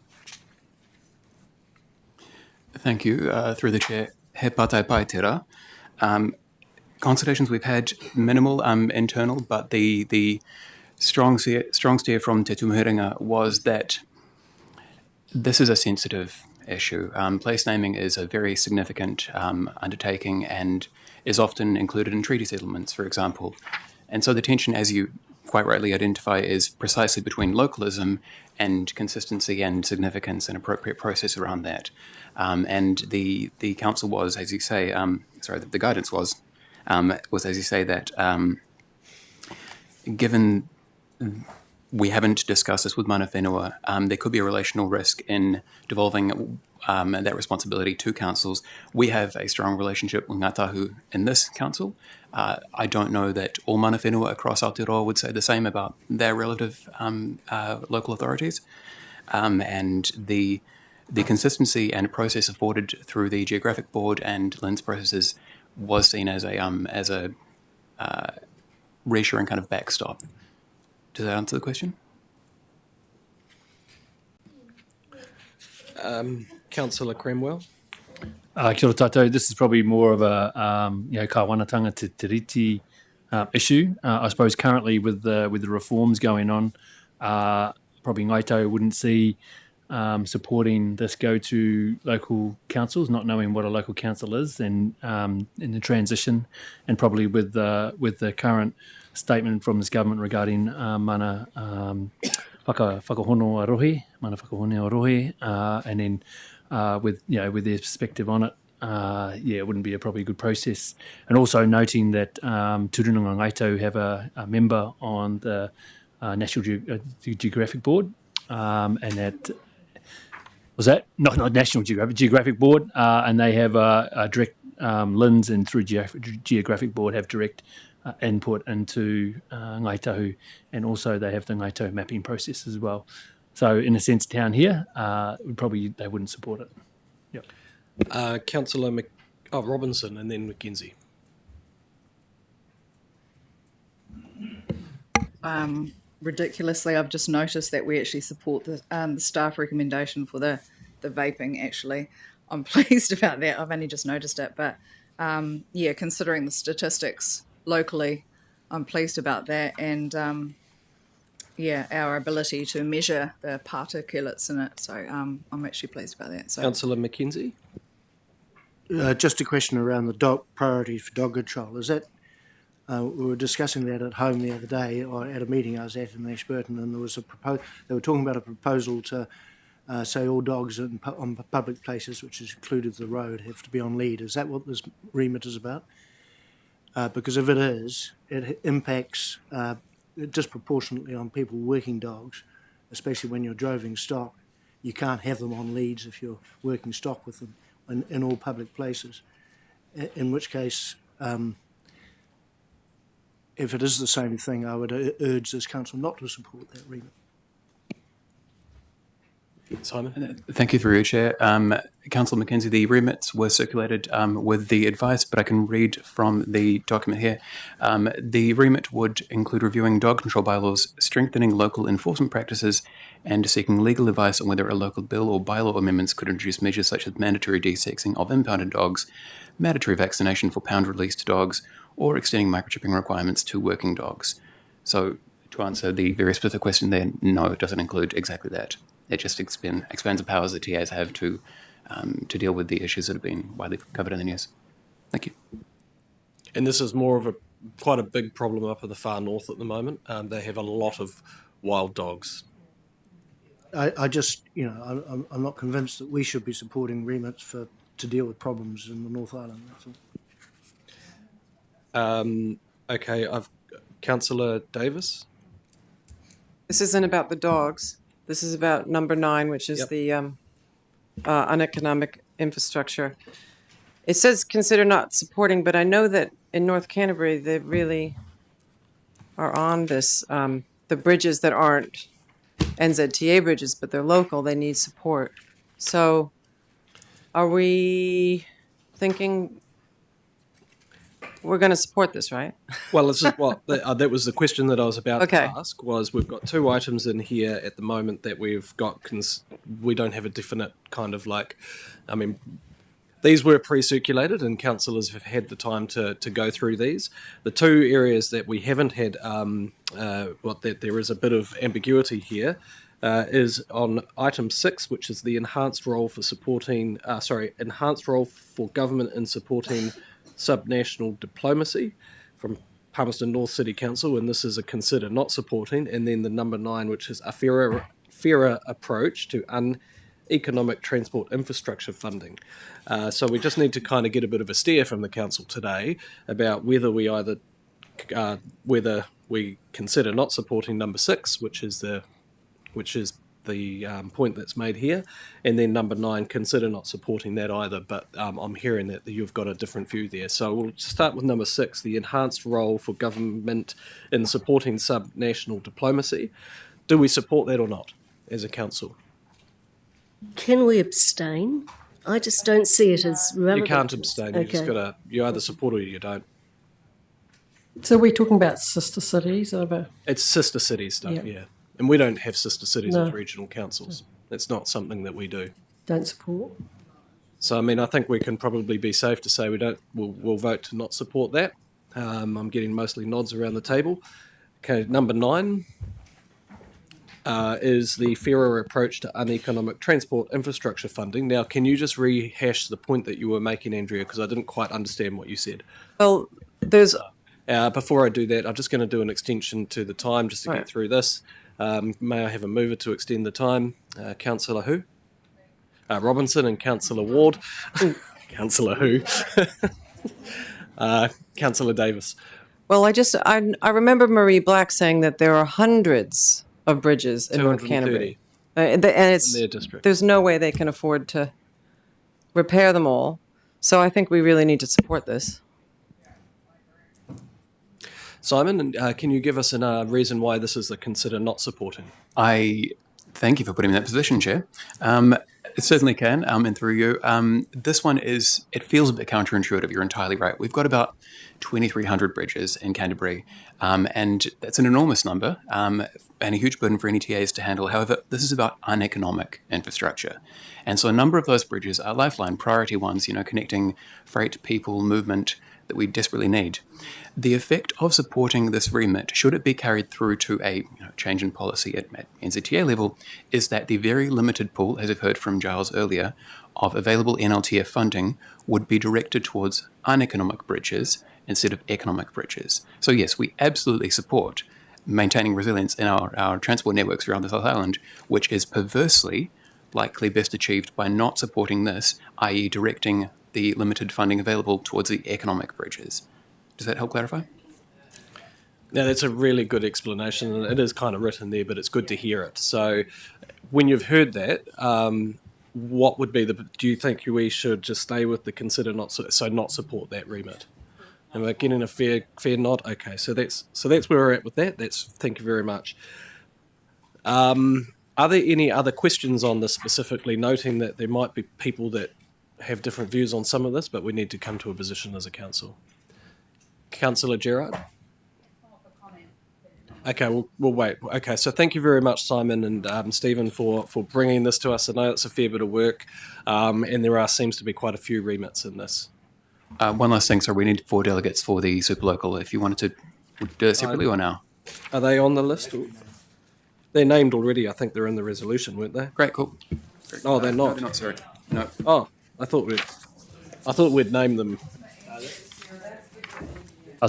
Speaker 3: Thank you. Through the chair, he patai pai tera. Consultations we've had minimal, internal, but the strong steer from Te Tumuhiringa was that This is a sensitive issue. Place naming is a very significant undertaking and is often included in treaty settlements, for example. And so the tension, as you quite rightly identify, is precisely between localism and consistency and significance and appropriate process around that. And the council was, as you say, the guidance was, as you say, that given we haven't discussed this with mana whenua, there could be a relational risk in devolving that responsibility to councils. We have a strong relationship with Ngā Tahu in this council. I don't know that all mana whenua across Aotearoa would say the same about their relative local authorities. And the consistency and process afforded through the Geographic Board and LINZ processes was seen as a reassuring kind of backstop. Does that answer the question?
Speaker 1: Councillor Cromwell.
Speaker 12: Kia ora tātou. This is probably more of a kāwanatanga te tiriti issue. I suppose currently with the reforms going on, probably Ngaito wouldn't see supporting this go to local councils, not knowing what a local council is, and in the transition, and probably with the current statement from this government regarding mana whakahono arohi, and then with their perspective on it, it wouldn't be a probably good process. And also noting that Turunga Ngaito have a member on the National Geographic Board, and that was that not National Geographic Board, and they have a direct LINZ and through Geographic Board have direct input into Ngāi Tahu, and also they have the Ngāi Tahu mapping process as well. So in a sense, down here, they wouldn't support it. Yep.
Speaker 1: Councillor Robinson and then Mackenzie.
Speaker 11: Ridiculously, I've just noticed that we actually support the staff recommendation for the vaping. Actually, I'm pleased about that. I've only just noticed it, but considering the statistics locally, I'm pleased about that, and our ability to measure the particulates in it. So I'm actually pleased about that. So,
Speaker 1: Councillor Mackenzie.
Speaker 5: Just a question around the priority for dog control. Is that we were discussing that at home the other day, or at a meeting I was at in Ashburton, and there was they were talking about a proposal to say all dogs on public places, which has included the road, have to be on lead. Is that what this remit is about? Because if it is, it impacts disproportionately on people working dogs, especially when you're droving stock. You can't have them on leads if you're working stock with them in all public places, in which case, if it is the same thing, I would urge this council not to support that remit.
Speaker 1: Simon?
Speaker 3: Thank you through your chair. Councillor Mackenzie, the remits were circulated with the advice, but I can read from the document here. The remit would include reviewing dog control bylaws, strengthening local enforcement practices, and seeking legal advice on whether a local bill or bylaw amendments could introduce measures such as mandatory desexing of impounded dogs, mandatory vaccination for pound-released dogs, or extending microchipping requirements to working dogs. So to answer the very specific question there, no, it doesn't include exactly that. It just expands the powers that TAs have to deal with the issues that have been widely covered in the news. Thank you.
Speaker 1: And this is more of quite a big problem up in the far north at the moment. They have a lot of wild dogs.
Speaker 5: I just, I'm not convinced that we should be supporting remits to deal with problems in the North Island. That's all.
Speaker 1: Okay, Councillor Davis.
Speaker 10: This isn't about the dogs. This is about number 9, which is the uneconomic infrastructure. It says consider not supporting, but I know that in North Canterbury they really are on this. The bridges that aren't NZTA bridges, but they're local, they need support. So are we thinking we're going to support this, right?
Speaker 1: Well, this is what that was the question that I was about to ask. Was we've got 2 items in here at the moment that we've got. We don't have a definite kind of these were pre-circulated and councillors have had the time to go through these. The 2 areas that we haven't had, that there is a bit of ambiguity here, is on item 6, which is the enhanced role for government in supporting subnational diplomacy from Palmerston North City Council, and this is a consider not supporting. And then the number 9, which is a fairer approach to economic transport infrastructure funding. So we just need to kind of get a bit of a steer from the council today about whether we consider not supporting number 6, which is the point that's made here, and then number 9, consider not supporting that either. But I'm hearing that you've got a different view there. So we'll start with number 6, the enhanced role for government in supporting subnational diplomacy. Do we support that or not as a council?
Speaker 9: Can we abstain? I just don't see it as relevant.
Speaker 1: You can't abstain.
Speaker 9: Okay.
Speaker 1: You either support or you don't.
Speaker 21: So we're talking about sister cities over.
Speaker 1: It's sister city stuff,
Speaker 21: Yeah.
Speaker 1: yeah. And we don't have sister cities
Speaker 21: No.
Speaker 1: as regional councils. It's not something that we do.
Speaker 21: Don't support.
Speaker 1: So, I mean, I think we can probably be safe to say we'll vote to not support that. I'm getting mostly nods around the table. Okay, number 9 is the fairer approach to uneconomic transport infrastructure funding. Now, can you just rehash the point that you were making, Andrea, because I didn't quite understand what you said.
Speaker 10: Well, there's...
Speaker 1: Before I do that, I'm just going to do an extension to the time just to
Speaker 10: Right.
Speaker 1: get through this. May I have a mover to extend the time? Councillor who? Robinson and Councillor Ward. Councillor who? Councillor Davis.
Speaker 10: Well, I remember Marie Black saying that there are hundreds of bridges in North
Speaker 1: 230.
Speaker 10: Canterbury. And it's
Speaker 1: In their district.
Speaker 10: There's no way they can afford to repair them all. So I think we really need to support this.
Speaker 1: Simon, can you give us a reason why this is the consider not supporting?
Speaker 3: I thank you for putting me in that position, Chair. It certainly can, and through you. This one it feels a bit counterintuitive. You're entirely right. We've got about 2,300 bridges in Canterbury, and that's an enormous number and a huge burden for NETAs to handle. However, this is about uneconomic infrastructure. And so a number of those bridges are lifeline, priority ones, connecting freight, people, movement that we desperately need. The effect of supporting this remit, should it be carried through to a change in policy at NZTA level, is that the very limited pool, as I've heard from Giles earlier, of available NLTF funding would be directed towards uneconomic bridges instead of economic bridges. So yes, we absolutely support maintaining resilience in our transport networks around the South Island, which is perversely likely best achieved by not supporting this, i.e. directing the limited funding available towards the economic bridges. Does that help clarify?
Speaker 1: Now, that's a really good explanation, and it is kind of written there, but it's good to hear it. So when you've heard that, what would be do you think we should just stay with the consider not, so not support that remit? Am I getting a fair nod? Okay, so that's where we're at with that. Thank you very much. Are there any other questions on this specifically, noting that there might be people that have different views on some of this, but we need to come to a position as a council? Councillor Gerard? Okay, we'll wait. Okay, so thank you very much, Simon and Stephen, for bringing this to us. I know it's a fair bit of work, and there seems to be quite a few remits in this.
Speaker 3: One last thing, so we need 4 delegates for the superlocal. If you wanted to do it separately or now?
Speaker 1: Are they on the list? They're named already. I think they're in the resolution, weren't they?
Speaker 3: Great, cool.
Speaker 1: Oh, they're not.
Speaker 3: No, they're not, sorry. No.
Speaker 1: Oh, I thought we'd name them.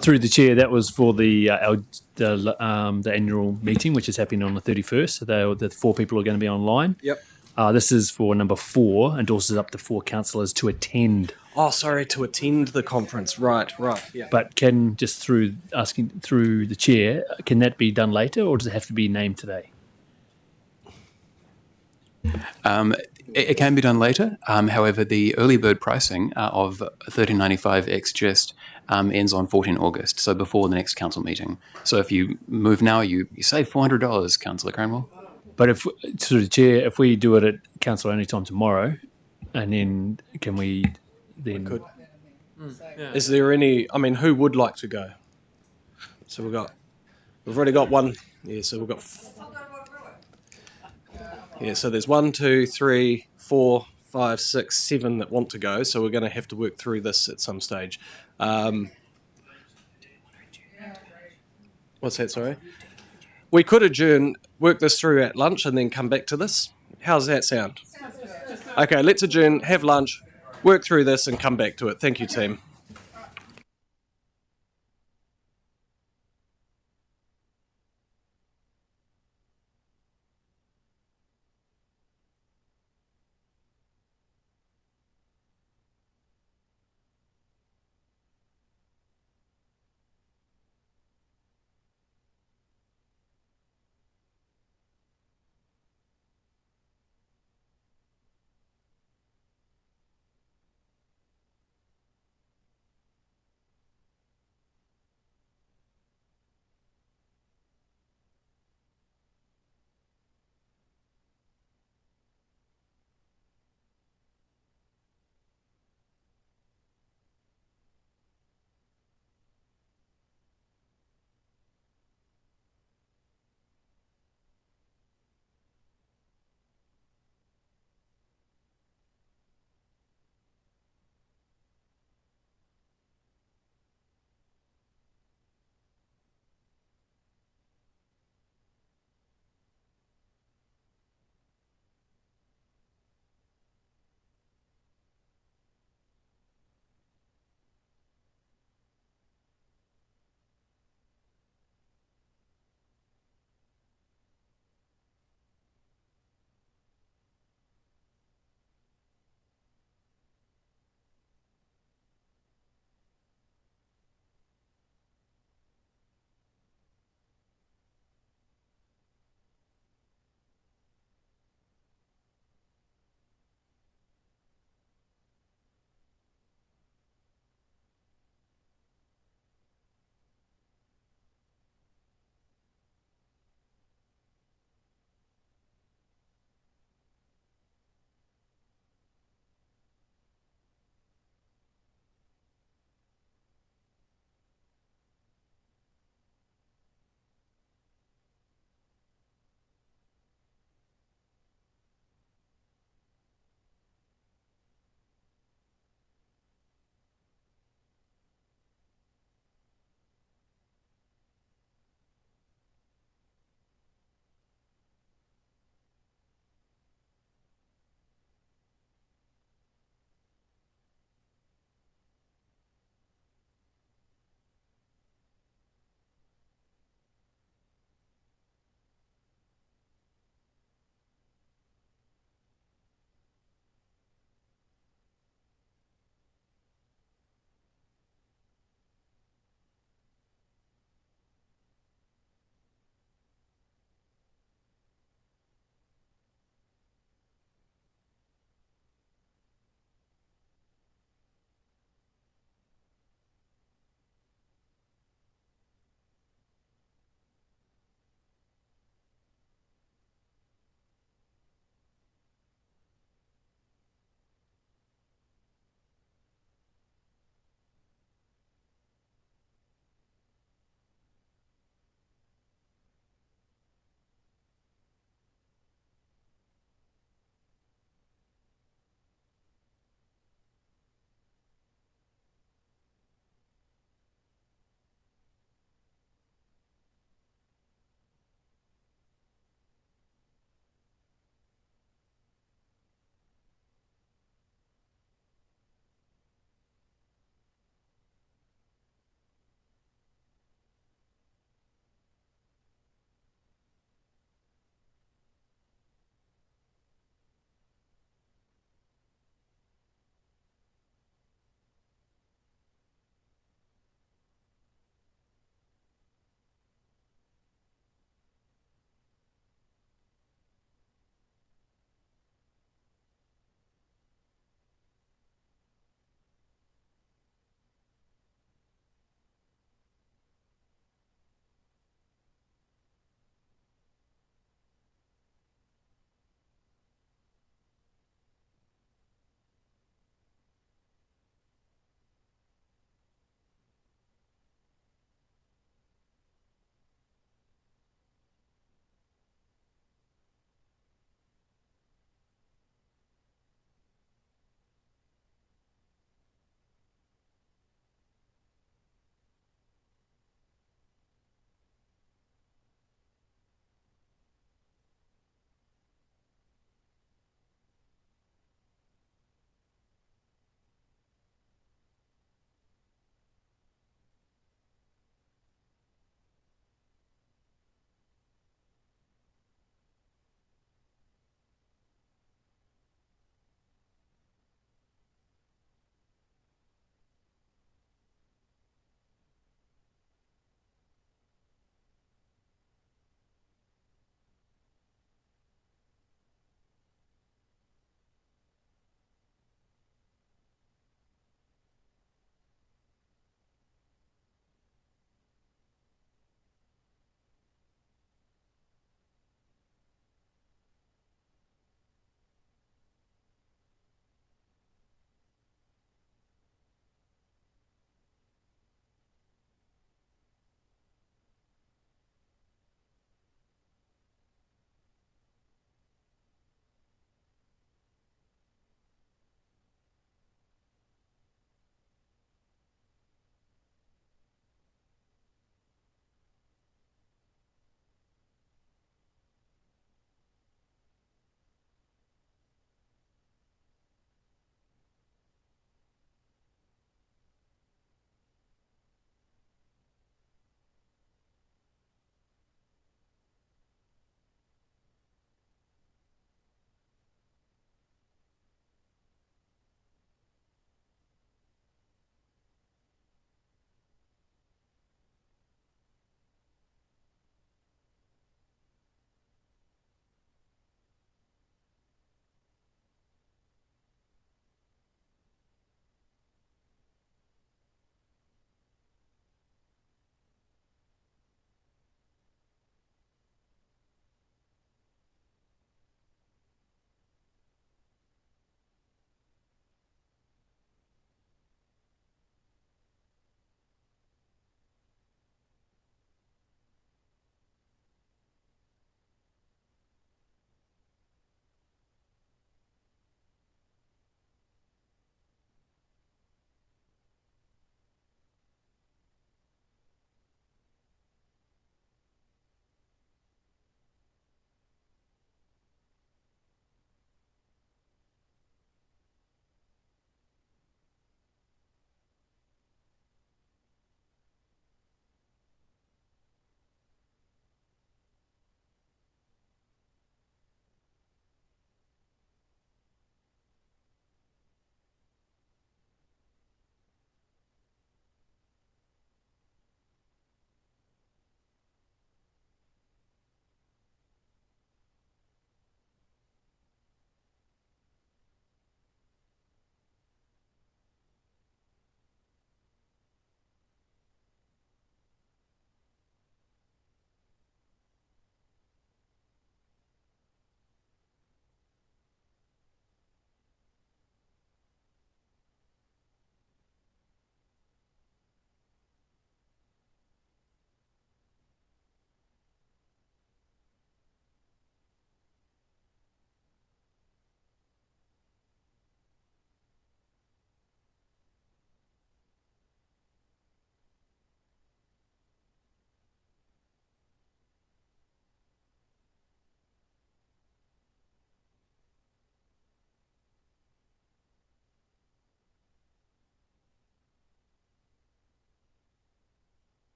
Speaker 12: Through the chair, that was for the annual meeting, which is happening on the 31st. So the 4 people are going to be online.
Speaker 1: Yep.
Speaker 12: This is for number 4, endorses up to 4 councillors to attend.
Speaker 1: Oh, sorry, to attend the conference. Right. Yeah.
Speaker 12: But through the chair, can that be done later, or does it have to be named today?
Speaker 3: It can be done later. However, the early bird pricing of $13.95 ex gist ends on 14 August, so before the next council meeting. So if you move now, you save $400, Councillor Cranwell.
Speaker 12: But through the chair, if we do it at council only time tomorrow, and then can we then?
Speaker 1: We could. Is there any? I mean, who would like to go? So we've already got one. Yeah. So we've got. Yeah. So there's 1, 2, 3, 4, 5, 6, 7 that want to go. So we're going to have to work through this at some stage. What's that? Sorry. We could adjourn, work this through at lunch, and then come back to this. How's that sound? Okay, let's adjourn, have lunch, work through this, and come back to it. Thank you, team.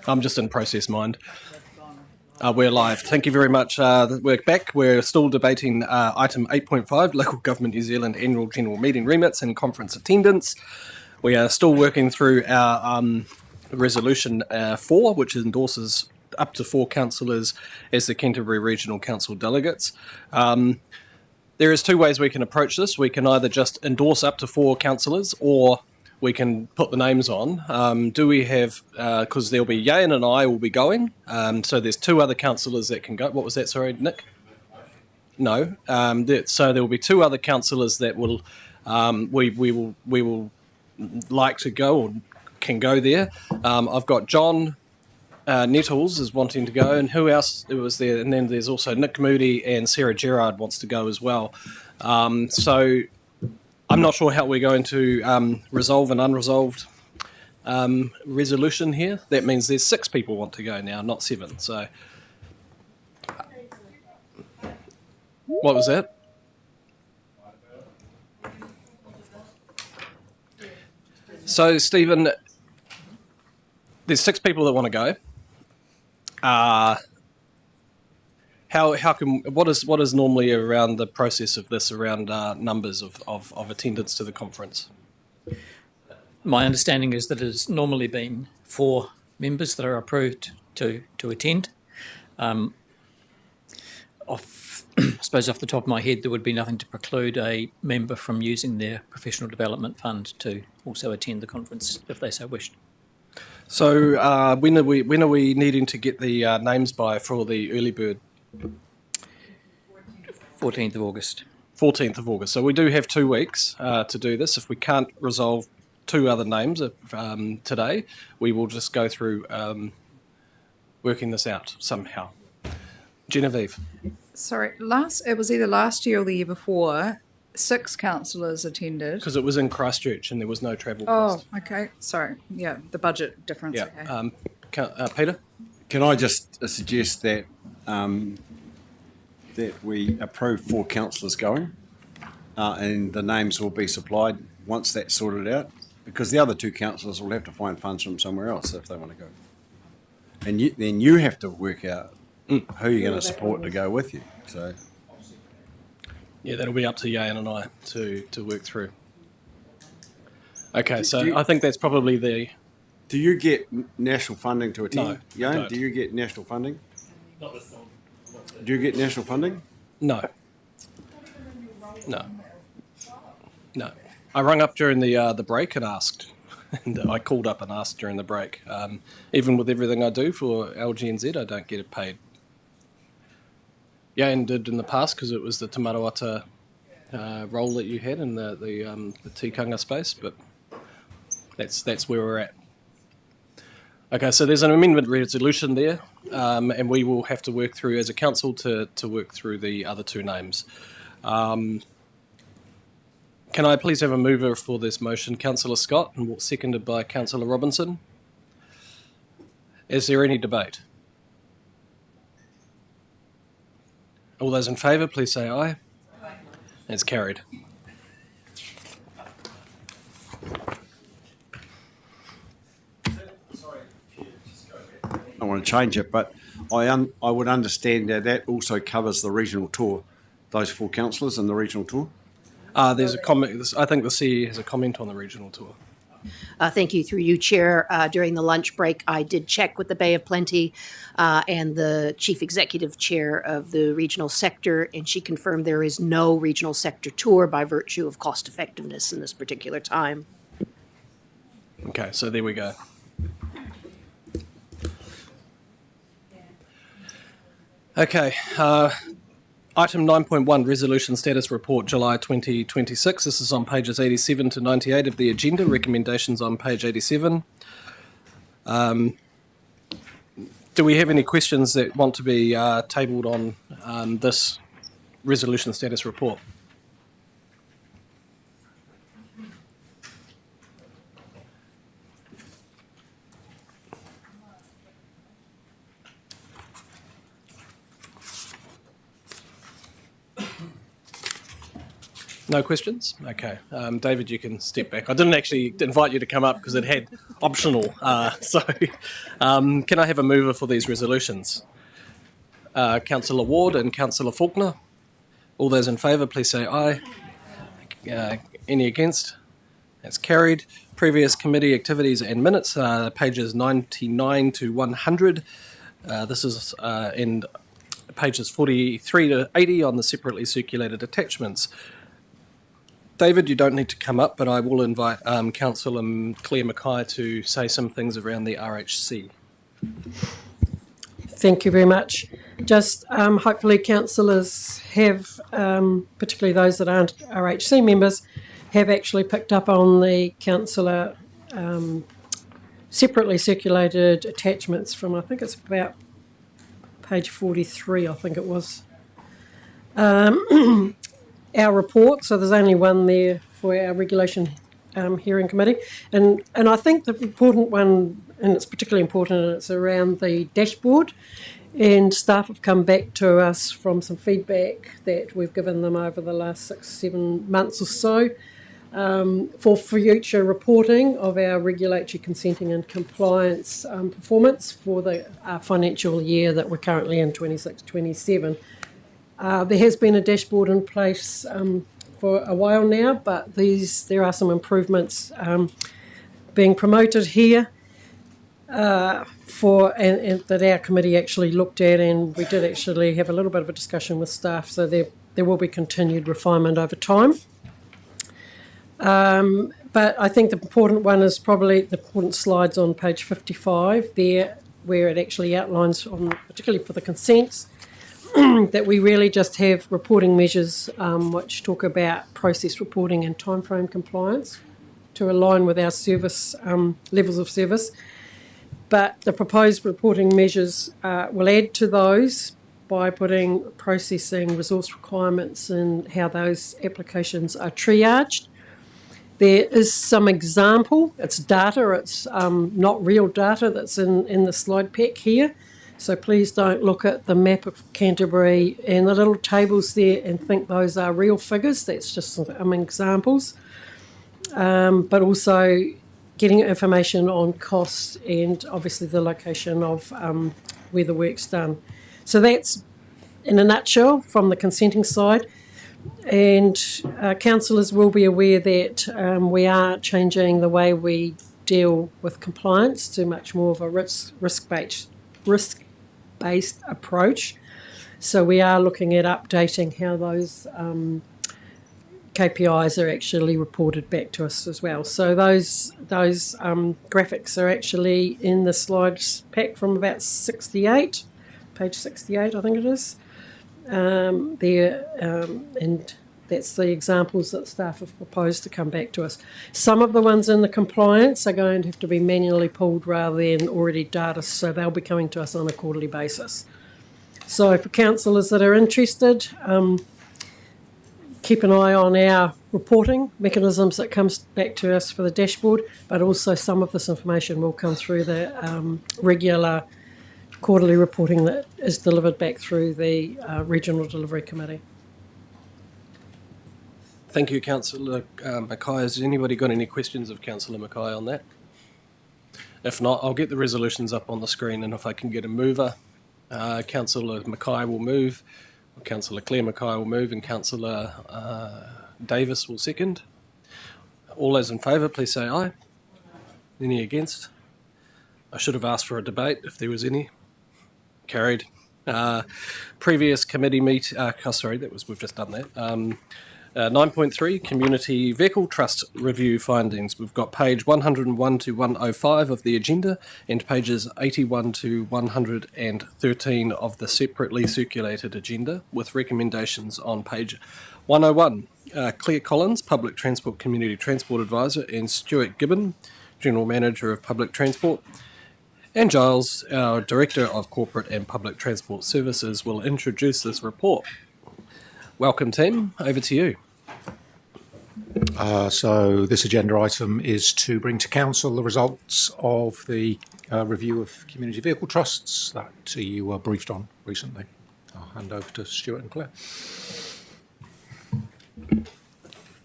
Speaker 1: I'm just in process mind. We're live. Thank you very much. We're back. We're still debating item 8.5, Local Government New Zealand Annual General Meeting Remits and Conference Attendance. We are still working through our resolution 4, which endorses up to 4 councillors as the Canterbury Regional Council delegates. There is 2 ways we can approach this. We can either just endorse up to 4 councillors, or we can put the names on. Do we have, because there'll be Yayan and I will be going, so there's 2 other councillors that can go. What was that, sorry, Nick? No. So there will be 2 other councillors that will, we will like to go or can go there. I've got John Nettles is wanting to go, and who else was there? And then there's also Nick Moody and Sarah Gerard wants to go as well. So I'm not sure how we're going to resolve an unresolved resolution here. That means there's 6 people want to go now, not 7. So, what was that? So, Stephen, there's 6 people that want to go. What is normally around the process of this around numbers of attendance to the conference?
Speaker 19: My understanding is that it has normally been 4 members that are approved to attend. I suppose off the top of my head, there would be nothing to preclude a member from using their professional development fund to also attend the conference if they so wished.
Speaker 1: So when are we needing to get the names by for the early bird?
Speaker 19: 14th of August.
Speaker 1: 14th of August. So we do have 2 weeks to do this. If we can't resolve 2 other names today, we will just go through working this out somehow. Genevieve.
Speaker 11: Sorry, it was either last year or the year before. 6 councillors attended.
Speaker 1: Because it was in Christchurch and there was no travel cost.
Speaker 11: Oh, okay. Sorry. Yeah, the budget difference.
Speaker 1: Yeah.
Speaker 11: Okay.
Speaker 1: Peter?
Speaker 16: Can I just suggest that that we approve 4 councillors going, and the names will be supplied once that's sorted out, because the other 2 councillors will have to find funds from somewhere else if they want to go. And then you have to work out who you're going to support to go with you. So.
Speaker 1: Yeah, that'll be up to Yayan and I to work through. Okay, so I think that's probably the...
Speaker 16: Do you get national funding to attend?
Speaker 1: No,
Speaker 16: Yayan, do you get national funding? Do you get national funding?
Speaker 1: No. I rung up during the break and asked. And I called up and asked during the break. Even with everything I do for LGNZ, I don't get it paid. Yayan did in the past because it was the Te Maroata role that you had in the tikanga space, but that's where we're at. Okay, so there's an amendment resolution there, and we will have to work through as a council to work through the other 2 names. Can I please have a mover for this motion, Councillor Scott, and seconded by Councillor Robinson? Is there any debate? All those in favour, please say aye. It's carried.
Speaker 16: I want to change it, but I would understand that also covers the regional tour, those 4 councillors in the regional tour.
Speaker 1: There's a comment. I think the CE has a comment on the regional tour.
Speaker 13: Thank you. Through you, Chair. During the lunch break, I did check with the Bay of Plenty and the Chief Executive Chair of the regional sector, and she confirmed there is no regional sector tour by virtue of cost effectiveness in this particular time.
Speaker 1: Okay, so there we go. Okay, item 9.1, Resolution Status Report, July 2026. This is on pages 87 to 98 of the agenda. Recommendations on page 87. Do we have any questions that want to be tabled on this Resolution Status Report? No questions? Okay. David, you can step back. I didn't actually invite you to come up because it had optional. Can I have a mover for these resolutions? Councillor Ward and Councillor Faulkner. All those in favour, please say aye. Any against? That's carried. Previous committee activities and minutes, pages 99 to 100. This is in pages 43 to 80 on the separately circulated attachments. David, you don't need to come up, but I will invite Councillor Claire Mackay to say some things around the RHC.
Speaker 21: Thank you very much. Just hopefully councillors have, particularly those that aren't RHC members, have actually picked up on the councillor separately circulated attachments from, I think it's about page 43, I think it was. Our report, so there's only one there for our regulation hearing committee. And I think the important one, and it's particularly important, and it's around the dashboard. And staff have come back to us from some feedback that we've given them over the last 6-7 months or so for future reporting of our regulatory consenting and compliance performance for the financial year that we're currently in, 26-27. There has been a dashboard in place for a while now, but there are some improvements being promoted here and that our committee actually looked at, and we did actually have a little bit of a discussion with staff, so there will be continued refinement over time. But I think the important one is probably the important slides on page 55 there, where it actually outlines, particularly for the consents, that we really just have reporting measures which talk about process reporting and timeframe compliance to align with our service levels of service. But the proposed reporting measures will add to those by putting processing resource requirements and how those applications are triaged. There is some example, it's data, it's not real data that's in the slide pack here. So please don't look at the map of Canterbury and the little tables there and think those are real figures. That's just some examples. But also getting information on costs and obviously the location of where the work's done. So that's in a nutshell from the consenting side. And councillors will be aware that we are changing the way we deal with compliance to much more of a risk-based approach. So we are looking at updating how those KPIs are actually reported back to us as well. So those graphics are actually in the slides pack from about 68, page 68 I think it is. And that's the examples that staff have proposed to come back to us. Some of the ones in the compliance are going to have to be manually pulled rather than already data, so they'll be coming to us on a quarterly basis. So for councillors that are interested, keep an eye on our reporting mechanisms that comes back to us for the dashboard, but also some of this information will come through the regular quarterly reporting that is delivered back through the Regional Delivery Committee.
Speaker 1: Thank you, Councillor Mackay. Has anybody got any questions of Councillor Mackay on that? If not, I'll get the resolutions up on the screen, and if I can get a mover, Councillor Mackay will move, Councillor Claire Mackay will move, and Councillor Davis will second. All those in favour, please say aye. Any against? I should have asked for a debate if there was any. Carried. Previous committee meet. We've just done that. 9.3 Community Vehicle Trust Review Findings. We've got page 101 to 105 of the agenda and pages 81 to 113 of the separately circulated agenda, with recommendations on page 101. Claire Collins, Public Transport Community Transport Advisor, and Stuart Gibbon, General Manager of Public Transport, and Giles, our Director of Corporate and Public Transport Services, will introduce this report. Welcome, team. Over to you.
Speaker 22: So this agenda item is to bring to Council the results of the review of community vehicle trusts that you were briefed on recently. I'll hand over to Stuart and Claire.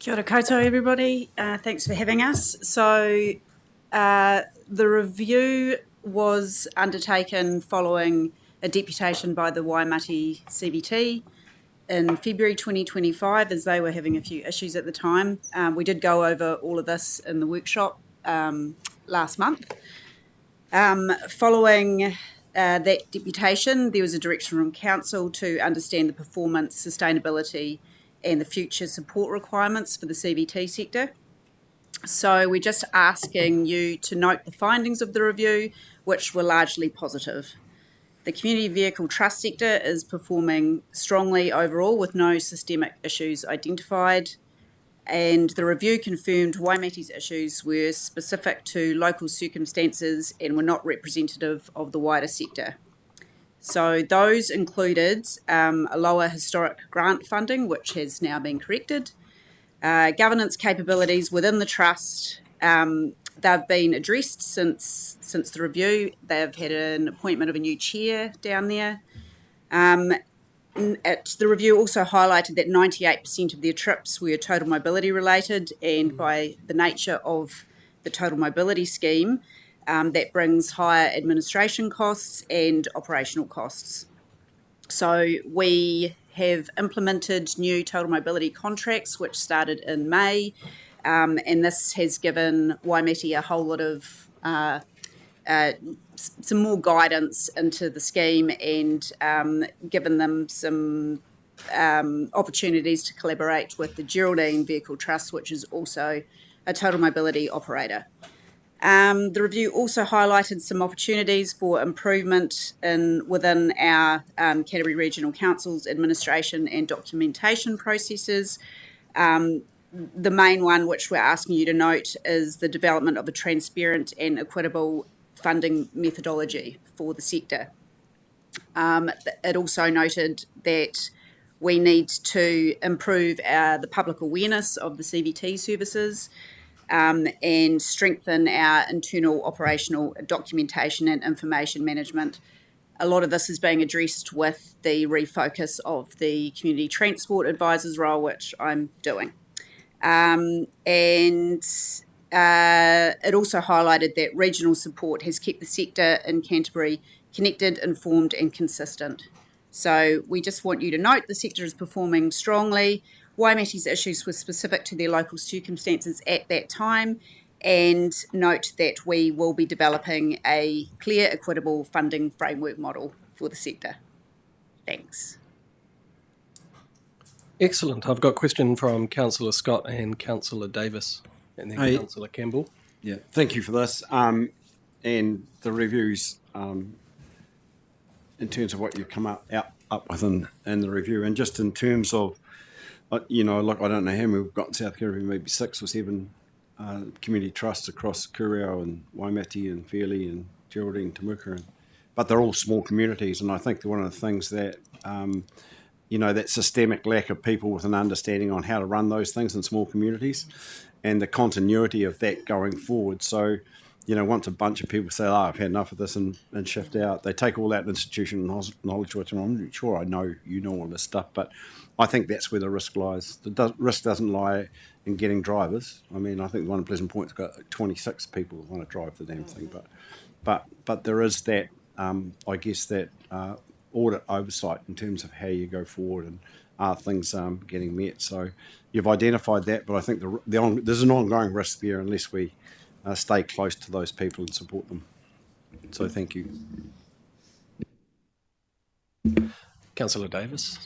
Speaker 7: Kia ora koutou, everybody. Thanks for having us. So the review was undertaken following a deputation by the Waimati CBT in February 2025, as they were having a few issues at the time. We did go over all of this in the workshop last month. Following that deputation, there was a direction from Council to understand the performance, sustainability and the future support requirements for the CBT sector. So we're just asking you to note the findings of the review, which were largely positive. The community vehicle trust sector is performing strongly overall with no systemic issues identified. And the review confirmed Waimati's issues were specific to local circumstances and were not representative of the wider sector. So those included a lower historic grant funding, which has now been corrected, governance capabilities within the trust. They've been addressed since the review. They've had an appointment of a new chair down there. The review also highlighted that 98% of their trips were total mobility related, and by the nature of the total mobility scheme, that brings higher administration costs and operational costs. So we have implemented new total mobility contracts, which started in May, and this has given Waimati a whole lot of some more guidance into the scheme and given them some opportunities to collaborate with the Geraldine Vehicle Trust, which is also a total mobility operator. The review also highlighted some opportunities for improvement within our Canterbury Regional Council's administration and documentation processes. The main one, which we're asking you to note, is the development of a transparent and equitable funding methodology for the sector. It also noted that we need to improve the public awareness of the CVT services, and strengthen our internal operational documentation and information management. A lot of this is being addressed with the refocus of the Community Transport Advisors role, which I'm doing. It also highlighted that regional support has kept the sector in Canterbury connected, informed and consistent. So we just want you to note the sector is performing strongly. Waimati's issues were specific to their local circumstances at that time, and note that we will be developing a clear, equitable funding framework model for the sector. Thanks.
Speaker 1: Excellent. I've got a question from Councillor Scott and Councillor Davis, and then
Speaker 16: Hey.
Speaker 1: Councillor Campbell.
Speaker 16: Yeah, thank you for this. And the reviews, in terms of what you've come up with in the review, and just in terms of, look, I don't know how many we've got in South Canterbury, maybe 6 or 7 community trusts across Kurio and Waimati and Fairlie and Geraldine, Temuka, but they're all small communities, and I think one of the things that that systemic lack of people with an understanding on how to run those things in small communities and the continuity of that going forward. So, once a bunch of people say, I've had enough of this and shift out, they take all that institutional knowledge with them. I'm sure I know all this stuff, but I think that's where the risk lies. The risk doesn't lie in getting drivers. I mean, I think one Pleasant Point's got 26 people who want to drive the damn thing, but there is that, I guess, that audit oversight in terms of how you go forward and are things getting met. So you've identified that, but I think there's an ongoing risk there unless we stay close to those people and support them. So thank you.
Speaker 1: Councillor Davis.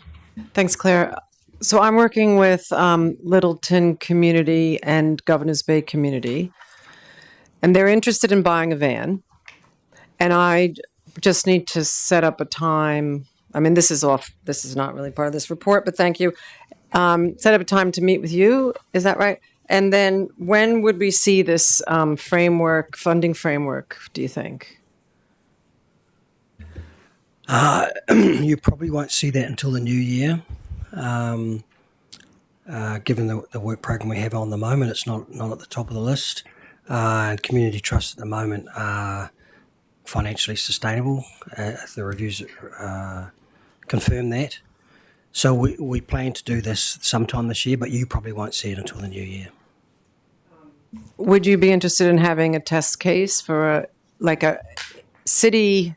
Speaker 10: Thanks, Claire. So I'm working with Littleton community and Governors Bay community, and they're interested in buying a van. And I just need to set up a time. I mean, this is not really part of this report, but thank you. Set up a time to meet with you. Is that right? And then when would we see this funding framework, do you think?
Speaker 6: You probably won't see that until the new year. Given the work program we have on the moment, it's not at the top of the list. And community trusts at the moment are financially sustainable. The reviews confirm that. So we plan to do this sometime this year, but you probably won't see it until the new year.
Speaker 10: Would you be interested in having a test case for a city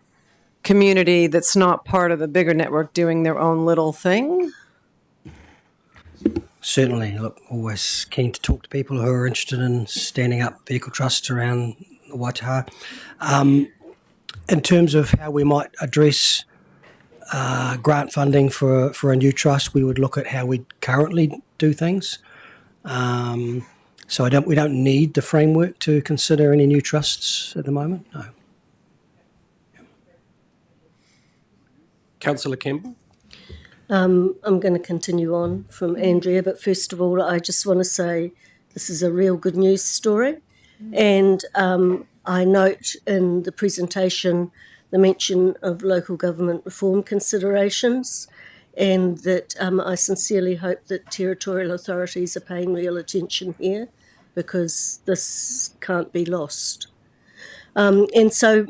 Speaker 10: community that's not part of the bigger network doing their own little thing?
Speaker 6: Certainly, look, always keen to talk to people who are interested in standing up vehicle trusts around the Waitaha. In terms of how we might address grant funding for a new trust, we would look at how we currently do things. So we don't need the framework to consider any new trusts at the moment. No.
Speaker 1: Councillor Campbell.
Speaker 9: I'm going to continue on from Andrea, but first of all, I just want to say this is a real good news story. And I note in the presentation the mention of local government reform considerations, and that I sincerely hope that territorial authorities are paying real attention here, because this can't be lost. And so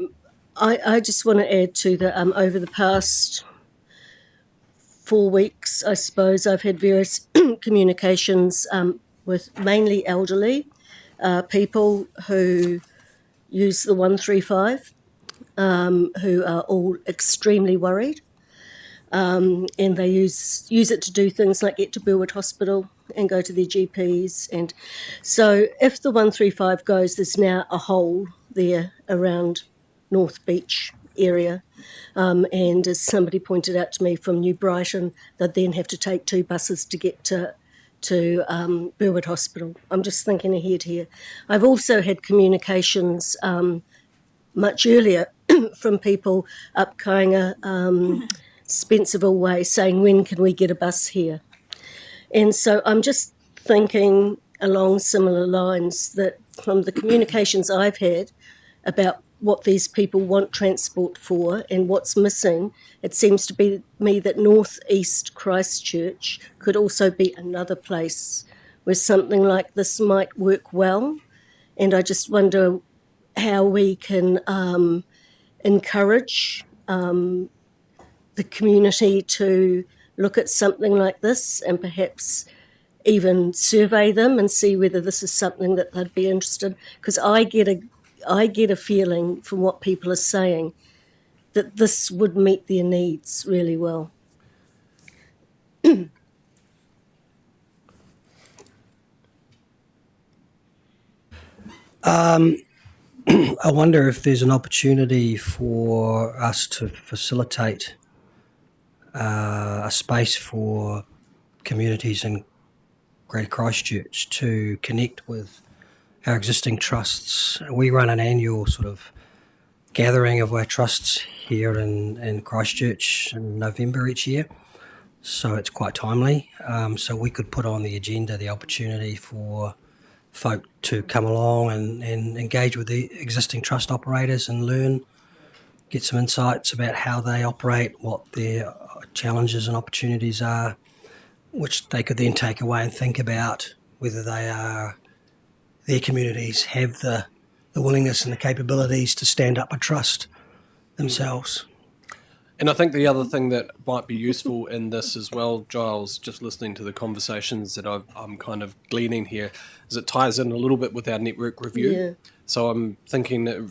Speaker 9: I just want to add to that over the past 4 weeks, I suppose, I've had various communications with mainly elderly people who use the 135, who are all extremely worried. And they use it to do things like get to Burwood Hospital and go to their GPs. And so if the 135 goes, there's now a hole there around North Beach area. And as somebody pointed out to me from New Brighton, they'd then have to take 2 buses to get to Burwood Hospital. I'm just thinking ahead here. I've also had communications much earlier from people up Kainga, Spencerville Way, saying, when can we get a bus here? And so I'm just thinking along similar lines that from the communications I've had about what these people want transport for and what's missing, it seems to be me that northeast Christchurch could also be another place where something like this might work well. And I just wonder how we can encourage the community to look at something like this and perhaps even survey them and see whether this is something that they'd be interested in. Because I get a feeling from what people are saying that this would meet their needs really well.
Speaker 6: I wonder if there's an opportunity for us to facilitate a space for communities in Greater Christchurch to connect with our existing trusts. We run an annual sort of gathering of our trusts here in Christchurch in November each year, so it's quite timely. So we could put on the agenda the opportunity for folk to come along and engage with the existing trust operators and learn, get some insights about how they operate, what their challenges and opportunities are, which they could then take away and think about whether their communities have the willingness and the capabilities to stand up a trust themselves.
Speaker 1: And I think the other thing that might be useful in this as well, Giles, just listening to the conversations that I'm kind of gleaning here, is it ties in a little bit with our network review.
Speaker 9: Yeah.
Speaker 1: So I'm thinking that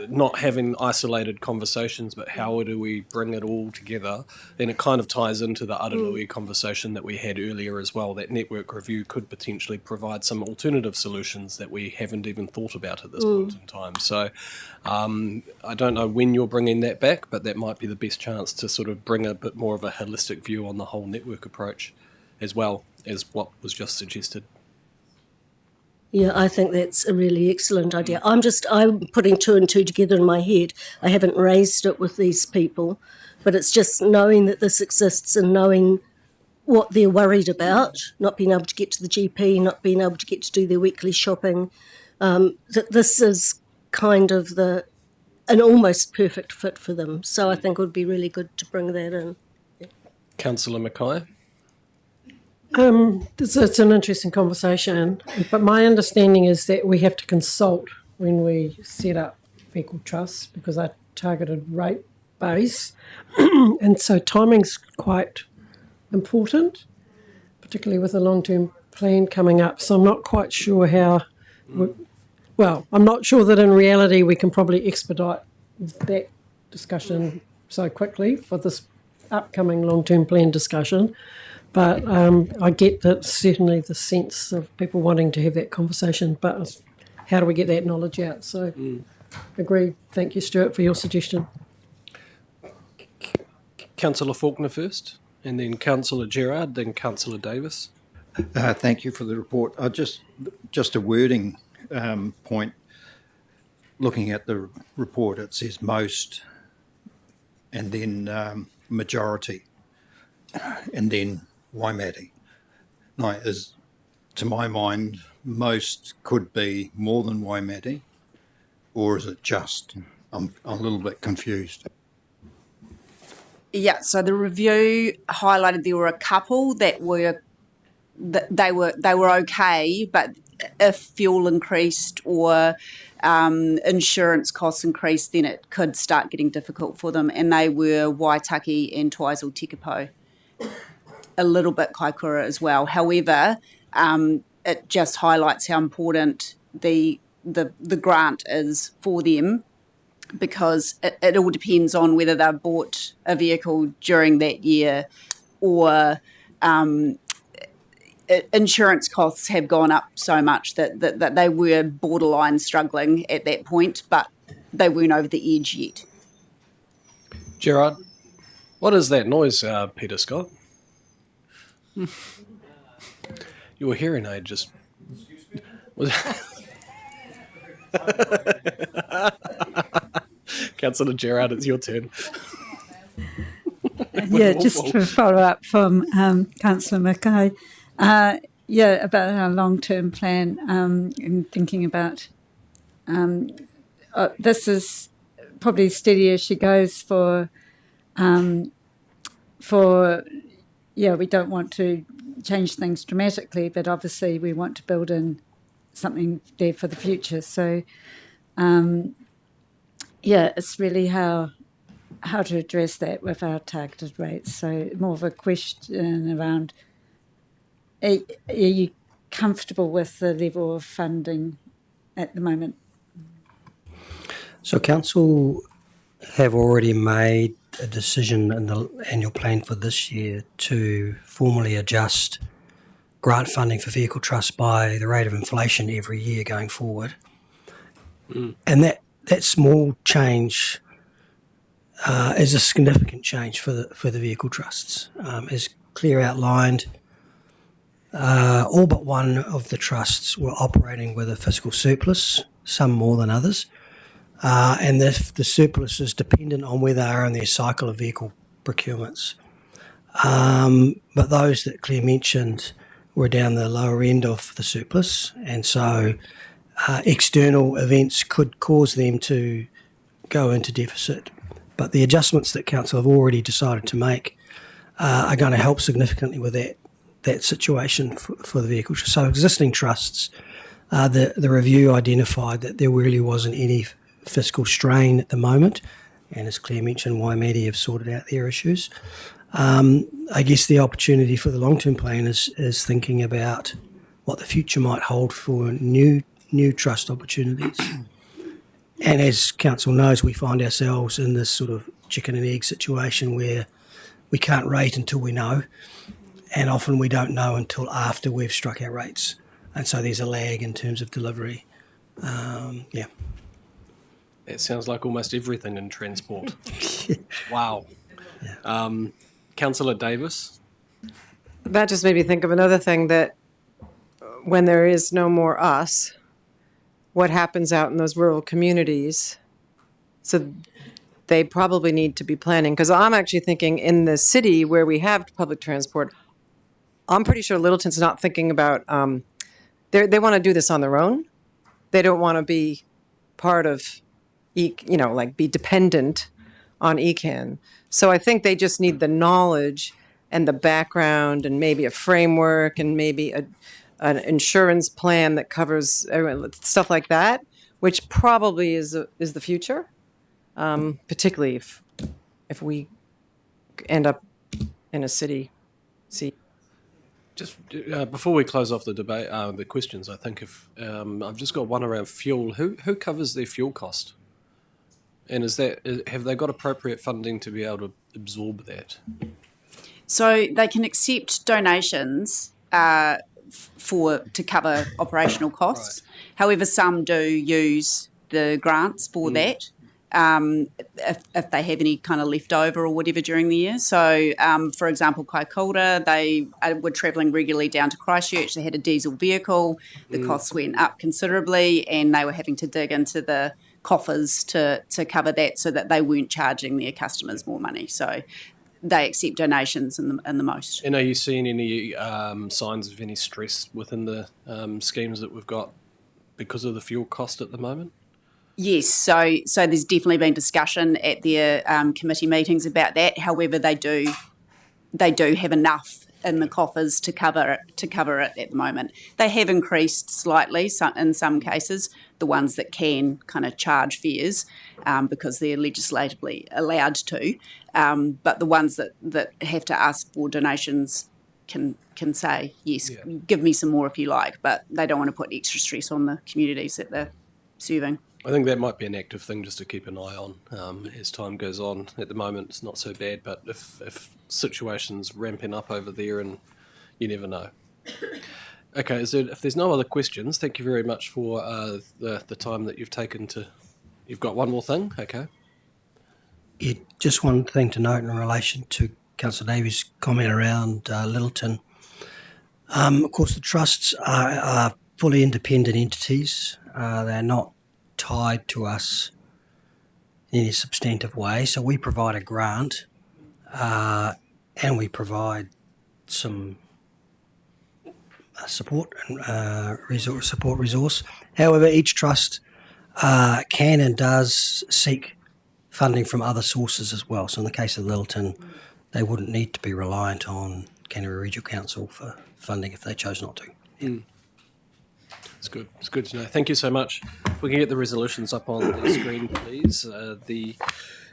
Speaker 1: not having isolated conversations, but how do we bring it all together? And it kind of ties into the Aranui conversation that we had earlier as well. That network review could potentially provide some alternative solutions that we haven't even thought about at this point in time. So I don't know when you're bringing that back, but that might be the best chance to sort of bring a bit more of a holistic view on the whole network approach, as well as what was just suggested.
Speaker 9: Yeah, I think that's a really excellent idea. I'm putting 2 and 2 together in my head. I haven't raised it with these people, but it's just knowing that this exists and knowing what they're worried about, not being able to get to the GP, not being able to get to do their weekly shopping, that this is kind of an almost perfect fit for them. So I think it would be really good to bring that in. Yeah.
Speaker 1: Councillor Mackay?
Speaker 21: It's an interesting conversation, but my understanding is that we have to consult when we set up vehicle trusts because our targeted rate base, and so timing's quite important, particularly with the long-term plan coming up. So I'm not quite sure how. I'm not sure that in reality we can probably expedite that discussion so quickly for this upcoming long-term plan discussion. But I get that certainly the sense of people wanting to have that conversation, but how do we get that knowledge out? So agree. Thank you, Stuart, for your suggestion.
Speaker 1: Councillor Faulkner first, and then Councillor Gerard, then Councillor Davis.
Speaker 14: Thank you for the report. Just a wording point. Looking at the report, it says most, and then majority, and then Waimate. Now, to my mind, most could be more than Waimate, or is it just? I'm a little bit confused.
Speaker 7: Yeah, so the review highlighted there were a couple that were they were okay, but if fuel increased or insurance costs increased, then it could start getting difficult for them. And they were Waitaki and Twizel Tekapo, a little bit Kaikoura as well. However, it just highlights how important the grant is for them, because it all depends on whether they've bought a vehicle during that year or insurance costs have gone up so much that they were borderline struggling at that point, but they weren't over the edge yet.
Speaker 1: Gerard, what is that noise, Peter Scott? Your hearing aid just... Councillor Gerard, it's your turn.
Speaker 8: Yeah, just to follow up from Councillor Mackay. About our long-term plan and thinking about this is probably steady as she goes for we don't want to change things dramatically, but obviously we want to build in something there for the future. So it's really how to address that with our targeted rates. So more of a question around, are you comfortable with the level of funding at the moment?
Speaker 6: So Council have already made a decision in the annual plan for this year to formally adjust grant funding for vehicle trusts by the rate of inflation every year going forward. And that small change is a significant change for the vehicle trusts. As Claire outlined, all but one of the trusts were operating with a fiscal surplus, some more than others. And the surplus is dependent on where they are in their cycle of vehicle procurements. But those that Claire mentioned were down the lower end of the surplus, and so external events could cause them to go into deficit. But the adjustments that Council have already decided to make are going to help significantly with that situation for the vehicle. So existing trusts, the review identified that there really wasn't any fiscal strain at the moment, and as Claire mentioned, Waimate have sorted out their issues. I guess the opportunity for the long-term plan is thinking about what the future might hold for new trust opportunities. And as Council knows, we find ourselves in this sort of chicken and egg situation where we can't rate until we know, and often we don't know until after we've struck our rates. And so there's a lag in terms of delivery.
Speaker 1: That sounds like almost everything in transport. Wow. Yeah. Councillor Davis?
Speaker 10: That just made me think of another thing, that when there is no more us, what happens out in those rural communities? So they probably need to be planning, because I'm actually thinking in the city where we have public transport, I'm pretty sure Littleton's not thinking about, they want to do this on their own. They don't want to be part of, be dependent on ECAN. So I think they just need the knowledge and the background and maybe a framework and maybe an insurance plan that covers stuff like that, which probably is the future, particularly if we end up in a city See.
Speaker 1: Just before we close off the debate, the questions, I think if I've just got one around fuel. Who covers their fuel cost? And have they got appropriate funding to be able to absorb that?
Speaker 7: So they can accept donations to cover operational costs. Right. However, some do use the grants for that. If they have any kind of leftover or whatever during the year. So, for example, Kaikoura, they were travelling regularly down to Christchurch. They had a diesel vehicle. The costs went up considerably, and they were having to dig into the coffers to cover that so that they weren't charging their customers more money. So they accept donations in the most.
Speaker 1: And are you seeing any signs of any stress within the schemes that we've got because of the fuel cost at the moment?
Speaker 7: Yes, so there's definitely been discussion at their committee meetings about that. However, they do have enough in the coffers to cover it at the moment. They have increased slightly in some cases, the ones that can kind of charge fares because they're legislatively allowed to. But the ones that have to ask for donations can say, yes, give me some more if you like, but they don't want to put extra stress on the communities that they're serving.
Speaker 1: I think that might be an active thing just to keep an eye on as time goes on. At the moment, it's not so bad, but if situations ramping up over there, and you never know. Okay, if there's no other questions, thank you very much for the time that you've taken to. You've got one more thing, okay?
Speaker 6: Yeah, just one thing to note in relation to Councillor Davies' comment around Littleton. Of course, the trusts are fully independent entities. They're not tied to us in any substantive way. So we provide a grant and we provide some support and resource. However, each trust can and does seek funding from other sources as well. So in the case of Littleton, they wouldn't need to be reliant on Canterbury Regional Council for funding if they chose not to. Yeah.
Speaker 1: It's good. It's good to know. Thank you so much. If we can get the resolutions up on the screen, please. The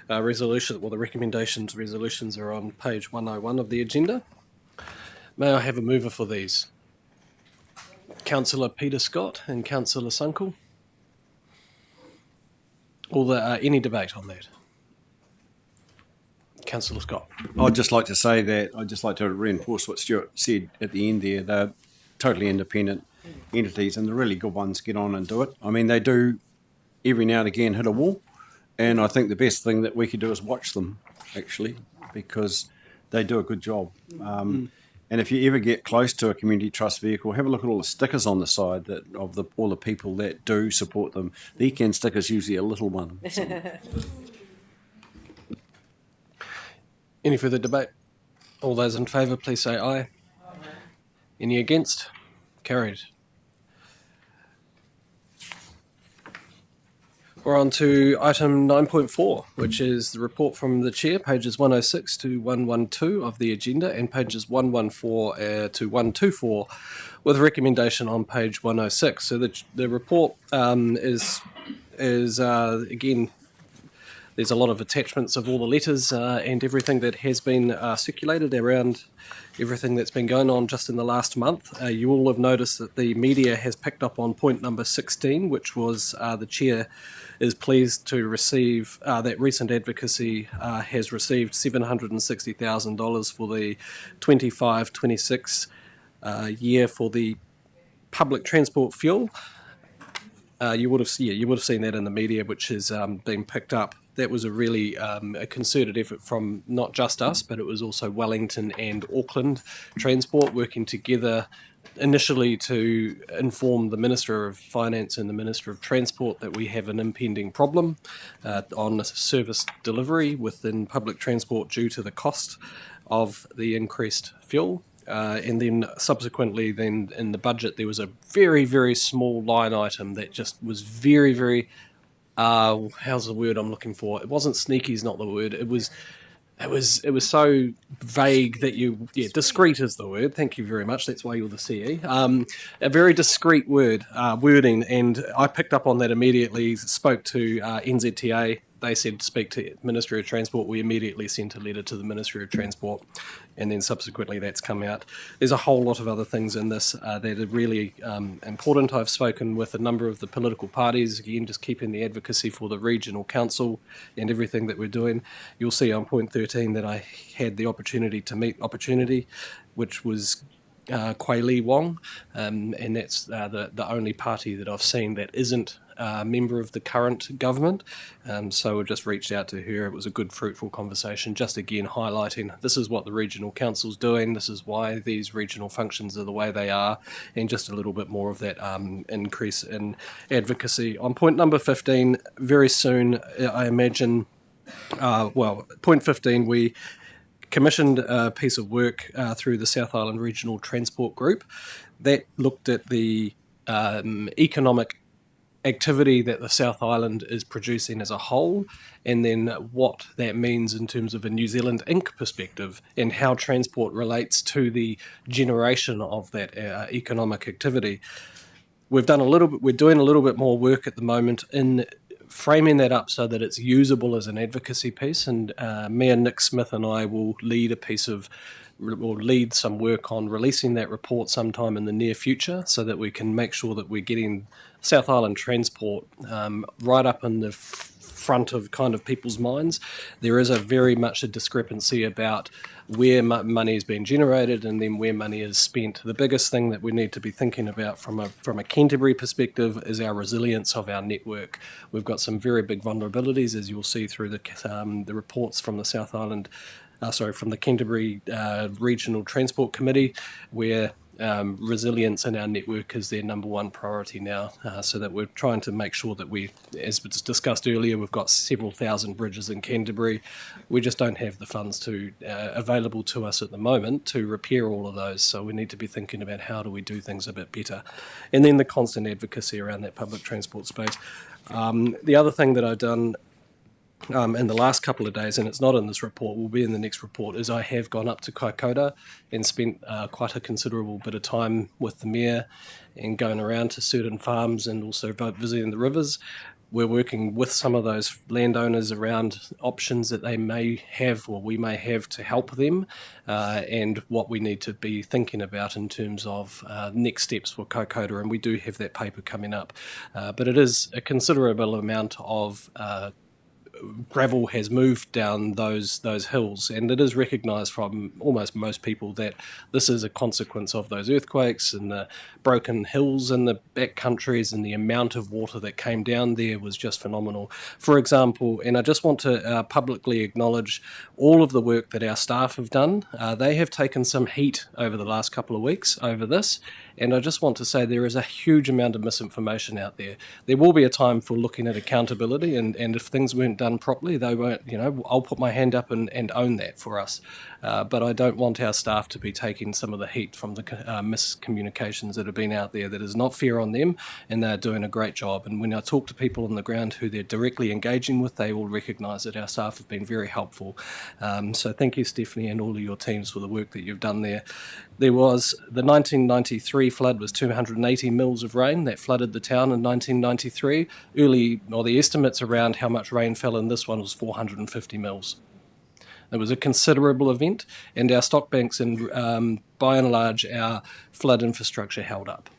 Speaker 1: recommendations resolutions are on page 101 of the agenda. May I have a mover for these? Councillor Peter Scott and Councillor Sunkel. Any debate on that? Councillor Scott.
Speaker 16: I'd just like to reinforce what Stuart said at the end there. They're totally independent entities, and the really good ones get on and do it. I mean, they do every now and again hit a wall, and I think the best thing that we could do is watch them, actually, because they do a good job. And if you ever get close to a community trust vehicle, have a look at all the stickers on the side of all the people that do support them. The ECAN sticker's usually a little one. So.
Speaker 1: Any further debate? All those in favour, please say aye. Aye. Any against? Carried. We're on to item 9.4, which is the report from the Chair, pages 106 to 112 of the agenda, and pages 114 to 124, with recommendation on page 106. So the report is again, there's a lot of attachments of all the letters and everything that has been circulated around everything that's been going on just in the last month. You all have noticed that the media has picked up on point number 16, which was the Chair is pleased to receive that Recent Advocacy has received $760,000 for the 25-26 year for the public transport fuel. You would have seen that in the media, which has been picked up. That was a really a concerted effort from not just us, but it was also Wellington and Auckland Transport working together initially to inform the Minister of Finance and the Minister of Transport that we have an impending problem on service delivery within public transport due to the cost of the increased fuel. And then subsequently then in the budget there was a very, very small line item that just was very, very how's the word I'm looking for? It wasn't sneaky is not the word. It was so vague that discreet is the word. Thank you very much. That's why you're the CE. A very discreet wording, and I picked up on that immediately, spoke to NZTA. they said speak to Ministry of Transport. We immediately sent a letter to the Ministry of Transport, and then subsequently that's come out. There's a whole lot of other things in this that are really important. I've spoken with a number of the political parties, again, just keeping the advocacy for the regional council and everything that we're doing. You'll see on point 13 that I had the opportunity to meet Opportunity, which was Kwai Lee Wong, and that's the only party that I've seen that isn't a member of the current government. So we just reached out to her. It was a good, fruitful conversation, just again highlighting this is what the regional council's doing, this is why these regional functions are the way they are, and just a little bit more of that increase in advocacy. On point number 15, very soon, I imagine, point 15, we commissioned a piece of work through the South Island Regional Transport Group that looked at the economic activity that the South Island is producing as a whole, and then what that means in terms of a New Zealand Inc. perspective, and how transport relates to the generation of that economic activity. We're doing a little bit more work at the moment in framing that up so that it's usable as an advocacy piece, and Mayor Nick Smith and I will lead some work on releasing that report sometime in the near future, so that we can make sure that we're getting South Island transport right up in the front of kind of people's minds. There is very much a discrepancy about where money is being generated and then where money is spent. The biggest thing that we need to be thinking about from a Canterbury perspective is our resilience of our network. We've got some very big vulnerabilities, as you'll see through the reports from the South Island, from the Canterbury Regional Transport Committee, where resilience in our network is their number one priority now, so that we're trying to make sure that we, as was discussed earlier, we've got several thousand bridges in Canterbury. We just don't have the funds available to us at the moment to repair all of those, so we need to be thinking about how do we do things a bit better. And then the constant advocacy around that public transport space. The other thing that I've done in the last couple of days, and it's not in this report, will be in the next report, is I have gone up to Kaikoura and spent quite a considerable bit of time with the mayor and going around to certain farms and also visiting the rivers. We're working with some of those landowners around options that they may have or we may have to help them, and what we need to be thinking about in terms of next steps for Kaikoura, and we do have that paper coming up. But it is a considerable amount of gravel has moved down those hills, and it is recognised from almost most people that this is a consequence of those earthquakes and the broken hills in the back countries, and the amount of water that came down there was just phenomenal. For example, and I just want to publicly acknowledge all of the work that our staff have done. They have taken some heat over the last couple of weeks over this, and I just want to say there is a huge amount of misinformation out there. There will be a time for looking at accountability, and if things weren't done properly, they won't, I'll put my hand up and own that for us. But I don't want our staff to be taking some of the heat from the miscommunications that have been out there. That is not fair on them, and they're doing a great job. And when I talk to people on the ground who they're directly engaging with, they will recognise that our staff have been very helpful. So thank you, Stephanie, and all of your teams for the work that you've done there. There was the 1993 flood was 280 mils of rain that flooded the town in 1993. The estimates around how much rain fell in this one was 450 mils. It was a considerable event, and our stock banks and by and large our flood infrastructure held up.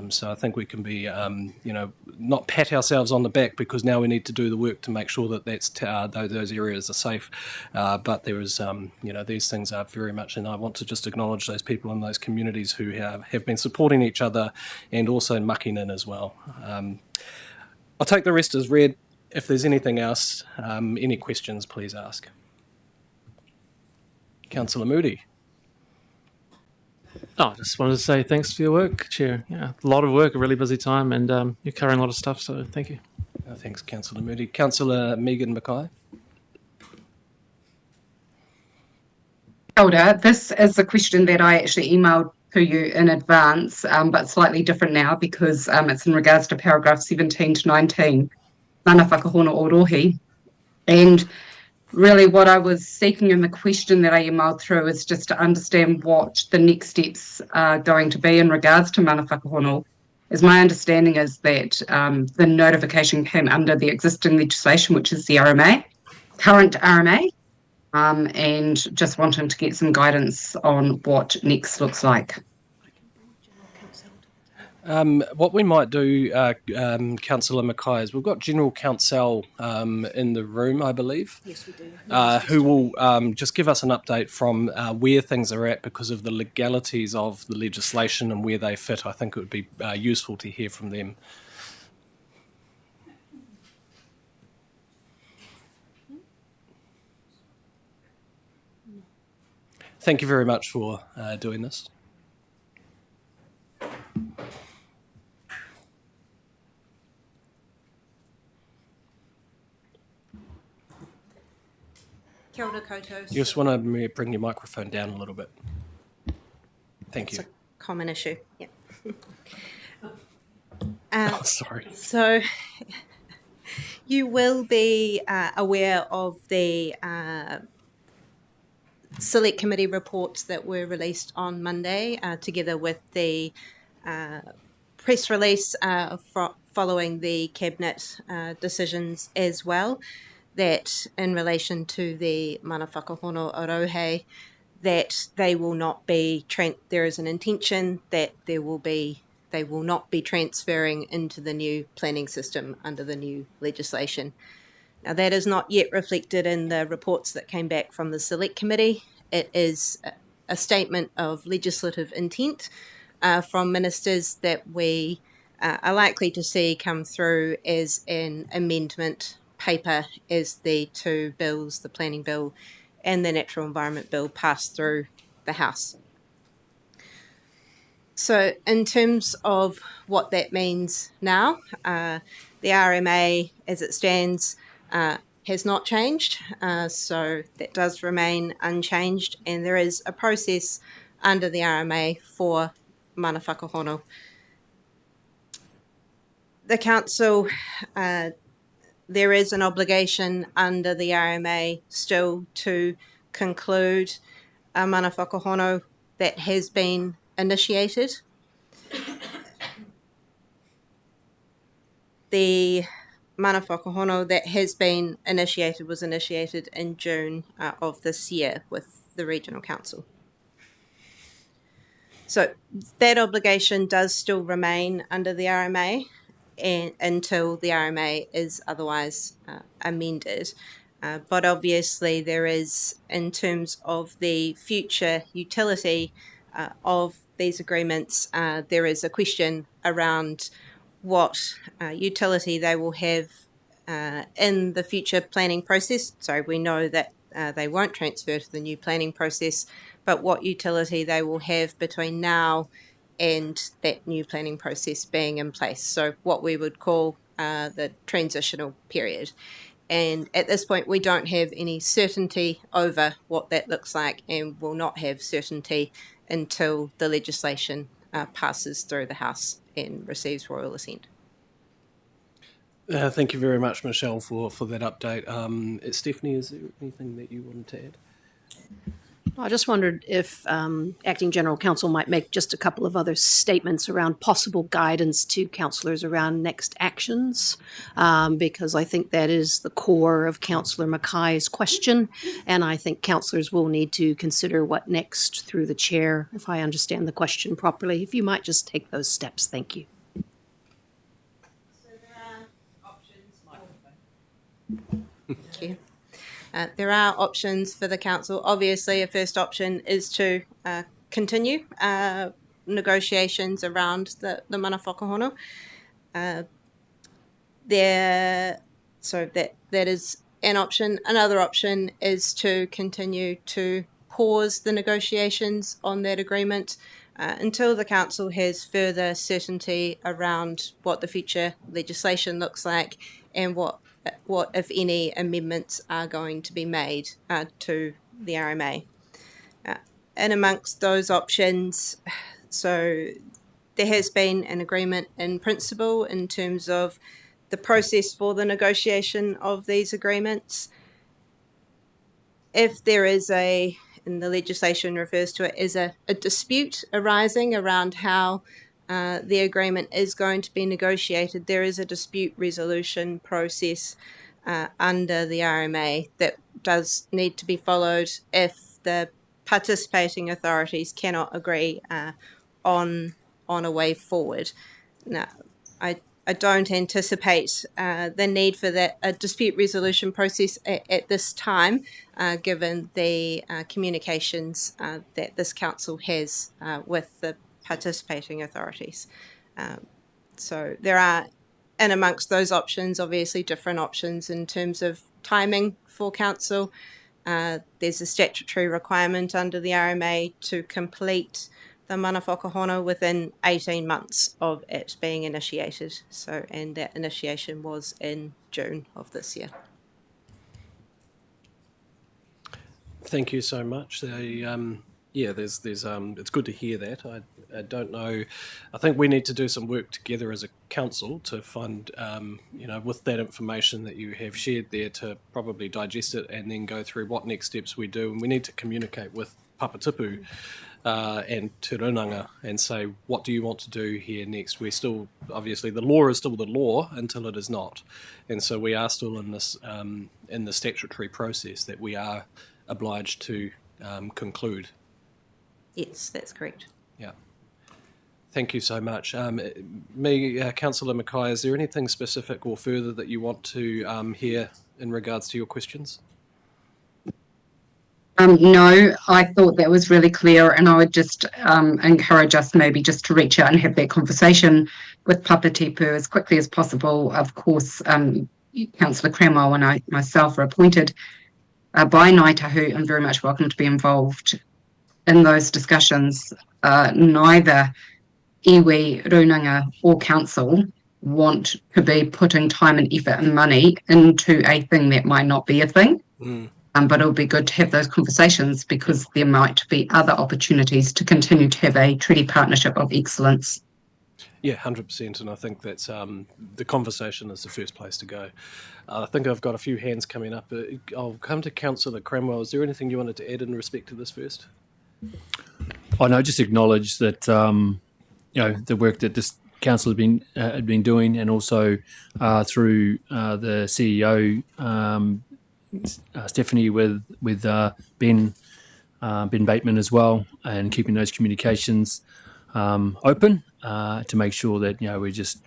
Speaker 1: So I think we can be, not pat ourselves on the back, because now we need to do the work to make sure that those areas are safe. But there is, these things are very much, and I want to just acknowledge those people in those communities who have been supporting each other and also mucking in as well. I'll take the rest as read. If there's anything else, any questions, please ask. Councillor Moody.
Speaker 2: I just wanted to say thanks for your work, Chair. Yeah, a lot of work, a really busy time, and you're carrying a lot of stuff, so thank you.
Speaker 1: Thanks, Councillor Moody. Councillor Megan Mackay.
Speaker 15: Elder, this is a question that I actually emailed to you in advance, but slightly different now because it's in regards to paragraph 17 to 19, mana whakahono o rohi. And really what I was seeking in the question that I emailed through is just to understand what the next steps are going to be in regards to mana whakahono. As my understanding is that the notification came under the existing legislation, which is the RMA, current RMA, and just wanting to get some guidance on what next looks like.
Speaker 1: What we might do, Councillor Mackay, is we've got General Counsel in the room, I believe.
Speaker 13: Yes, we do.
Speaker 1: Who will just give us an update from where things are at because of the legalities of the legislation and where they fit. I think it would be useful to hear from them. Thank you very much for doing this.
Speaker 18: Kia ora koutou.
Speaker 1: You just want to bring your microphone down a little bit. Thank you.
Speaker 18: It's a common issue. Yeah.
Speaker 1: Oh, sorry.
Speaker 18: So you will be aware of the Select Committee reports that were released on Monday, together with the press release following the Cabinet decisions as well, that in relation to the mana whakahono Orohe, that they will not be, there is an intention that they will not be transferring into the new planning system under the new legislation. Now, that is not yet reflected in the reports that came back from the Select Committee. It is a statement of legislative intent from ministers that we are likely to see come through as an amendment paper as the two bills, the planning bill and the natural environment bill, pass through the House. So in terms of what that means now, the RMA as it stands has not changed, so that does remain unchanged, and there is a process under the RMA for mana whakahono. The Council, there is an obligation under the RMA still to conclude a mana whakahono that has been initiated. The mana whakahono that has been initiated was initiated in June of this year with the Regional Council. So that obligation does still remain under the RMA and until the RMA is otherwise amended. But obviously there is, in terms of the future utility of these agreements, there is a question around what utility they will have in the future planning process. So we know that they won't transfer to the new planning process, but what utility they will have between now and that new planning process being in place. So what we would call the transitional period. And at this point, we don't have any certainty over what that looks like, and will not have certainty until the legislation passes through the House and receives royal assent.
Speaker 1: Thank you very much, Michelle, for that update. Stephanie, is there anything that you wanted to add?
Speaker 13: I just wondered if Acting General Counsel might make just a couple of other statements around possible guidance to councillors around next actions, because I think that is the core of Councillor Mackay's question, and I think councillors will need to consider what next through the chair, if I understand the question properly. If you might just take those steps, thank you.
Speaker 18: Thank you. There are options for the council. Obviously, a first option is to continue negotiations around the mana whakahono. So that is an option. Another option is to continue to pause the negotiations on that agreement until the council has further certainty around what the future legislation looks like and what, if any, amendments are going to be made to the RMA. And amongst those options, so there has been an agreement in principle in terms of the process for the negotiation of these agreements. If there is and the legislation refers to it as a dispute arising around how the agreement is going to be negotiated, there is a dispute resolution process under the RMA that does need to be followed if the participating authorities cannot agree on a way forward. Now, I don't anticipate the need for a dispute resolution process at this time, given the communications that this council has with the participating authorities. So there are, and amongst those options, obviously different options in terms of timing for council. There's a statutory requirement under the RMA to complete the mana whakahono within 18 months of it being initiated. So, and that initiation was in June of this year.
Speaker 1: Thank you so much. There's it's good to hear that. I don't know. I think we need to do some work together as a council to find, with that information that you have shared there, to probably digest it and then go through what next steps we do. And we need to communicate with Papatipu and Te Runanga and say, what do you want to do here next? We're still, obviously, the law is still the law until it is not. And so we are still in this, in the statutory process that we are obliged to conclude.
Speaker 18: Yes, that's correct.
Speaker 1: Yeah. Thank you so much. Councillor Mackay, is there anything specific or further that you want to hear in regards to your questions?
Speaker 15: No, I thought that was really clear, and I would just encourage us maybe just to reach out and have that conversation with Papatipu as quickly as possible. Of course, Councillor Cranwell and I myself are appointed by Ngāi Tahu and very much welcome to be involved in those discussions. Neither iwi, Runanga or council want to be putting time and effort and money into a thing that might not be a thing. But it would be good to have those conversations because there might be other opportunities to continue to have a treaty partnership of excellence.
Speaker 1: Yeah, 100%, and I think that's the conversation is the first place to go. I think I've got a few hands coming up. I'll come to Councillor Cranwell. Is there anything you wanted to add in respect to this first?
Speaker 12: I know, just acknowledge that the work that this council had been doing, and also through the CEO Stephanie with Ben Bateman as well, and keeping those communications open to make sure that we're just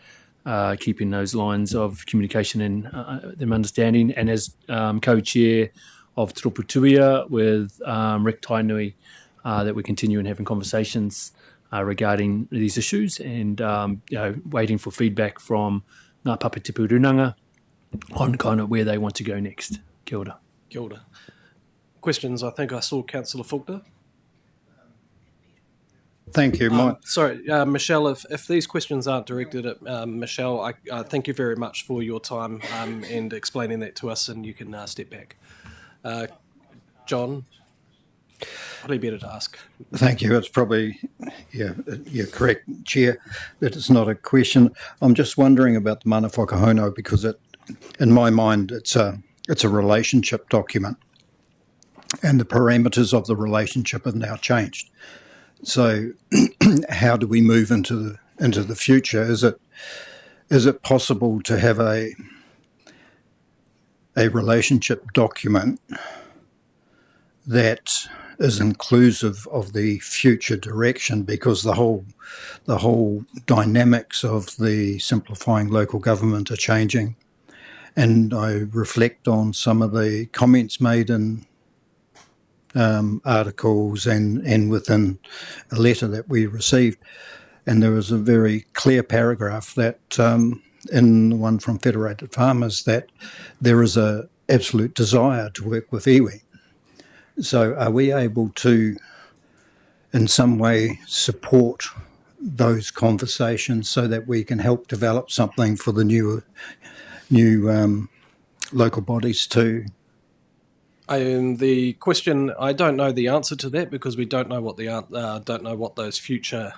Speaker 12: keeping those lines of communication and them understanding. And as co-chair of Te Roputuia with Rick Tainui, that we continue and having conversations regarding these issues, and waiting for feedback from Ngā Papatipu Runanga on kind of where they want to go next. Kia ora.
Speaker 1: Kia ora. Questions? I think I saw Councillor Faulkner.
Speaker 14: Thank you.
Speaker 1: Sorry, Michelle, if these questions aren't directed at Michelle, I thank you very much for your time and explaining that to us, and you can step back. John, probably better to ask.
Speaker 14: Thank you. It's probably, you're correct, Chair, that it's not a question. I'm just wondering about the mana whakahono because in my mind, it's a relationship document, and the parameters of the relationship have now changed. So, how do we move into the future? Is it possible to have a relationship document that is inclusive of the future direction? Because the whole dynamics of the simplifying local government are changing. And I reflect on some of the comments made in articles and within a letter that we received. And there was a very clear paragraph that in the one from Federated Farmers that there is an absolute desire to work with iwi. So are we able to, in some way, support those conversations so that we can help develop something for the new local bodies too?
Speaker 1: And the question, I don't know the answer to that because we don't know what those future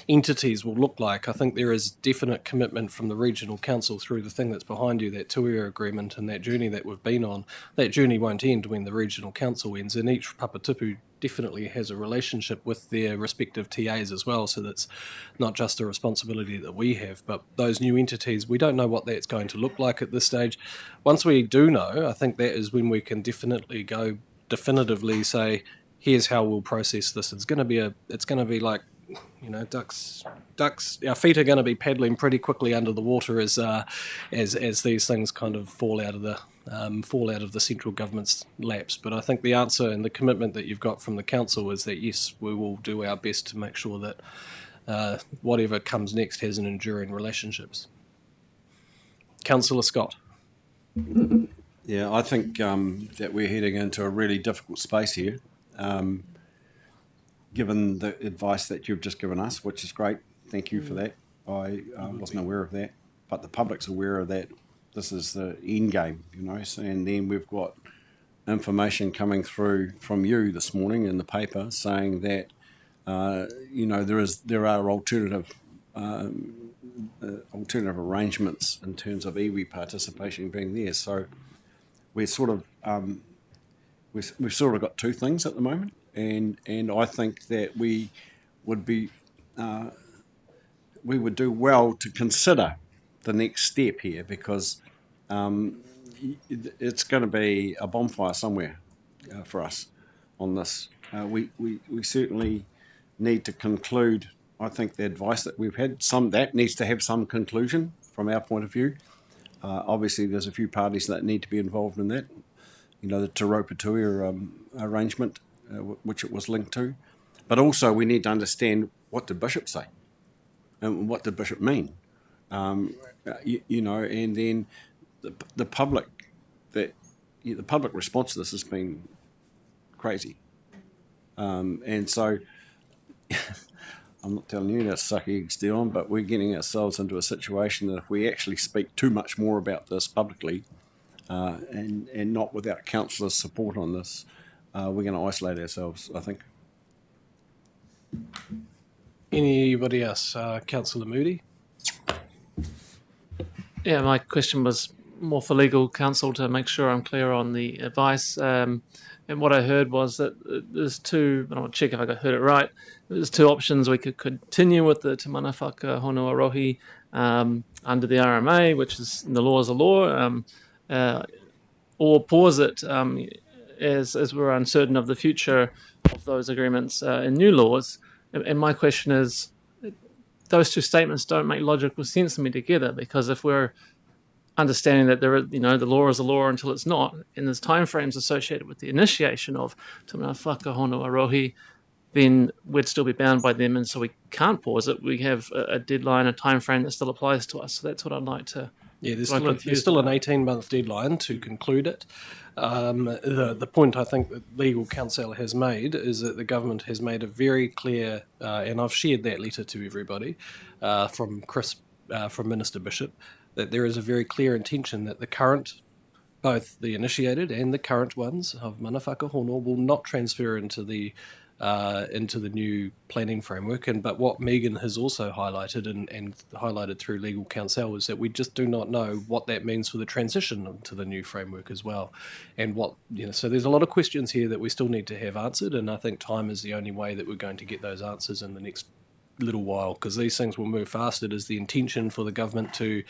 Speaker 1: entities will look like. I think there is definite commitment from the regional council through the thing that's behind you, that Tuia agreement and that journey that we've been on. That journey won't end when the regional council ends, and each Papatipu definitely has a relationship with their respective TAs as well, so that's not just a responsibility that we have, but those new entities, we don't know what that's going to look like at this stage. Once we do know, I think that is when we can definitively say, here's how we'll process this. It's going to be like, ducks. Our feet are going to be paddling pretty quickly under the water as these things kind of fall out of the central government's laps. But I think the answer and the commitment that you've got from the council is that yes, we will do our best to make sure that whatever comes next has an enduring relationships. Councillor Scott.
Speaker 16: Yeah, I think that we're heading into a really difficult space here. Given the advice that you've just given us, which is great, thank you for that. I wasn't aware of that, but the public's aware of that. This is the end game, and then we've got information coming through from you this morning in the paper saying that there are alternative arrangements in terms of iwi participation being there. So we're sort of we've sort of got two things at the moment. And I think that we would do well to consider the next step here, because it's going to be a bonfire somewhere for us on this. We certainly need to conclude. I think the advice that we've had, that needs to have some conclusion from our point of view. Obviously, there's a few parties that need to be involved in that. The Te Raupatoa arrangement, which it was linked to. But also we need to understand, what did Bishop say? And what did Bishop mean? And then the public response to this has been crazy. And so I'm not telling you to suck eggs, Dion, but we're getting ourselves into a situation that if we actually speak too much more about this publicly, and not without councillors' support on this, we're going to isolate ourselves, I think.
Speaker 1: Anybody else? Councillor Moody?
Speaker 2: Yeah, my question was more for legal counsel to make sure I'm clear on the advice. And what I heard was that there's two, and I'll check if I heard it right, there's two options. We could continue with the Te Manawhaka Honua Rohi under the RMA, which is the law is a law, or pause it as we're uncertain of the future of those agreements in new laws. And my question is, those two statements don't make logical sense to me together, because if we're understanding that the law is a law until it's not, and there's timeframes associated with the initiation of Te Manawhaka Honua Rohi, then we'd still be bound by them, and so we can't pause it. We have a deadline, a timeframe that still applies to us. So that's what I'd like to.
Speaker 1: Yeah, there's still an 18-month deadline to conclude it. The point I think that legal counsel has made is that the government has made a very clear, and I've shared that letter to everybody, from Minister Bishop, that there is a very clear intention that the current, both the initiated and the current ones of Manawhaka Honua, will not transfer into the new planning framework. But what Megan has also highlighted and highlighted through legal counsel is that we just do not know what that means for the transition to the new framework as well. And so there's a lot of questions here that we still need to have answered, and I think time is the only way that we're going to get those answers in the next little while, because these things will move fast. It is the intention for the government to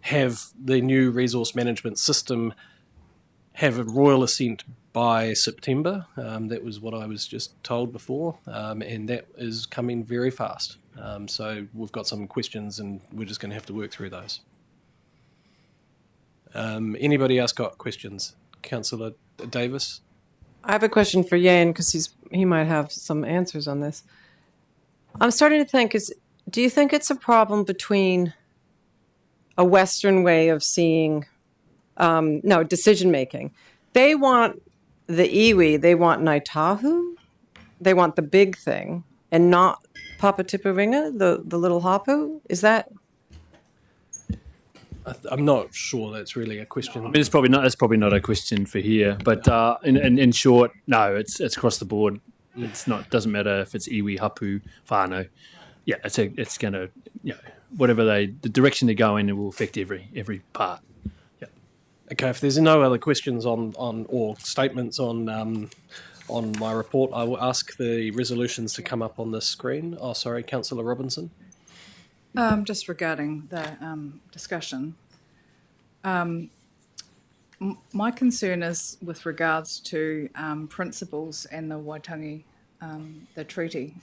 Speaker 1: have the new resource management system have a royal assent by September. That was what I was just told before, and that is coming very fast. So we've got some questions, and we're just going to have to work through those. Anybody else got questions? Councillor Davis?
Speaker 10: I have a question for Jan, because he might have some answers on this. I'm starting to think, do you think it's a problem between a Western way of seeing, decision making? They want the iwi, they want Ngāi Tahu, they want the big thing, and not Papatipuringa, the little hapu? Is that?
Speaker 1: I'm not sure that's really a question.
Speaker 12: I mean, it's probably not a question for here, but in short, no, it's across the board. It's not. Doesn't matter if it's iwi, hapu, whānau. Yeah, it's going to whatever the direction they go in, it will affect every part. Yeah.
Speaker 1: Okay. If there's no other questions on or statements on on my report. I will ask the resolutions to come up on the screen. Oh, sorry, Councillor Robinson.
Speaker 11: Just regarding the discussion, my concern is with regards to principles and the Waitangi, the treaty.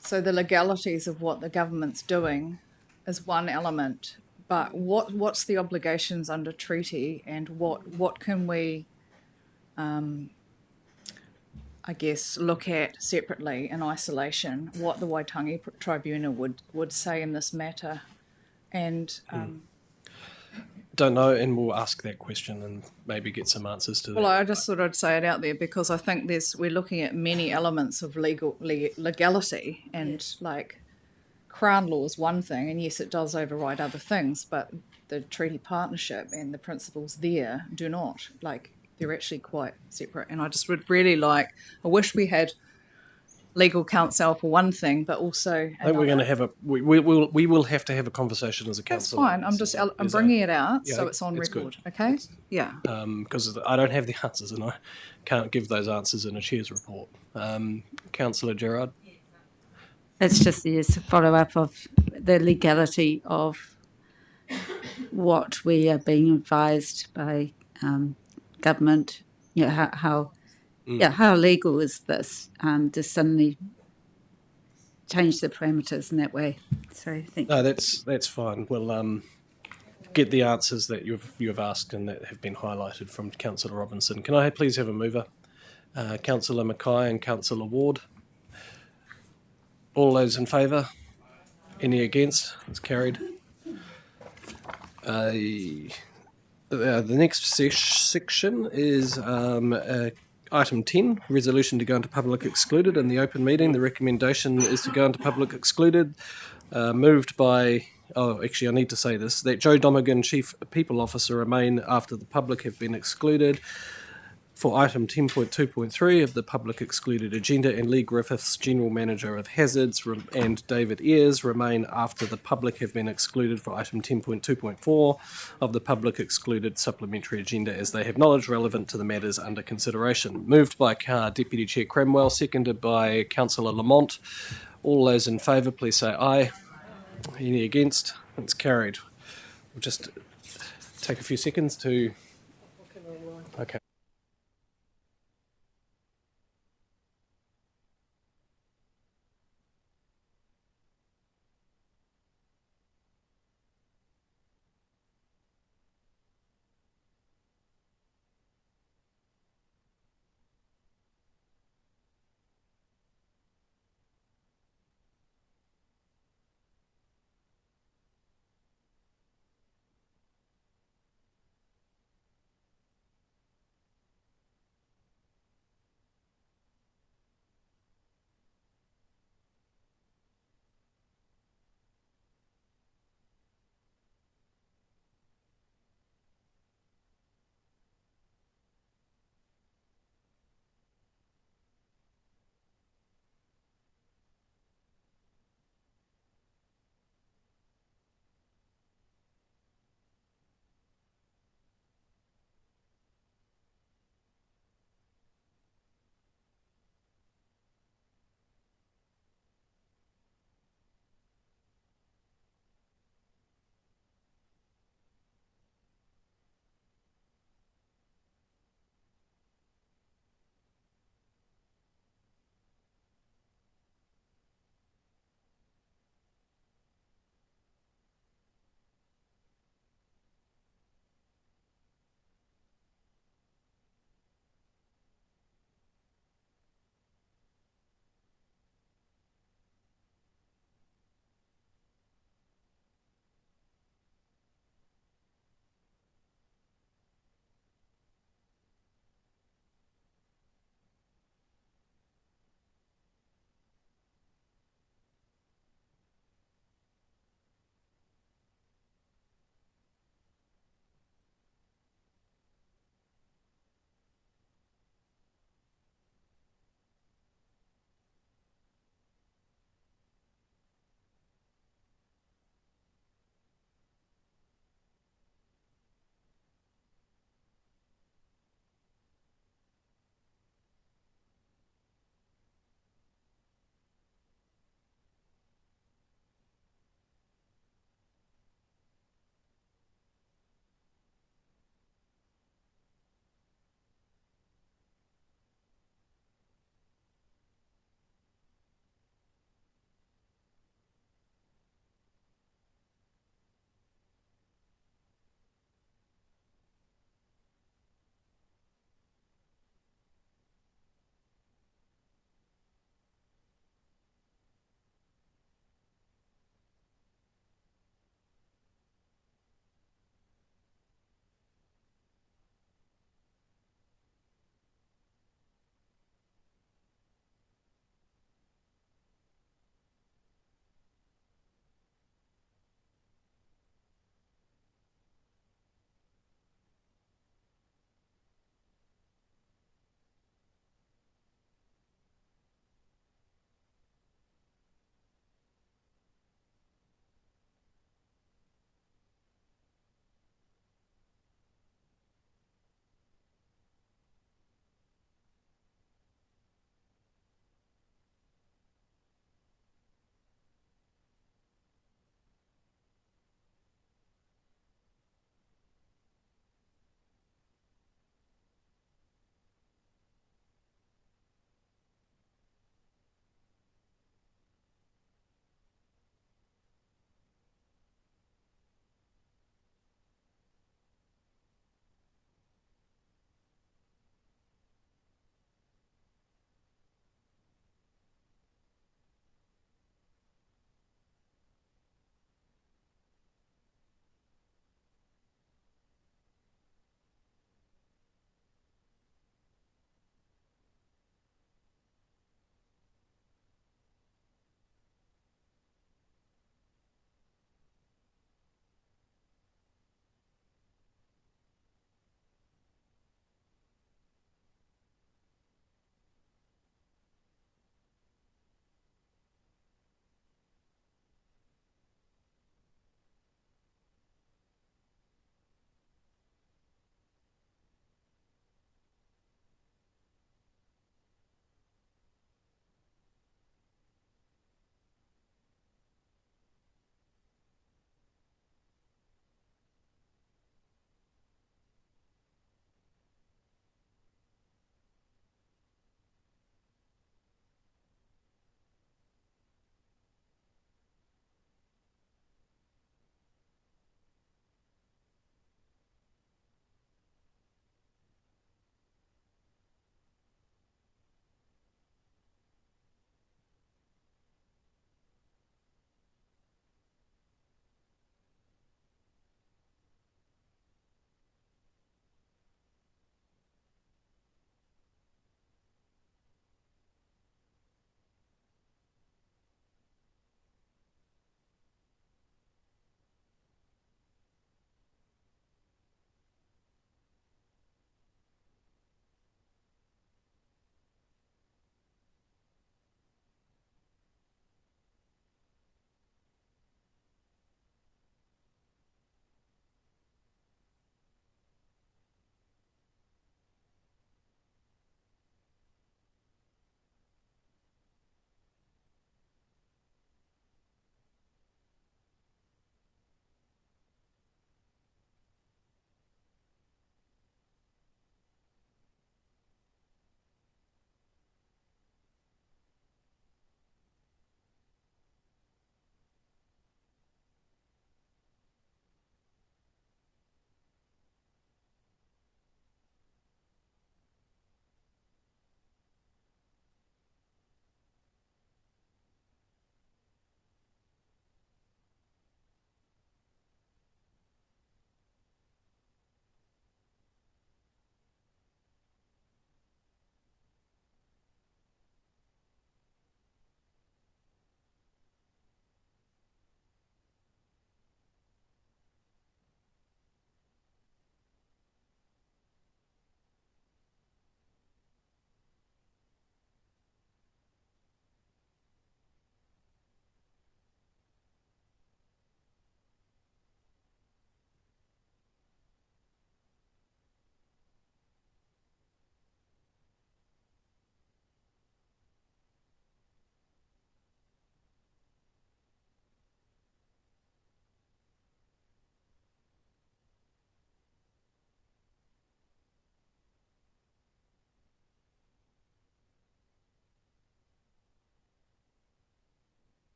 Speaker 11: So the legalities of what the government's doing is one element, but what's the obligations under treaty, and what can we, I guess, look at separately in isolation, what the Waitangi Tribunal would say in this matter, and
Speaker 1: Don't know, and we'll ask that question and maybe get some answers to that.
Speaker 11: well, I just thought I'd say it out there because I think we're looking at many elements of legality, and like Crown law is one thing, and yes, it does override other things, but the treaty partnership and the principles there do not. Like, they're actually quite separate, and I just would really I wish we had legal counsel for one thing, but also
Speaker 1: I think we're going to have we will have to have a conversation as a
Speaker 11: That's
Speaker 1: council.
Speaker 11: fine. I'm bringing it out
Speaker 1: Yeah,
Speaker 11: so it's on
Speaker 1: it's
Speaker 11: record.
Speaker 1: good.
Speaker 11: Okay. Yeah.
Speaker 1: Because I don't have the answers and I can't give those answers in a chair's report. Councillor Gerard.
Speaker 8: It's just a follow-up of the legality of what we are being advised by government. You know, how legal is this? To suddenly change the parameters in that way. So thank you.
Speaker 1: No, that's fine. We'll get the answers that you've asked and that have been highlighted from Councillor Robinson. Can I please have a mover? Councillor Mackay and Councillor Ward. All those in favour? Any against? It's carried. The next section is item 10, resolution to go into public excluded. In the open meeting, the recommendation is to go into public excluded, moved by, actually I need to say this, that Joe Domigan, Chief People Officer, remain after the public have been excluded. For item 10.2.3 of the public excluded agenda, and Lee Griffiths, General Manager of Hazards, and David Ayres remain after the public have been excluded for item 10.2.4 of the public excluded supplementary agenda, as they have knowledge relevant to the matters under consideration. Moved by Deputy Chair Cramwell, seconded by Councillor Lamont. All those in favour, please say aye. Any against? It's carried. We'll just take a few seconds to... Okay.